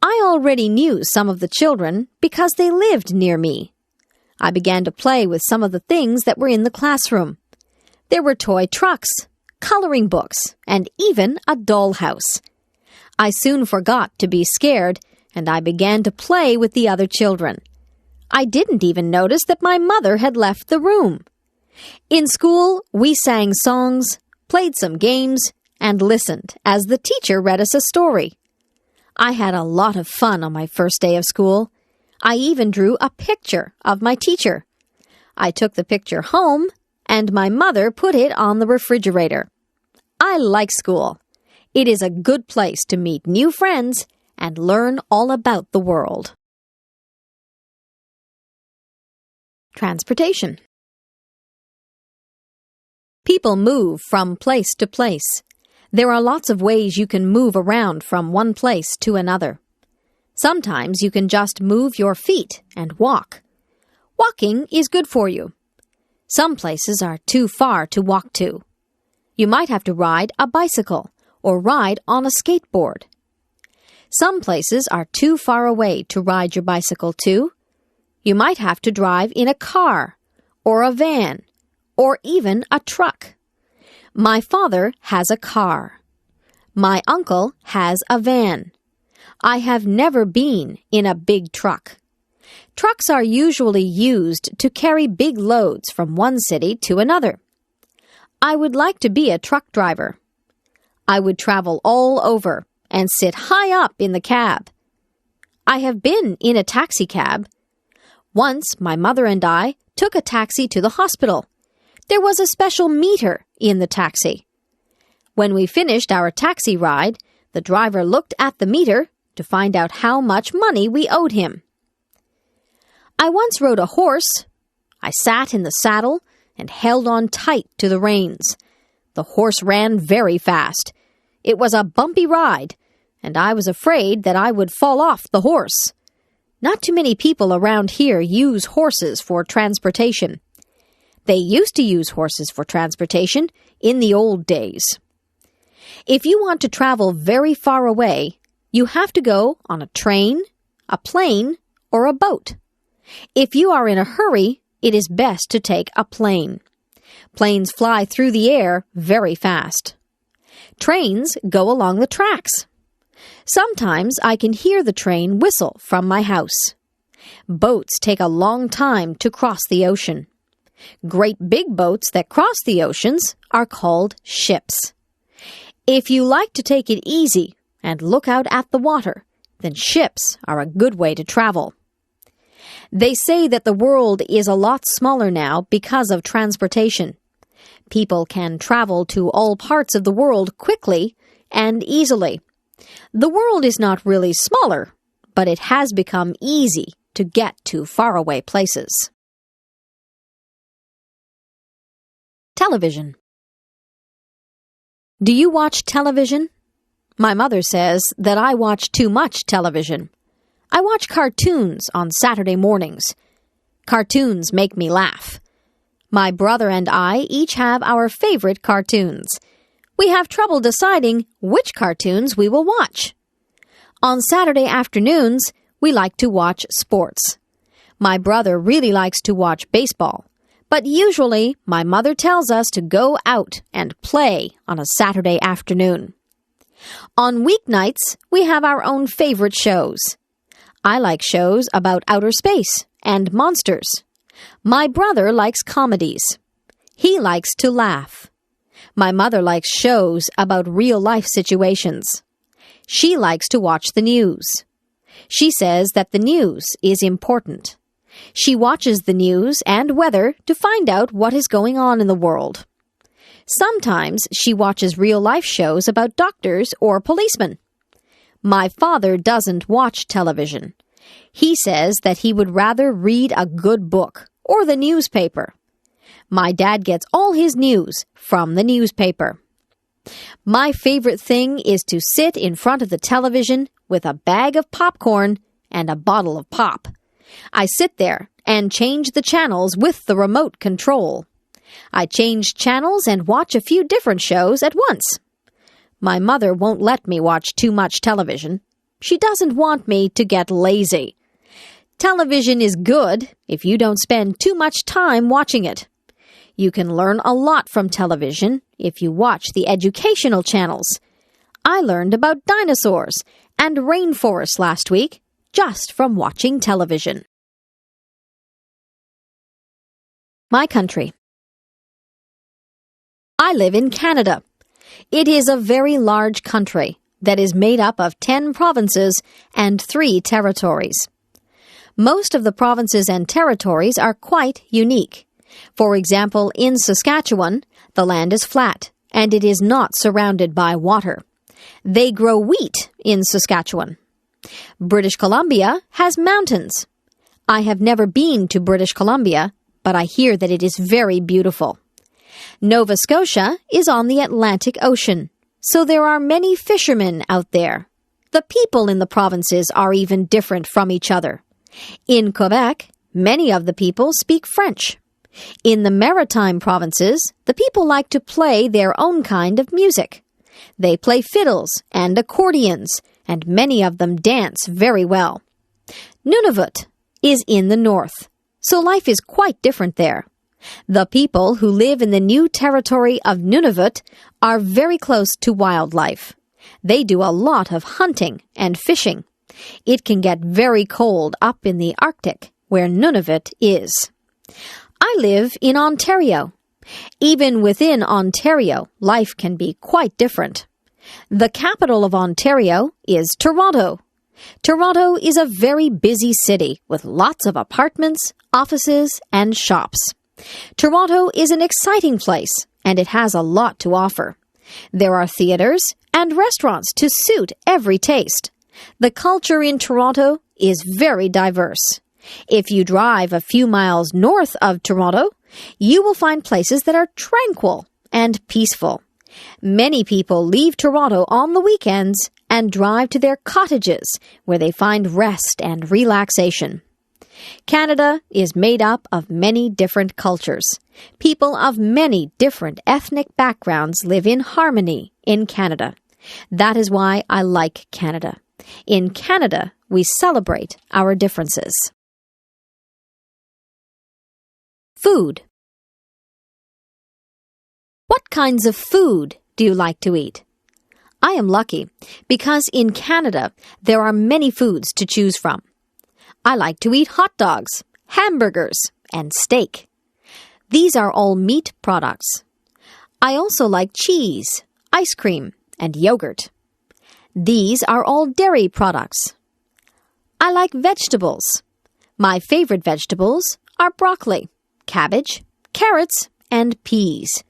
I already knew some of the children because they lived near me. I began to play with some of the things that were in the classroom. There were toy trucks, coloring books, and even a dollhouse. I soon forgot to be scared, and I began to play with the other children. I didn't even notice that my mother had left the room. In school, we sang songs, played some games, and listened as the teacher read us a story. I had a lot of fun on my first day of school. I even drew a picture of my teacher. I took the picture home, and my mother put it on the refrigerator. I like school. It is a good place to meet new friends and learn all about the world. Transportation. People move from place to place. There are lots of ways you can move around from one place to another. Sometimes you can just move your feet and walk. Walking is good for you. Some places are too far to walk to. You might have to ride a bicycle or ride on a skateboard. Some places are too far away to ride your bicycle to. You might have to drive in a car or a van or even a truck. My father has a car. My uncle has a van. I have never been in a big truck. Trucks are usually used to carry big loads from one city to another. I would like to be a truck driver. I would travel all over and sit high up in the cab. I have been in a taxi cab. Once, my mother and I took a taxi to the hospital. There was a special meter in the taxi. When we finished our taxi ride, the driver looked at the meter to find out how much money we owed him. I once rode a horse. I sat in the saddle and held on tight to the reins. The horse ran very fast. It was a bumpy ride, and I was afraid that I would fall off the horse. Not too many people around here use horses for transportation. They used to use horses for transportation in the old days. If you want to travel very far away, you have to go on a train, a plane, or a boat. If you are in a hurry, it is best to take a plane. Planes fly through the air very fast. Trains go along the tracks. Sometimes I can hear the train whistle from my house. Boats take a long time to cross the ocean. Great big boats that cross the oceans are called ships. If you like to take it easy and look out at the water, then ships are a good way to travel. They say that the world is a lot smaller now because of transportation. People can travel to all parts of the world quickly and easily. The world is not really smaller, but it has become easy to get to faraway places. Television. Do you watch television? My mother says that I watch too much television. I watch cartoons on Saturday mornings. Cartoons make me laugh. My brother and I each have our favorite cartoons. We have trouble deciding which cartoons we will watch. On Saturday afternoons, we like to watch sports. My brother really likes to watch baseball, but usually my mother tells us to go out and play on a Saturday afternoon. On weeknights, we have our own favorite shows. I like shows about outer space and monsters. My brother likes comedies. He likes to laugh. My mother likes shows about real-life situations. She likes to watch the news. She says that the news is important. She watches the news and weather to find out what is going on in the world. Sometimes she watches real-life shows about doctors or policemen. My father doesn't watch television. He says that he would rather read a good book or the newspaper. My dad gets all his news from the newspaper. My favorite thing is to sit in front of the television with a bag of popcorn and a bottle of pop. I sit there and change the channels with the remote control. I change channels and watch a few different shows at once. My mother won't let me watch too much television. She doesn't want me to get lazy. Television is good if you don't spend too much time watching it. You can learn a lot from television if you watch the educational channels. I learned about dinosaurs and rainforests last week just from watching television. My country. I live in Canada. It is a very large country that is made up of 10 provinces and 3 territories. Most of the provinces and territories are quite unique. For example, in Saskatchewan, the land is flat and it is not surrounded by water. They grow wheat in Saskatchewan. British Columbia has mountains. I have never been to British Columbia, but I hear that it is very beautiful. Nova Scotia is on the Atlantic Ocean, so there are many fishermen out there. The people in the provinces are even different from each other. In Quebec, many of the people speak French. In the maritime provinces, the people like to play their own kind of music. They play fiddles and accordions, and many of them dance very well. Nunavut is in the north, so life is quite different there. The people who live in the new territory of Nunavut are very close to wildlife. They do a lot of hunting and fishing. It can get very cold up in the Arctic, where Nunavut is. I live in Ontario. Even within Ontario, life can be quite different. The capital of Ontario is Toronto. Toronto is a very busy city with lots of apartments, offices, and shops. Toronto is an exciting place, and it has a lot to offer. There are theaters and restaurants to suit every taste. The culture in Toronto is very diverse. If you drive a few miles north of Toronto, you will find places that are tranquil and peaceful. Many people leave Toronto on the weekends and drive to their cottages where they find rest and relaxation. Canada is made up of many different cultures. People of many different ethnic backgrounds live in harmony in Canada. That is why I like Canada. In Canada, we celebrate our differences. Food. What kinds of food do you like to eat? I am lucky because in Canada there are many foods to choose from. I like to eat hot dogs, hamburgers, and steak. These are all meat products. I also like cheese, ice cream, and yogurt. These are all dairy products. I like vegetables. My favorite vegetables are broccoli, cabbage, carrots, and peas.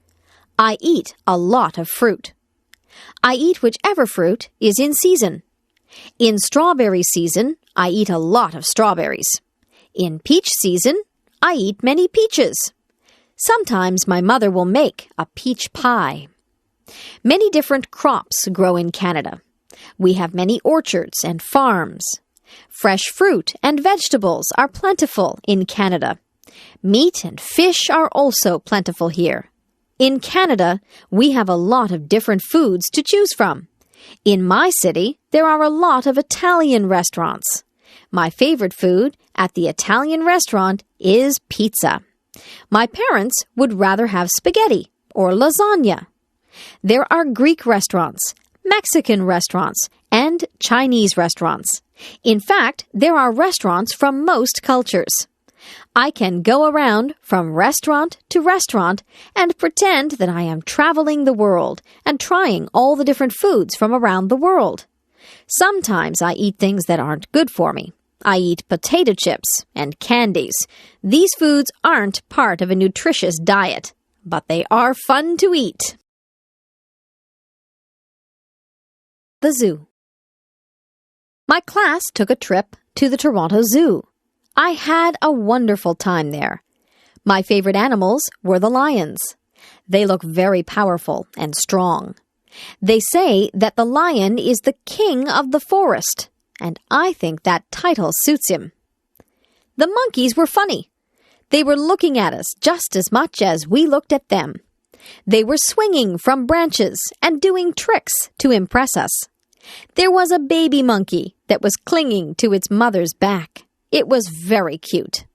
I eat a lot of fruit. I eat whichever fruit is in season. In strawberry season, I eat a lot of strawberries. In peach season, I eat many peaches. Sometimes my mother will make a peach pie. Many different crops grow in Canada. We have many orchards and farms. Fresh fruit and vegetables are plentiful in Canada. Meat and fish are also plentiful here. In Canada, we have a lot of different foods to choose from. In my city, there are a lot of Italian restaurants. My favorite food at the Italian restaurant is pizza. My parents would rather have spaghetti or lasagna. There are Greek restaurants, Mexican restaurants, and Chinese restaurants. In fact, there are restaurants from most cultures. I can go around from restaurant to restaurant and pretend that I am traveling the world and trying all the different foods from around the world. Sometimes I eat things that aren't good for me. I eat potato chips and candies. These foods aren't part of a nutritious diet, but they are fun to eat. The zoo. My class took a trip to the Toronto Zoo. I had a wonderful time there. My favorite animals were the lions. They look very powerful and strong. They say that the lion is the king of the forest, and I think that title suits him. The monkeys were funny. They were looking at us just as much as we looked at them. They were swinging from branches and doing tricks to impress us. There was a baby monkey that was clinging to its mother's back. It was very cute.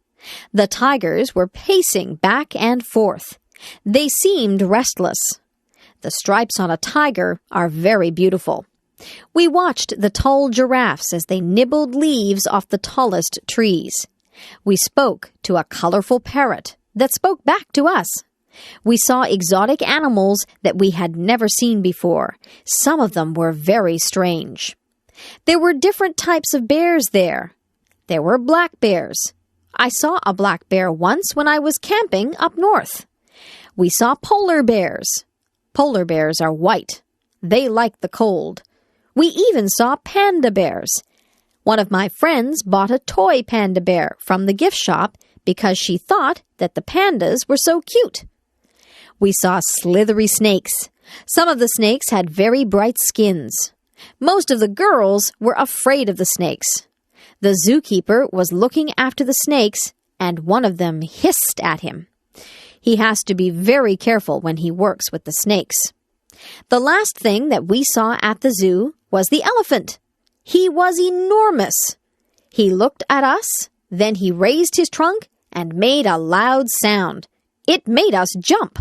The tigers were pacing back and forth. They seemed restless. The stripes on a tiger are very beautiful. We watched the tall giraffes as they nibbled leaves off the tallest trees. We spoke to a colorful parrot that spoke back to us. We saw exotic animals that we had never seen before. Some of them were very strange. There were different types of bears there. There were black bears. I saw a black bear once when I was camping up north. We saw polar bears. Polar bears are white. They like the cold. We even saw panda bears. One of my friends bought a toy panda bear from the gift shop because she thought that the pandas were so cute. We saw slithery snakes. Some of the snakes had very bright skins. Most of the girls were afraid of the snakes. The zookeeper was looking after the snakes, and one of them hissed at him. He has to be very careful when he works with the snakes. The last thing that we saw at the zoo was the elephant. He was enormous. He looked at us, then he raised his trunk and made a loud sound. It made us jump.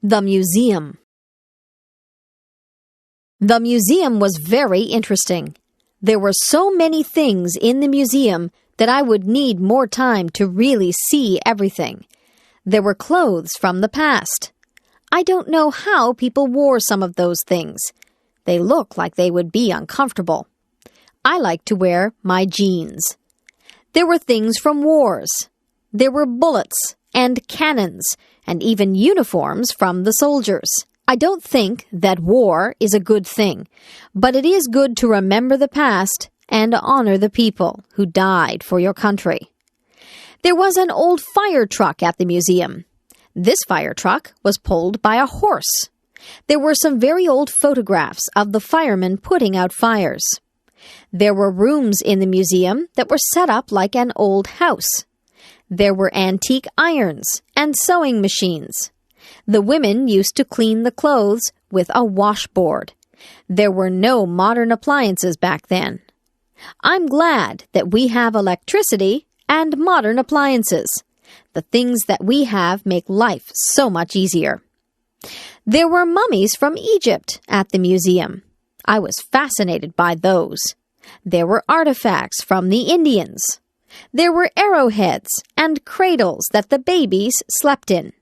The museum. The museum was very interesting. There were so many things in the museum that I would need more time to really see everything. There were clothes from the past. I don't know how people wore some of those things. They look like they would be uncomfortable. I like to wear my jeans. There were things from wars. There were bullets and cannons and even uniforms from the soldiers. I don't think that war is a good thing, but it is good to remember the past and honor the people who died for your country. There was an old fire truck at the museum. This fire truck was pulled by a horse. There were some very old photographs of the firemen putting out fires. There were rooms in the museum that were set up like an old house. There were antique irons and sewing machines. The women used to clean the clothes with a washboard. There were no modern appliances back then. I'm glad that we have electricity and modern appliances. The things that we have make life so much easier. There were mummies from Egypt at the museum. I was fascinated by those. There were artifacts from the Indians. There were arrowheads and cradles that the babies slept in.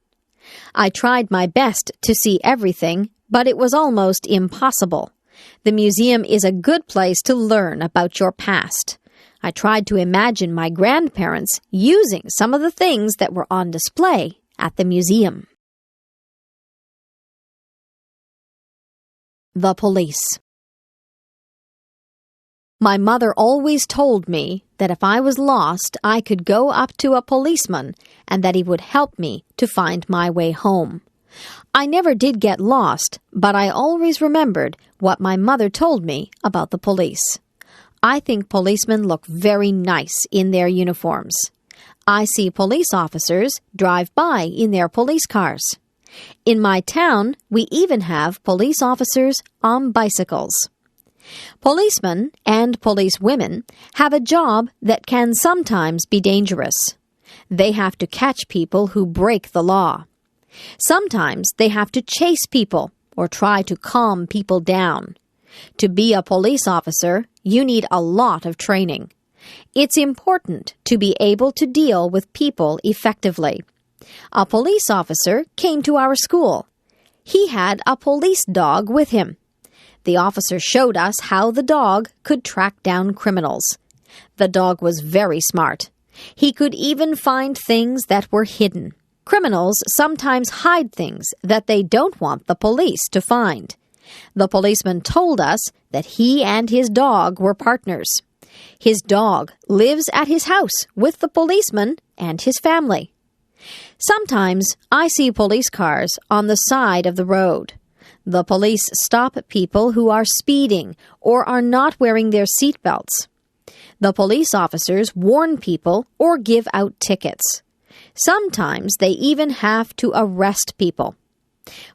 I tried my best to see everything, but it was almost impossible. The museum is a good place to learn about your past. I tried to imagine my grandparents using some of the things that were on display at the museum. The police. My mother always told me that if I was lost, I could go up to a policeman and that he would help me to find my way home. I never did get lost, but I always remembered what my mother told me about the police. I think policemen look very nice in their uniforms. I see police officers drive by in their police cars. In my town, we even have police officers on bicycles. Policemen and policewomen have a job that can sometimes be dangerous. They have to catch people who break the law. Sometimes they have to chase people or try to calm people down. To be a police officer, you need a lot of training. It's important to be able to deal with people effectively. A police officer came to our school. He had a police dog with him. The officer showed us how the dog could track down criminals. The dog was very smart. He could even find things that were hidden. Criminals sometimes hide things that they don't want the police to find. The policeman told us that he and his dog were partners. His dog lives at his house with the policeman and his family. Sometimes I see police cars on the side of the road. The police stop people who are speeding or are not wearing their seatbelts. The police officers warn people or give out tickets. Sometimes they even have to arrest people.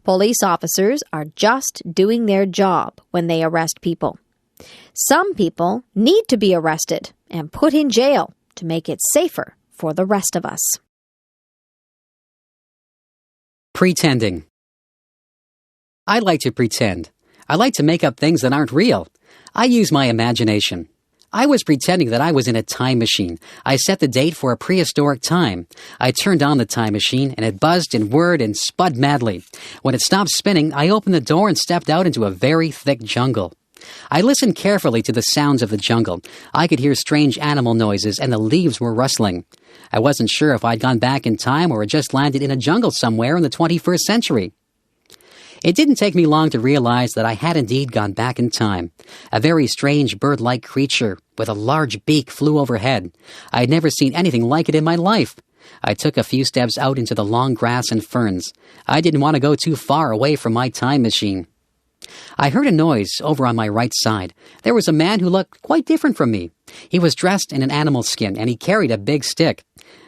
Police officers are just doing their job when they arrest people. Some people need to be arrested and put in jail to make it safer for the rest of us. Pretending. I like to pretend. I like to make up things that aren't real. I use my imagination. I was pretending that I was in a time machine. I set the date for a prehistoric time. I turned on the time machine, and it buzzed and whirred and spud madly. When it stopped spinning, I opened the door and stepped out into a very thick jungle. I listened carefully to the sounds of the jungle. I could hear strange animal noises, and the leaves were rustling. I wasn't sure if I'd gone back in time or had just landed in a jungle somewhere in the 21st century. It didn't take me long to realize that I had indeed gone back in time. A very strange bird-like creature with a large beak flew overhead. I had never seen anything like it in my life. I took a few steps out into the long grass and ferns. I didn't want to go too far away from my time machine. I heard a noise over on my right side. There was a man who looked quite different from me. He was dressed in an animal skin, and he carried a big stick.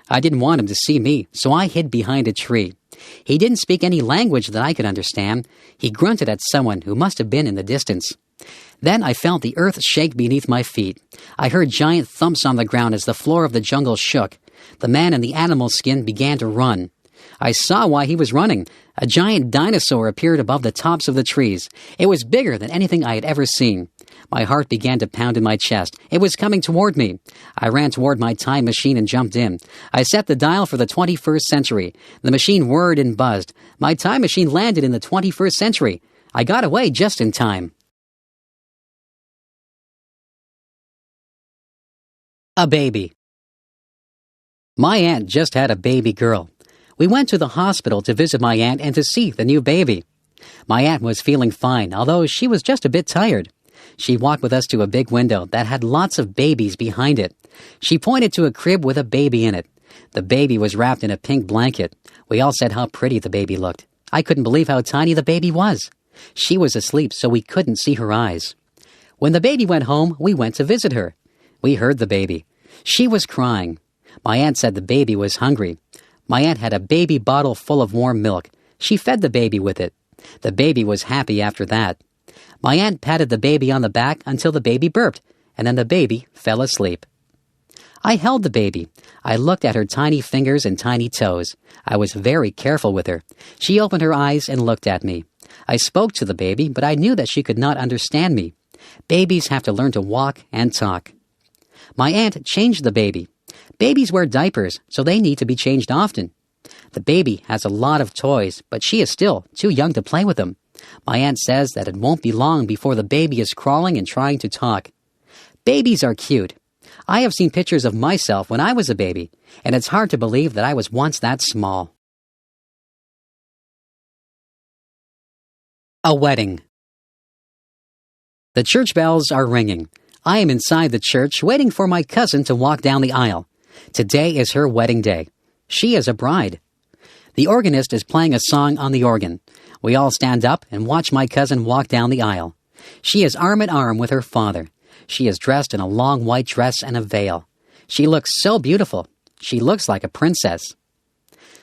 I didn't want him to see me, so I hid behind a tree. He didn't speak any language that I could understand. He grunted at someone who must have been in the distance. Then I felt the earth shake beneath my feet. I heard giant thumps on the ground as the floor of the jungle shook. The man in the animal skin began to run. I saw why he was running. A giant dinosaur appeared above the tops of the trees. It was bigger than anything I had ever seen. My heart began to pound in my chest. It was coming toward me. I ran toward my time machine and jumped in. I set the dial for the 21st century. The machine whirred and buzzed. My time machine landed in the 21st century. I got away just in time. A baby. My aunt just had a baby girl. We went to the hospital to visit my aunt and to see the new baby. My aunt was feeling fine, although she was just a bit tired. She walked with us to a big window that had lots of babies behind it. She pointed to a crib with a baby in it. The baby was wrapped in a pink blanket. We all said how pretty the baby looked. I couldn't believe how tiny the baby was. She was asleep, so we couldn't see her eyes. When the baby went home, we went to visit her. We heard the baby. She was crying. My aunt said the baby was hungry. My aunt had a baby bottle full of warm milk. She fed the baby with it. The baby was happy after that. My aunt patted the baby on the back until the baby burped, and then the baby fell asleep. I held the baby. I looked at her tiny fingers and tiny toes. I was very careful with her. She opened her eyes and looked at me. I spoke to the baby, but I knew that she could not understand me. Babies have to learn to walk and talk. My aunt changed the baby. Babies wear diapers, so they need to be changed often. The baby has a lot of toys, but she is still too young to play with them. My aunt says that it won't be long before the baby is crawling and trying to talk. Babies are cute. I have seen pictures of myself when I was a baby, and it's hard to believe that I was once that small. A wedding. The church bells are ringing. I am inside the church waiting for my cousin to walk down the aisle. Today is her wedding day. She is a bride. The organist is playing a song on the organ. We all stand up and watch my cousin walk down the aisle. She is arm in arm with her father. She is dressed in a long white dress and a veil. She looks so beautiful. She looks like a princess.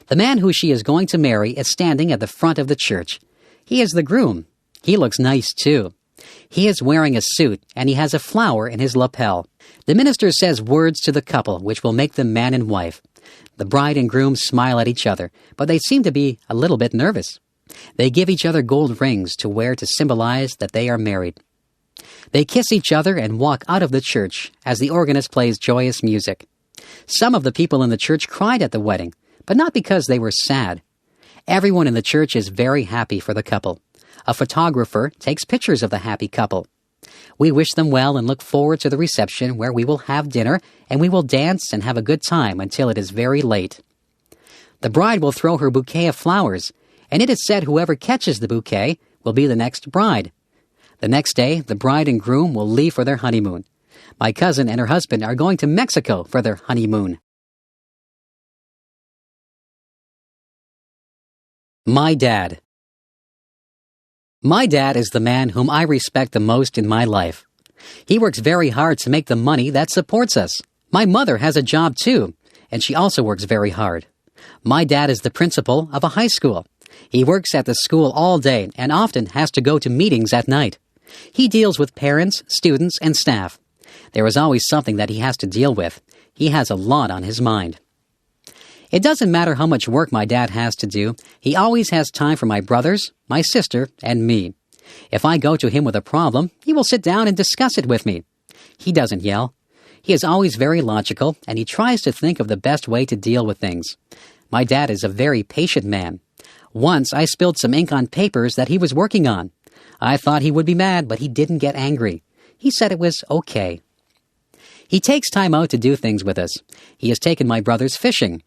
The man who she is going to marry is standing at the front of the church. He is the groom. He looks nice, too. He is wearing a suit, and he has a flower in his lapel. The minister says words to the couple which will make them man and wife. The bride and groom smile at each other, but they seem to be a little bit nervous. They give each other gold rings to wear to symbolize that they are married. They kiss each other and walk out of the church as the organist plays joyous music. Some of the people in the church cried at the wedding, but not because they were sad. Everyone in the church is very happy for the couple. A photographer takes pictures of the happy couple. We wish them well and look forward to the reception where we will have dinner and we will dance and have a good time until it is very late. The bride will throw her bouquet of flowers, and it is said whoever catches the bouquet will be the next bride. The next day, the bride and groom will leave for their honeymoon. My cousin and her husband are going to Mexico for their honeymoon. My dad. My dad is the man whom I respect the most in my life. He works very hard to make the money that supports us. My mother has a job too, and she also works very hard. My dad is the principal of a high school. He works at the school all day and often has to go to meetings at night. He deals with parents, students, and staff. There is always something that he has to deal with. He has a lot on his mind. It doesn't matter how much work my dad has to do, he always has time for my brothers, my sister, and me. If I go to him with a problem, he will sit down and discuss it with me. He doesn't yell. He is always very logical, and he tries to think of the best way to deal with things. My dad is a very patient man. Once I spilled some ink on papers that he was working on. I thought he would be mad, but he didn't get angry. He said it was okay. He takes time out to do things with us. He has taken my brothers fishing.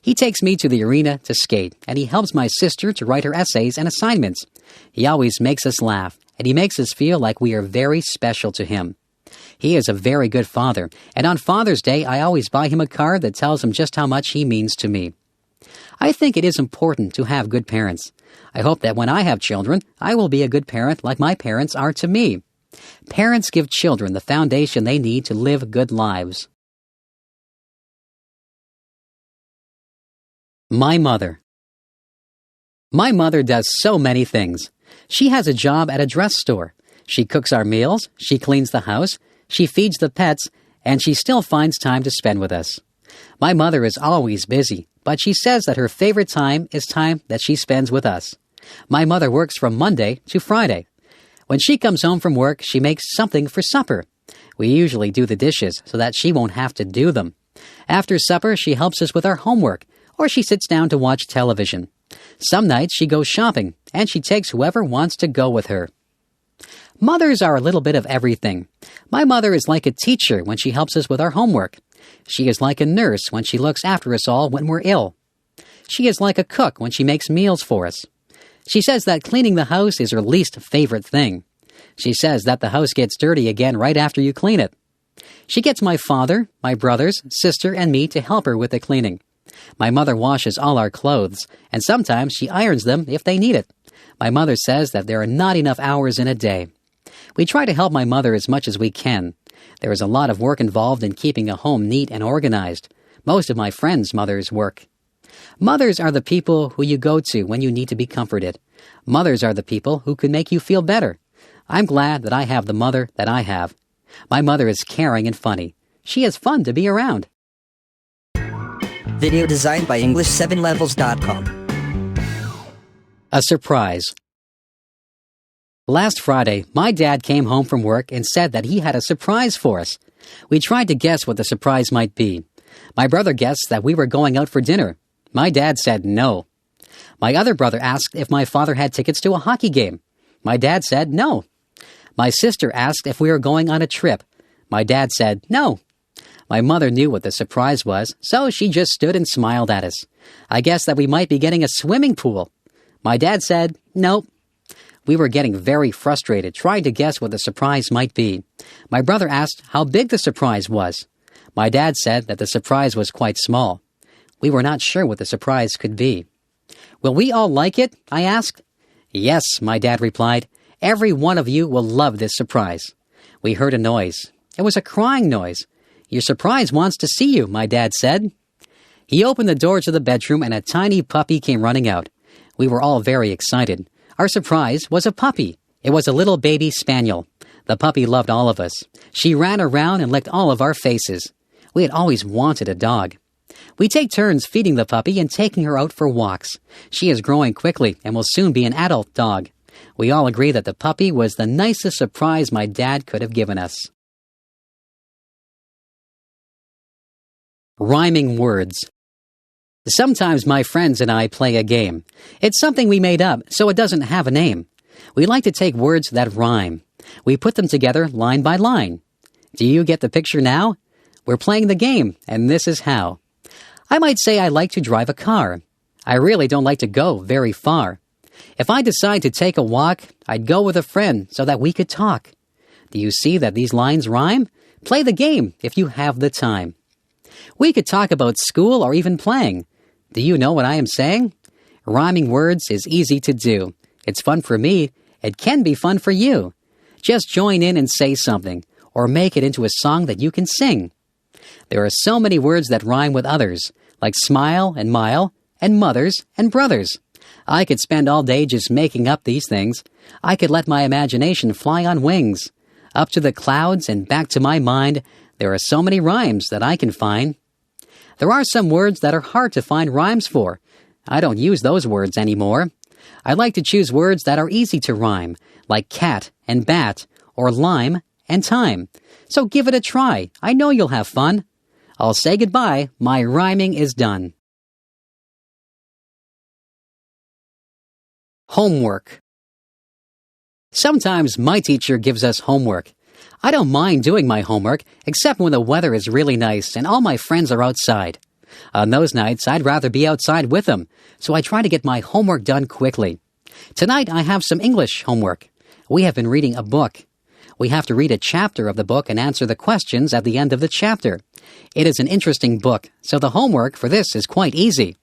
He takes me to the arena to skate, and he helps my sister to write her essays and assignments. He always makes us laugh, and he makes us feel like we are very special to him. He is a very good father, and on Father's Day I always buy him a card that tells him just how much he means to me. I think it is important to have good parents. I hope that when I have children, I will be a good parent like my parents are to me. Parents give children the foundation they need to live good lives. My mother. My mother does so many things. She has a job at a dress store. She cooks our meals, she cleans the house, she feeds the pets, and she still finds time to spend with us. My mother is always busy, but she says that her favorite time is time that she spends with us. My mother works from Monday to Friday. When she comes home from work, she makes something for supper. We usually do the dishes so that she won't have to do them. After supper, she helps us with our homework, or she sits down to watch television. Some nights she goes shopping, and she takes whoever wants to go with her. Mothers are a little bit of everything. My mother is like a teacher when she helps us with our homework. She is like a nurse when she looks after us all when we're ill. She is like a cook when she makes meals for us. She says that cleaning the house is her least favorite thing. She says that the house gets dirty again right after you clean it. She gets my father, my brothers, sister, and me to help her with the cleaning. My mother washes all our clothes, and sometimes she irons them if they need it. My mother says that there are not enough hours in a day. We try to help my mother as much as we can. There is a lot of work involved in keeping a home neat and organized. Most of my friends' mothers work. Mothers are the people who you go to when you need to be comforted. Mothers are the people who can make you feel better. I'm glad that I have the mother that I have. My mother is caring and funny. She is fun to be around. Video designed by English7levels.com. A surprise. Last Friday, my dad came home from work and said that he had a surprise for us. We tried to guess what the surprise might be. My brother guessed that we were going out for dinner. My dad said no. My other brother asked if my father had tickets to a hockey game. My dad said no. My sister asked if we were going on a trip. My dad said no. My mother knew what the surprise was, so she just stood and smiled at us. I guessed that we might be getting a swimming pool. My dad said nope. We were getting very frustrated trying to guess what the surprise might be. My brother asked how big the surprise was. My dad said that the surprise was quite small. We were not sure what the surprise could be. Will we all like it? I asked. Yes, my dad replied. Every one of you will love this surprise. We heard a noise. It was a crying noise. Your surprise wants to see you, my dad said. He opened the door to the bedroom and a tiny puppy came running out. We were all very excited. Our surprise was a puppy. It was a little baby spaniel. The puppy loved all of us. She ran around and licked all of our faces. We had always wanted a dog. We take turns feeding the puppy and taking her out for walks. She is growing quickly and will soon be an adult dog. We all agree that the puppy was the nicest surprise my dad could have given us. Rhyming words. Sometimes my friends and I play a game. It's something we made up, so it doesn't have a name. We like to take words that rhyme. We put them together line by line. Do you get the picture now? We're playing the game, and this is how. I might say I like to drive a car. I really don't like to go very far. If I decide to take a walk, I'd go with a friend so that we could talk. Do you see that these lines rhyme? Play the game if you have the time. We could talk about school or even playing. Do you know what I am saying? Rhyming words is easy to do. It's fun for me. It can be fun for you. Just join in and say something, or make it into a song that you can sing. There are so many words that rhyme with others, like smile and mile, and mothers and brothers. I could spend all day just making up these things. I could let my imagination fly on wings. Up to the clouds and back to my mind, there are so many rhymes that I can find. There are some words that are hard to find rhymes for. I don't use those words anymore. I like to choose words that are easy to rhyme, like cat and bat, or lime and time. So give it a try. I know you'll have fun. I'll say goodbye. My rhyming is done. Homework. Sometimes my teacher gives us homework. I don't mind doing my homework, except when the weather is really nice and all my friends are outside. On those nights, I'd rather be outside with them, so I try to get my homework done quickly. Tonight, I have some English homework. We have been reading a book. We have to read a chapter of the book and answer the questions at the end of the chapter. It is an interesting book, so the homework for this is quite easy.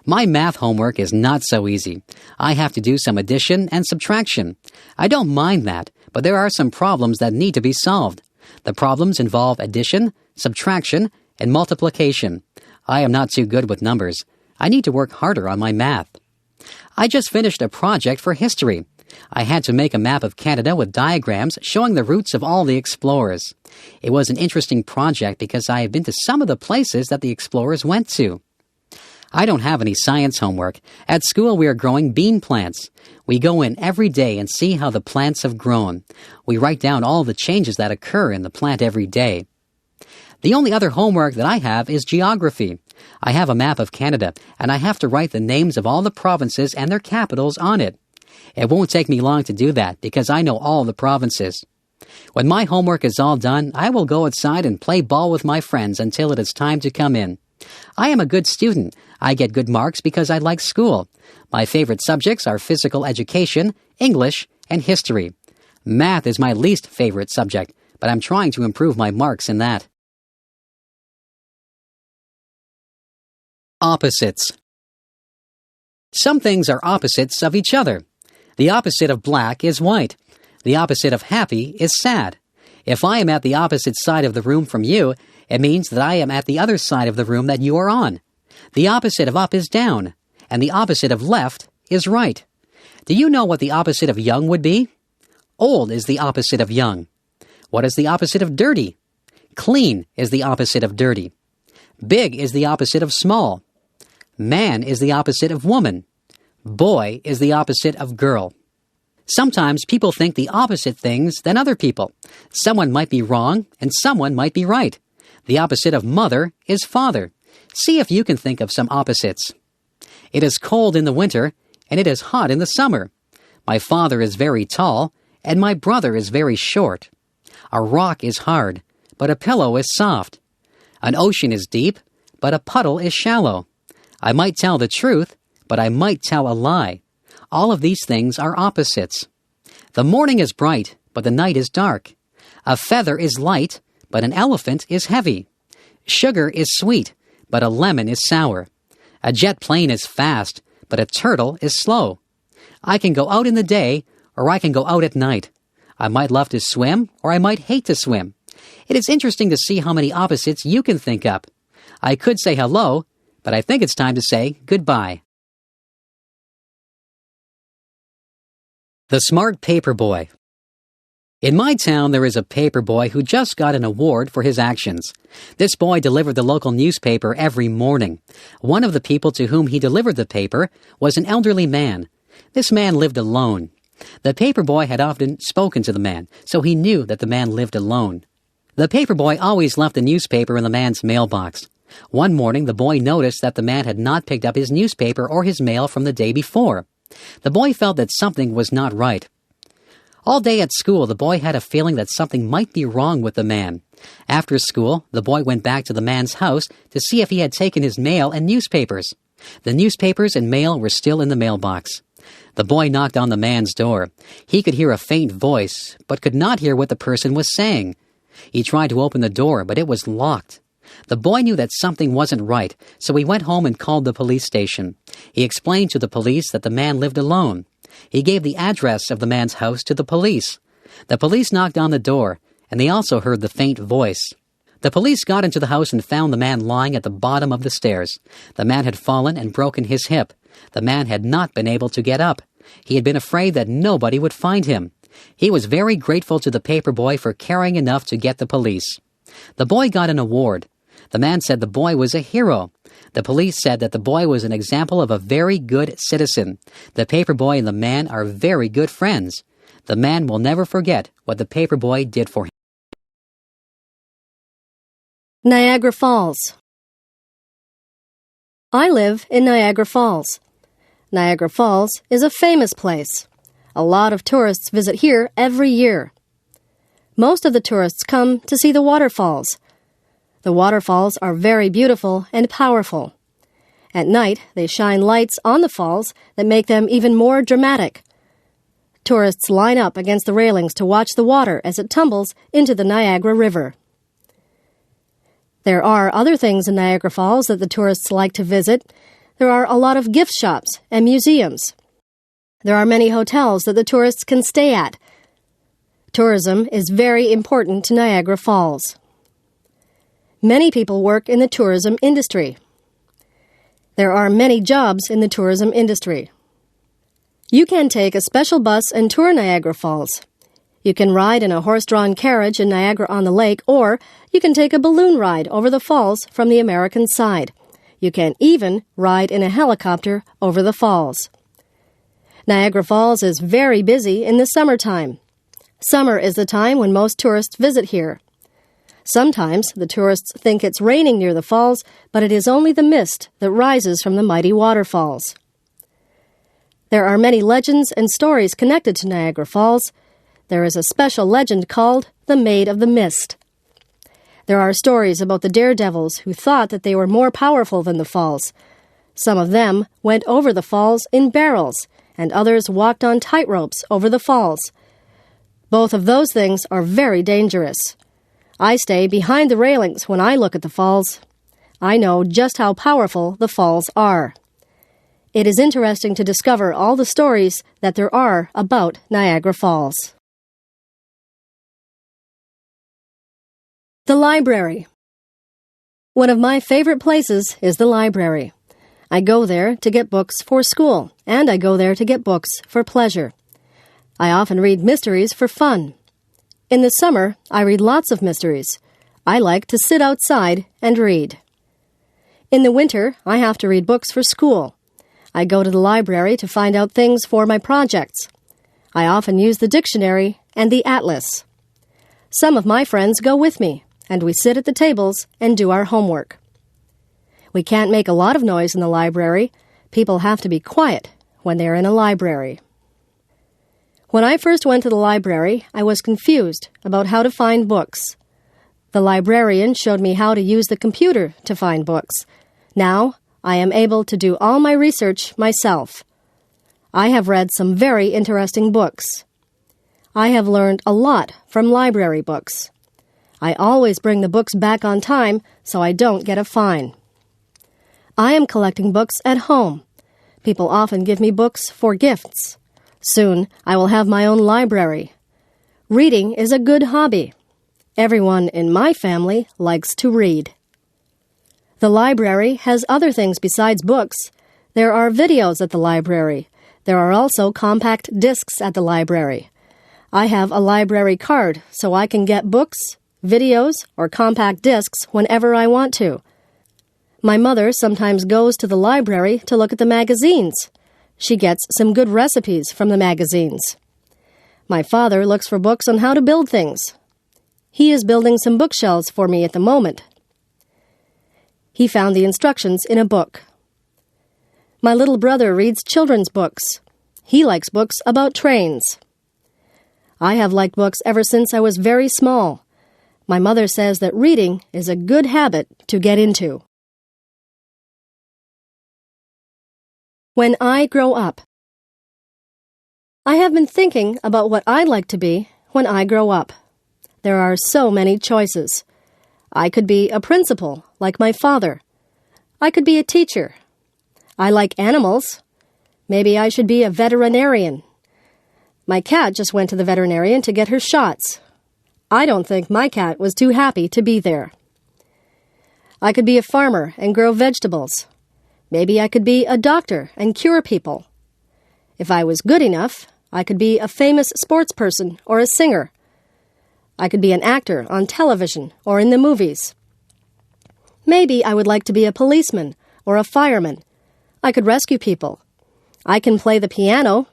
My math homework is not so easy. I have to do some addition and subtraction. I don't mind that, but there are some problems that need to be solved. The problems involve addition, subtraction, and multiplication. I am not too good with numbers. I need to work harder on my math. I just finished a project for history. I had to make a map of Canada with diagrams showing the routes of all the explorers. It was an interesting project because I have been to some of the places that the explorers went to. I don't have any science homework. At school, we are growing bean plants. We go in every day and see how the plants have grown. We write down all the changes that occur in the plant every day. The only other homework that I have is geography. I have a map of Canada, and I have to write the names of all the provinces and their capitals on it. It won't take me long to do that because I know all the provinces. When my homework is all done, I will go outside and play ball with my friends until it is time to come in. I am a good student. I get good marks because I like school. My favorite subjects are physical education, English, and history. Math is my least favorite subject, but I'm trying to improve my marks in that. Opposites. Some things are opposites of each other. The opposite of black is white. The opposite of happy is sad. If I am at the opposite side of the room from you, it means that I am at the other side of the room that you are on. The opposite of up is down, and the opposite of left is right. Do you know what the opposite of young would be? Old is the opposite of young. What is the opposite of dirty? Clean is the opposite of dirty. Big is the opposite of small. Man is the opposite of woman. Boy is the opposite of girl. Sometimes people think the opposite things than other people. Someone might be wrong and someone might be right. The opposite of mother is father. See if you can think of some opposites. It is cold in the winter and it is hot in the summer. My father is very tall and my brother is very short. A rock is hard, but a pillow is soft. An ocean is deep, but a puddle is shallow. I might tell the truth, but I might tell a lie. All of these things are opposites. The morning is bright, but the night is dark. A feather is light, but an elephant is heavy. Sugar is sweet, but a lemon is sour. A jet plane is fast, but a turtle is slow. I can go out in the day, or I can go out at night. I might love to swim, or I might hate to swim. It is interesting to see how many opposites you can think up. I could say hello, but I think it's time to say goodbye. The Smart Paper Boy. In my town, there is a paper boy who just got an award for his actions. This boy delivered the local newspaper every morning. One of the people to whom he delivered the paper was an elderly man. This man lived alone. The paper boy had often spoken to the man, so he knew that the man lived alone. The paper boy always left the newspaper in the man's mailbox. One morning, the boy noticed that the man had not picked up his newspaper or his mail from the day before. The boy felt that something was not right. All day at school, the boy had a feeling that something might be wrong with the man. After school, the boy went back to the man's house to see if he had taken his mail and newspapers. The newspapers and mail were still in the mailbox. The boy knocked on the man's door. He could hear a faint voice, but could not hear what the person was saying. He tried to open the door, but it was locked. The boy knew that something wasn't right, so he went home and called the police station. He explained to the police that the man lived alone. He gave the address of the man's house to the police. The police knocked on the door, and they also heard the faint voice. The police got into the house and found the man lying at the bottom of the stairs. The man had fallen and broken his hip. The man had not been able to get up. He had been afraid that nobody would find him. He was very grateful to the paper boy for caring enough to get the police. The boy got an award. The man said the boy was a hero. The police said that the boy was an example of a very good citizen. The paper boy and the man are very good friends. The man will never forget what the paper boy did for him. Niagara Falls. I live in Niagara Falls. Niagara Falls is a famous place. A lot of tourists visit here every year. Most of the tourists come to see the waterfalls. The waterfalls are very beautiful and powerful. At night, they shine lights on the falls that make them even more dramatic. Tourists line up against the railings to watch the water as it tumbles into the Niagara River. There are other things in Niagara Falls that the tourists like to visit. There are a lot of gift shops and museums. There are many hotels that the tourists can stay at. Tourism is very important to Niagara Falls. Many people work in the tourism industry. There are many jobs in the tourism industry. You can take a special bus and tour Niagara Falls. You can ride in a horse-drawn carriage in Niagara-on-the-Lake, or you can take a balloon ride over the falls from the American side. You can even ride in a helicopter over the falls. Niagara Falls is very busy in the summertime. Summer is the time when most tourists visit here. Sometimes the tourists think it's raining near the falls, but it is only the mist that rises from the mighty waterfalls. There are many legends and stories connected to Niagara Falls. There is a special legend called the Maid of the Mist. There are stories about the daredevils who thought that they were more powerful than the falls. Some of them went over the falls in barrels, and others walked on tightropes over the falls. Both of those things are very dangerous. I stay behind the railings when I look at the falls. I know just how powerful the falls are. It is interesting to discover all the stories that there are about Niagara Falls. The library. One of my favorite places is the library. I go there to get books for school, and I go there to get books for pleasure. I often read mysteries for fun. In the summer, I read lots of mysteries. I like to sit outside and read. In the winter, I have to read books for school. I go to the library to find out things for my projects. I often use the dictionary and the atlas. Some of my friends go with me, and we sit at the tables and do our homework. We can't make a lot of noise in the library. People have to be quiet when they're in a library. When I first went to the library, I was confused about how to find books. The librarian showed me how to use the computer to find books. Now, I am able to do all my research myself. I have read some very interesting books. I have learned a lot from library books. I always bring the books back on time so I don't get a fine. I am collecting books at home. People often give me books for gifts. Soon, I will have my own library. Reading is a good hobby. Everyone in my family likes to read. The library has other things besides books. There are videos at the library. There are also compact discs at the library. I have a library card so I can get books, videos, or compact discs whenever I want to. My mother sometimes goes to the library to look at the magazines. She gets some good recipes from the magazines. My father looks for books on how to build things. He is building some bookshelves for me at the moment. He found the instructions in a book. My little brother reads children's books. He likes books about trains. I have liked books ever since I was very small. My mother says that reading is a good habit to get into. When I grow up. I have been thinking about what I'd like to be when I grow up. There are so many choices. I could be a principal, like my father. I could be a teacher. I like animals. Maybe I should be a veterinarian. My cat just went to the veterinarian to get her shots. I don't think my cat was too happy to be there. I could be a farmer and grow vegetables. Maybe I could be a doctor and cure people. If I was good enough, I could be a famous sports person or a singer. I could be an actor on television or in the movies. Maybe I would like to be a policeman or a fireman. I could rescue people. I can play the piano.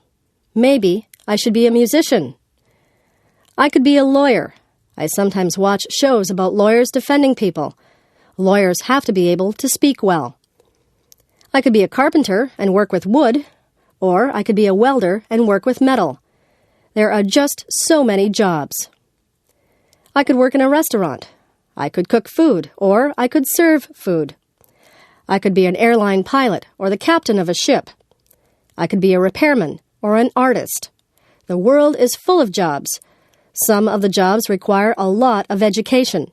Maybe I should be a musician. I could be a lawyer. I sometimes watch shows about lawyers defending people. Lawyers have to be able to speak well. I could be a carpenter and work with wood, or I could be a welder and work with metal. There are just so many jobs. I could work in a restaurant. I could cook food, or I could serve food. I could be an airline pilot or the captain of a ship. I could be a repairman or an artist. The world is full of jobs. Some of the jobs require a lot of education.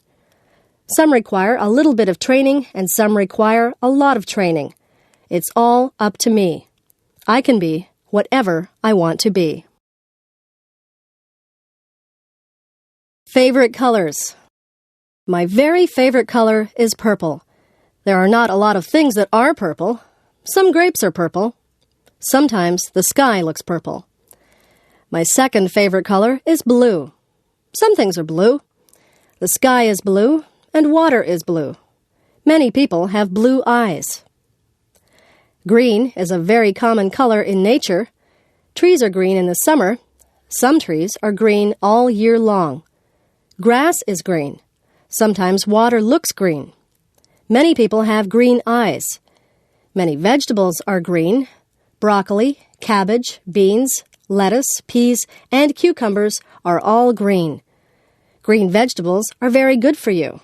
Some require a little bit of training, and some require a lot of training. It's all up to me. I can be whatever I want to be. Favorite colors. My very favorite color is purple. There are not a lot of things that are purple. Some grapes are purple. Sometimes the sky looks purple. My second favorite color is blue. Some things are blue. The sky is blue, and water is blue. Many people have blue eyes. Green is a very common color in nature. Trees are green in the summer. Some trees are green all year long. Grass is green. Sometimes water looks green. Many people have green eyes. Many vegetables are green. Broccoli, cabbage, beans, lettuce, peas, and cucumbers are all green. Green vegetables are very good for you.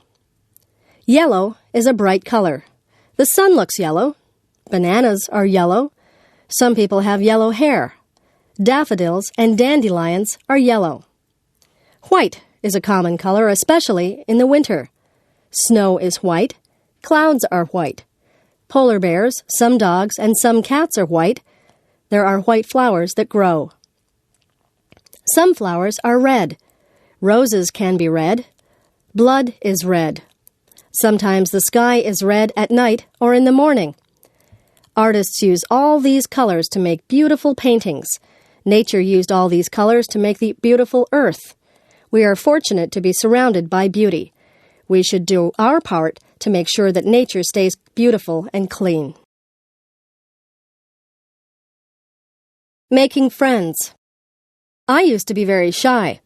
Yellow is a bright color. The sun looks yellow. Bananas are yellow. Some people have yellow hair. Daffodils and dandelions are yellow. White is a common color, especially in the winter. Snow is white. Clouds are white. Polar bears, some dogs, and some cats are white. There are white flowers that grow. Some flowers are red. Roses can be red. Blood is red. Sometimes the sky is red at night or in the morning. Artists use all these colors to make beautiful paintings. Nature used all these colors to make the beautiful earth. We are fortunate to be surrounded by beauty. We should do our part to make sure that nature stays beautiful and clean. Making friends. I used to be very shy.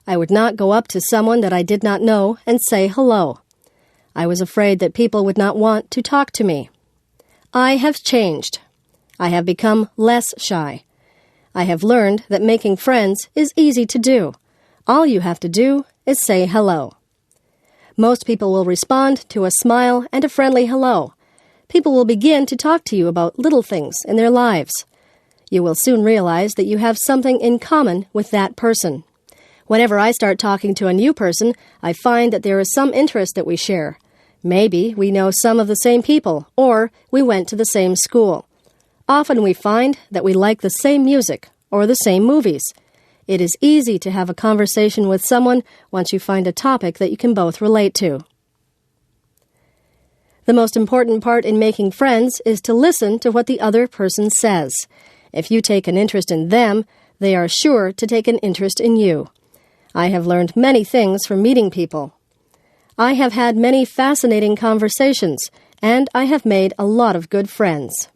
I would not go up to someone that I did not know and say hello. I was afraid that people would not want to talk to me. I have changed. I have become less shy. I have learned that making friends is easy to do. All you have to do is say hello. Most people will respond to a smile and a friendly hello. People will begin to talk to you about little things in their lives. You will soon realize that you have something in common with that person. Whenever I start talking to a new person, I find that there is some interest that we share. Maybe we know some of the same people, or we went to the same school. Often we find that we like the same music or the same movies. It is easy to have a conversation with someone once you find a topic that you can both relate to. The most important part in making friends is to listen to what the other person says. If you take an interest in them, They are sure to take an interest in you. I have learned many things from meeting people. I have had many fascinating conversations, and I have made a lot of good friends.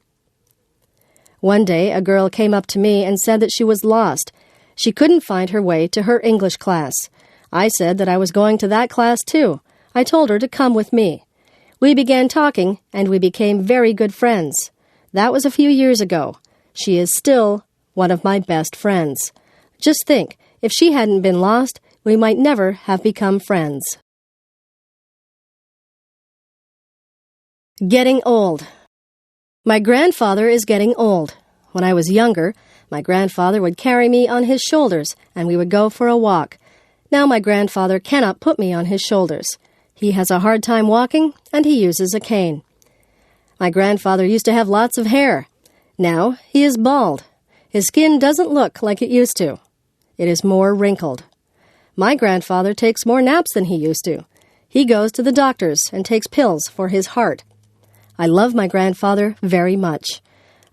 One day, a girl came up to me and said that she was lost. She couldn't find her way to her English class. I said that I was going to that class too. I told her to come with me. We began talking, and we became very good friends. That was a few years ago. She is still one of my best friends. Just think, if she hadn't been lost, we might never have become friends. Getting old. My grandfather is getting old. When I was younger, my grandfather would carry me on his shoulders, and we would go for a walk. Now my grandfather cannot put me on his shoulders. He has a hard time walking, and he uses a cane. My grandfather used to have lots of hair. Now he is bald. His skin doesn't look like it used to. It is more wrinkled. My grandfather takes more naps than he used to. He goes to the doctors and takes pills for his heart. I love my grandfather very much.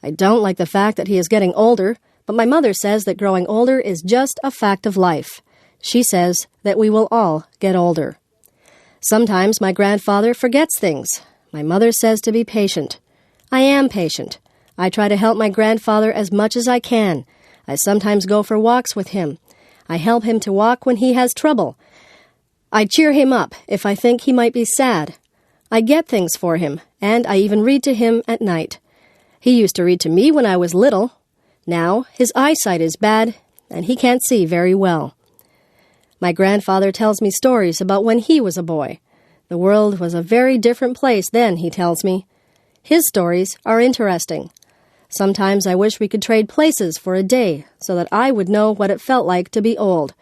I don't like the fact that he is getting older, but my mother says that growing older is just a fact of life. She says that we will all get older. Sometimes my grandfather forgets things. My mother says to be patient. I am patient. I try to help my grandfather as much as I can. I sometimes go for walks with him. I help him to walk when he has trouble. I cheer him up if I think he might be sad. I get things for him, and I even read to him at night. He used to read to me when I was little. Now his eyesight is bad, and he can't see very well. My grandfather tells me stories about when he was a boy. The world was a very different place then, he tells me. His stories are interesting. Sometimes I wish we could trade places for a day so that I would know what it felt like to be old.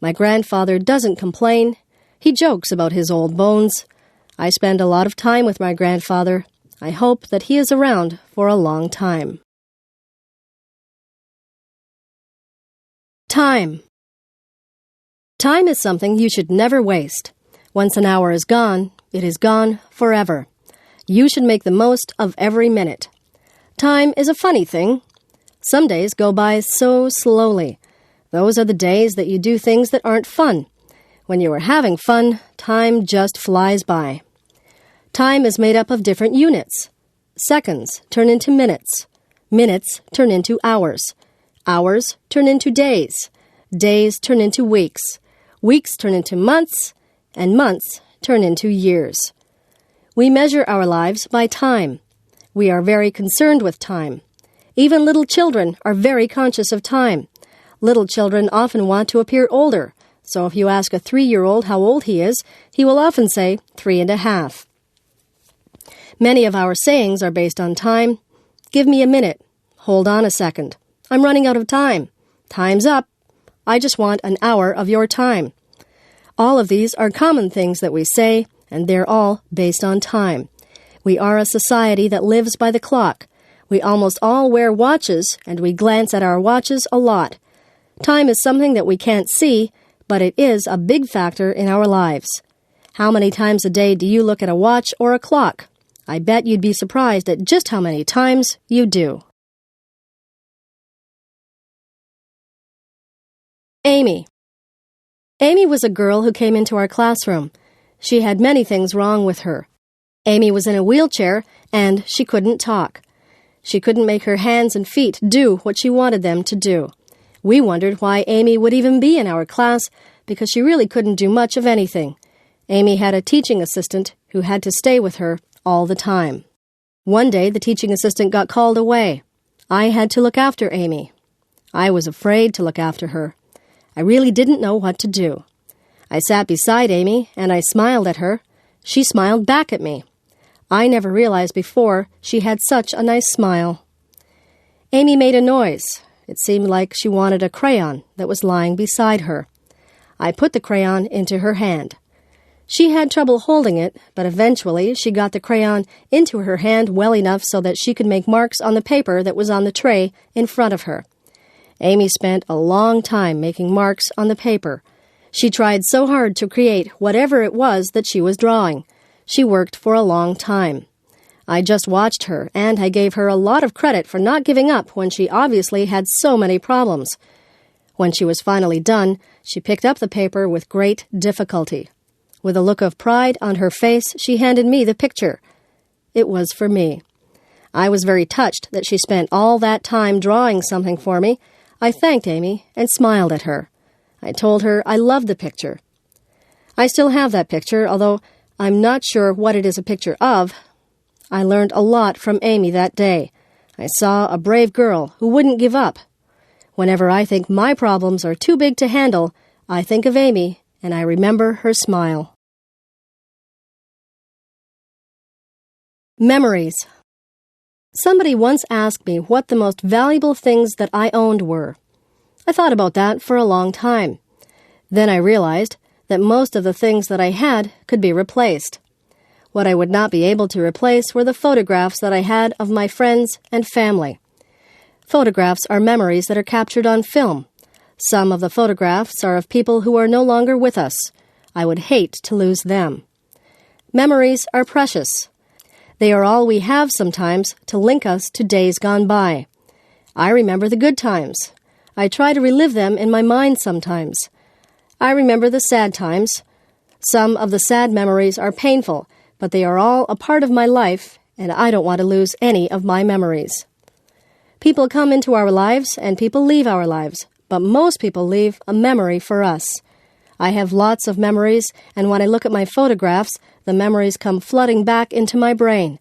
My grandfather doesn't complain. He jokes about his old bones. I spend a lot of time with my grandfather. I hope that he is around for a long time. Time. Time is something you should never waste. Once an hour is gone, it is gone forever. You should make the most of every minute. Time is a funny thing. Some days go by so slowly. Those are the days that you do things that aren't fun. When you are having fun, time just flies by. Time is made up of different units. Seconds turn into minutes. Minutes turn into hours. Hours turn into days. Days turn into weeks. Weeks turn into months. And months turn into years. We measure our lives by time. We are very concerned with time. Even little children are very conscious of time. Little children often want to appear older, so if you ask a 3-year-old how old he is, he will often say 3.5. Many of our sayings are based on time. Give me a minute. Hold on a second. I'm running out of time. Time's up. I just want an hour of your time. All of these are common things that we say, and they're all based on time. We are a society that lives by the clock. We almost all wear watches, and we glance at our watches a lot. Time is something that we can't see, but it is a big factor in our lives. How many times a day do you look at a watch or a clock? I bet you'd be surprised at just how many times you do. Amy. Amy was a girl who came into our classroom. She had many things wrong with her. Amy was in a wheelchair, and she couldn't talk. She couldn't make her hands and feet do what she wanted them to do. We wondered why Amy would even be in our class, because she really couldn't do much of anything. Amy had a teaching assistant who had to stay with her all the time. One day, the teaching assistant got called away. I had to look after Amy. I was afraid to look after her. I really didn't know what to do. I sat beside Amy, and I smiled at her. She smiled back at me. I never realized before she had such a nice smile. Amy made a noise. It seemed like she wanted a crayon that was lying beside her. I put the crayon into her hand. She had trouble holding it, but eventually she got the crayon into her hand well enough so that she could make marks on the paper that was on the tray in front of her. Amy spent a long time making marks on the paper. She tried so hard to create whatever it was that she was drawing. She worked for a long time. I just watched her, and I gave her a lot of credit for not giving up when she obviously had so many problems. When she was finally done, she picked up the paper with great difficulty. With a look of pride on her face, she handed me the picture. It was for me. I was very touched that she spent all that time drawing something for me. I thanked Amy and smiled at her. I told her I loved the picture. I still have that picture, although I'm not sure what it is a picture of. I learned a lot from Amy that day. I saw a brave girl who wouldn't give up. Whenever I think my problems are too big to handle, I think of Amy and I remember her smile. Memories. Somebody once asked me what the most valuable things that I owned were. I thought about that for a long time. Then I realized that most of the things that I had could be replaced. What I would not be able to replace were the photographs that I had of my friends and family. Photographs are memories that are captured on film. Some of the photographs are of people who are no longer with us. I would hate to lose them. Memories are precious. They are all we have sometimes to link us to days gone by. I remember the good times. I try to relive them in my mind sometimes. I remember the sad times. Some of the sad memories are painful, but they are all a part of my life, and I don't want to lose any of my memories. People come into our lives and people leave our lives, but most people leave a memory for us. I have lots of memories, and when I look at my photographs, the memories come flooding back into my brain.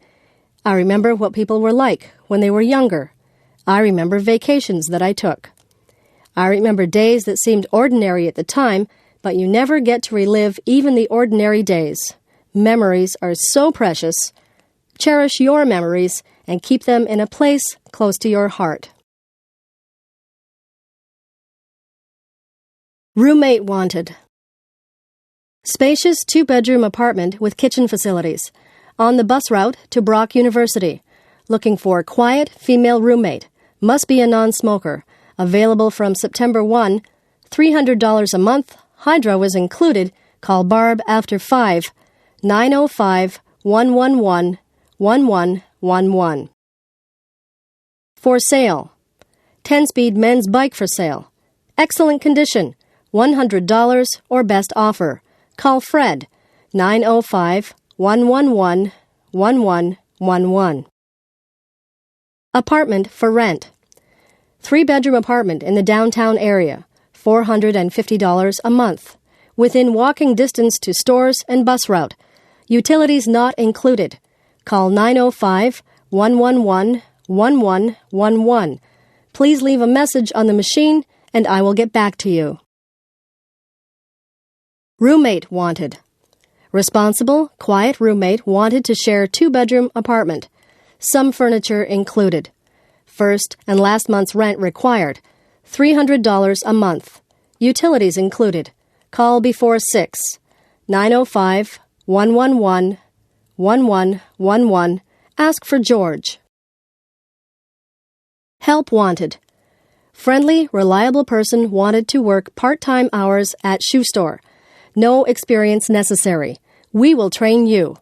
I remember what people were like when they were younger. I remember vacations that I took. I remember days that seemed ordinary at the time, but you never get to relive even the ordinary days. Memories are so precious. Cherish your memories and keep them in a place close to your heart. Roommate wanted. Spacious 2-bedroom apartment with kitchen facilities. On the bus route to Brock University. Looking for quiet female roommate. Must be a non-smoker. Available from September 1. $300 a month. Hydro is included. Call Barb after 5. 905-111-1111. For sale. 10-speed men's bike for sale. Excellent condition. $100 or best offer. Call Fred. 905-111-1111. Apartment for rent. 3-bedroom apartment in the downtown area. $450 a month. Within walking distance to stores and bus route. Utilities not included. Call 905-111-1111. Please leave a message on the machine and I will get back to you. Roommate wanted. Responsible, quiet roommate wanted to share 2-bedroom apartment. Some furniture included. First and last month's rent required. $300 a month. Utilities included. Call before 6. 905-111-1111. Ask for George. Help wanted. Friendly, reliable person wanted to work part-time hours at shoe store. No experience necessary. We will train you.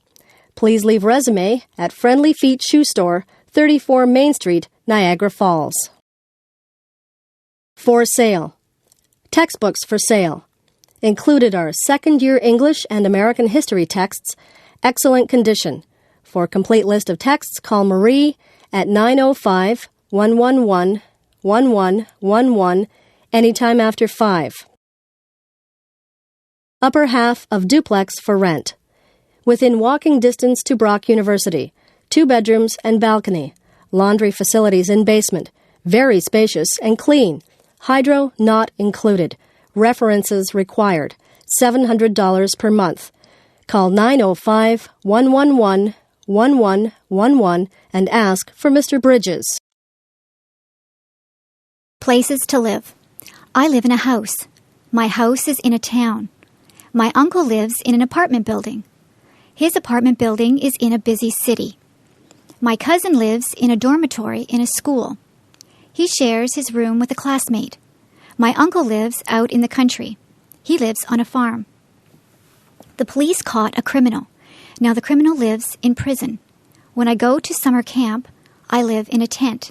Please leave resume at Friendly Feet Shoe Store, 34 Main Street, Niagara Falls. For sale. Textbooks for sale. Included are second-year English and American history texts, excellent condition. For complete list of texts, call Marie at 905-111-1111 anytime after 5. Upper half of duplex for rent. Within walking distance to Brock University. 2 bedrooms and balcony. Laundry facilities in basement. Very spacious and clean. Hydro not included. References required. $700 per month. Call 905-111-1111 and ask for Mr. Bridges. Places to live. I live in a house. My house is in a town. My uncle lives in an apartment building. His apartment building is in a busy city. My cousin lives in a dormitory in a school. He shares his room with a classmate. My uncle lives out in the country. He lives on a farm. The police caught a criminal. Now the criminal lives in prison. When I go to summer camp, I live in a tent.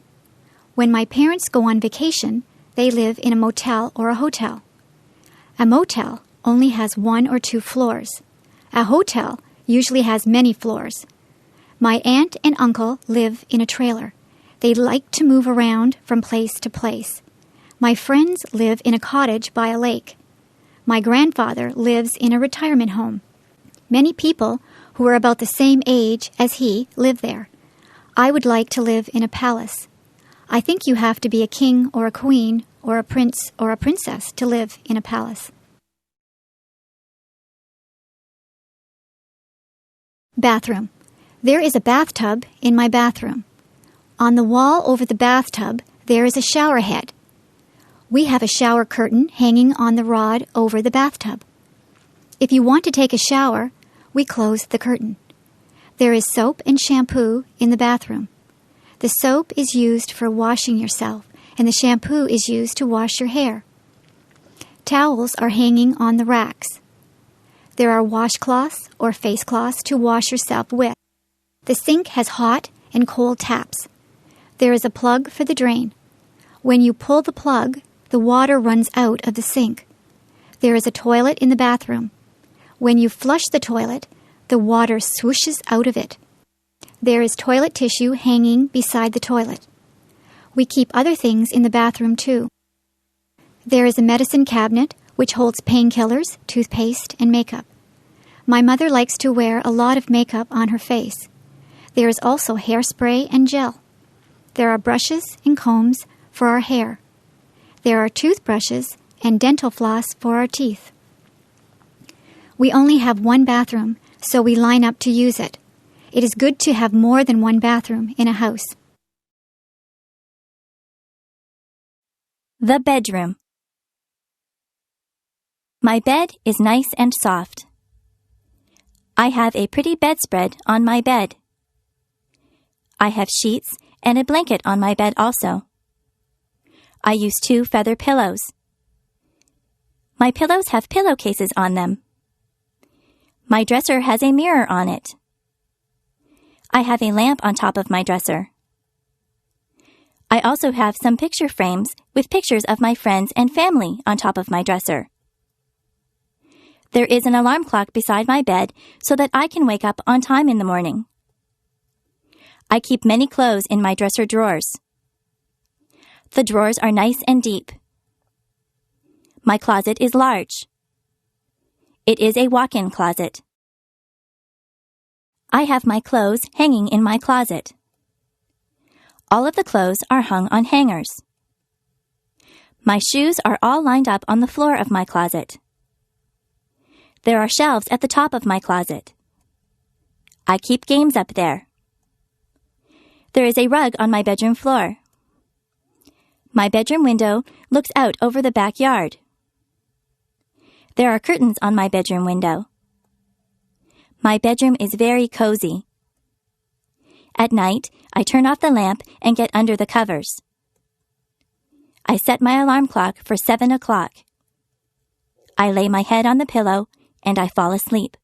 When my parents go on vacation, they live in a motel or a hotel. A motel only has 1 or 2 floors. A hotel usually has many floors. My aunt and uncle live in a trailer. They like to move around from place to place. My friends live in a cottage by a lake. My grandfather lives in a retirement home. Many people who are about the same age as he live there. I would like to live in a palace. I think you have to be a king or a queen or a prince or a princess to live in a palace. Bathroom. There is a bathtub in my bathroom. On the wall over the bathtub, there is a shower head. We have a shower curtain hanging on the rod over the bathtub. If you want to take a shower, we close the curtain. There is soap and shampoo in the bathroom. The soap is used for washing yourself, and the shampoo is used to wash your hair. Towels are hanging on the racks. There are washcloths or face cloths to wash yourself with. The sink has hot and cold taps. There is a plug for the drain. When you pull the plug, the water runs out of the sink. There is a toilet in the bathroom. When you flush the toilet, the water swooshes out of it. There is toilet tissue hanging beside the toilet. We keep other things in the bathroom too. There is a medicine cabinet which holds painkillers, toothpaste, and makeup. My mother likes to wear a lot of makeup on her face. There is also hairspray and gel. There are brushes and combs for our hair. There are toothbrushes and dental floss for our teeth. We only have one bathroom, so we line up to use it. It is good to have more than one bathroom in a house. The bedroom. My bed is nice and soft. I have a pretty bedspread on my bed. I have sheets and a blanket on my bed also. I use 2 feather pillows. My pillows have pillowcases on them. My dresser has a mirror on it. I have a lamp on top of my dresser. I also have some picture frames with pictures of my friends and family on top of my dresser. There is an alarm clock beside my bed so that I can wake up on time in the morning. I keep many clothes in my dresser drawers. The drawers are nice and deep. My closet is large. It is a walk-in closet. I have my clothes hanging in my closet. All of the clothes are hung on hangers. My shoes are all lined up on the floor of my closet. There are shelves at the top of my closet. I keep games up there. There is a rug on my bedroom floor. My bedroom window looks out over the backyard. There are curtains on my bedroom window. My bedroom is very cozy. At night, I turn off the lamp and get under the covers. I set my alarm clock for 7 o'clock. I lay my head on the pillow and I fall asleep.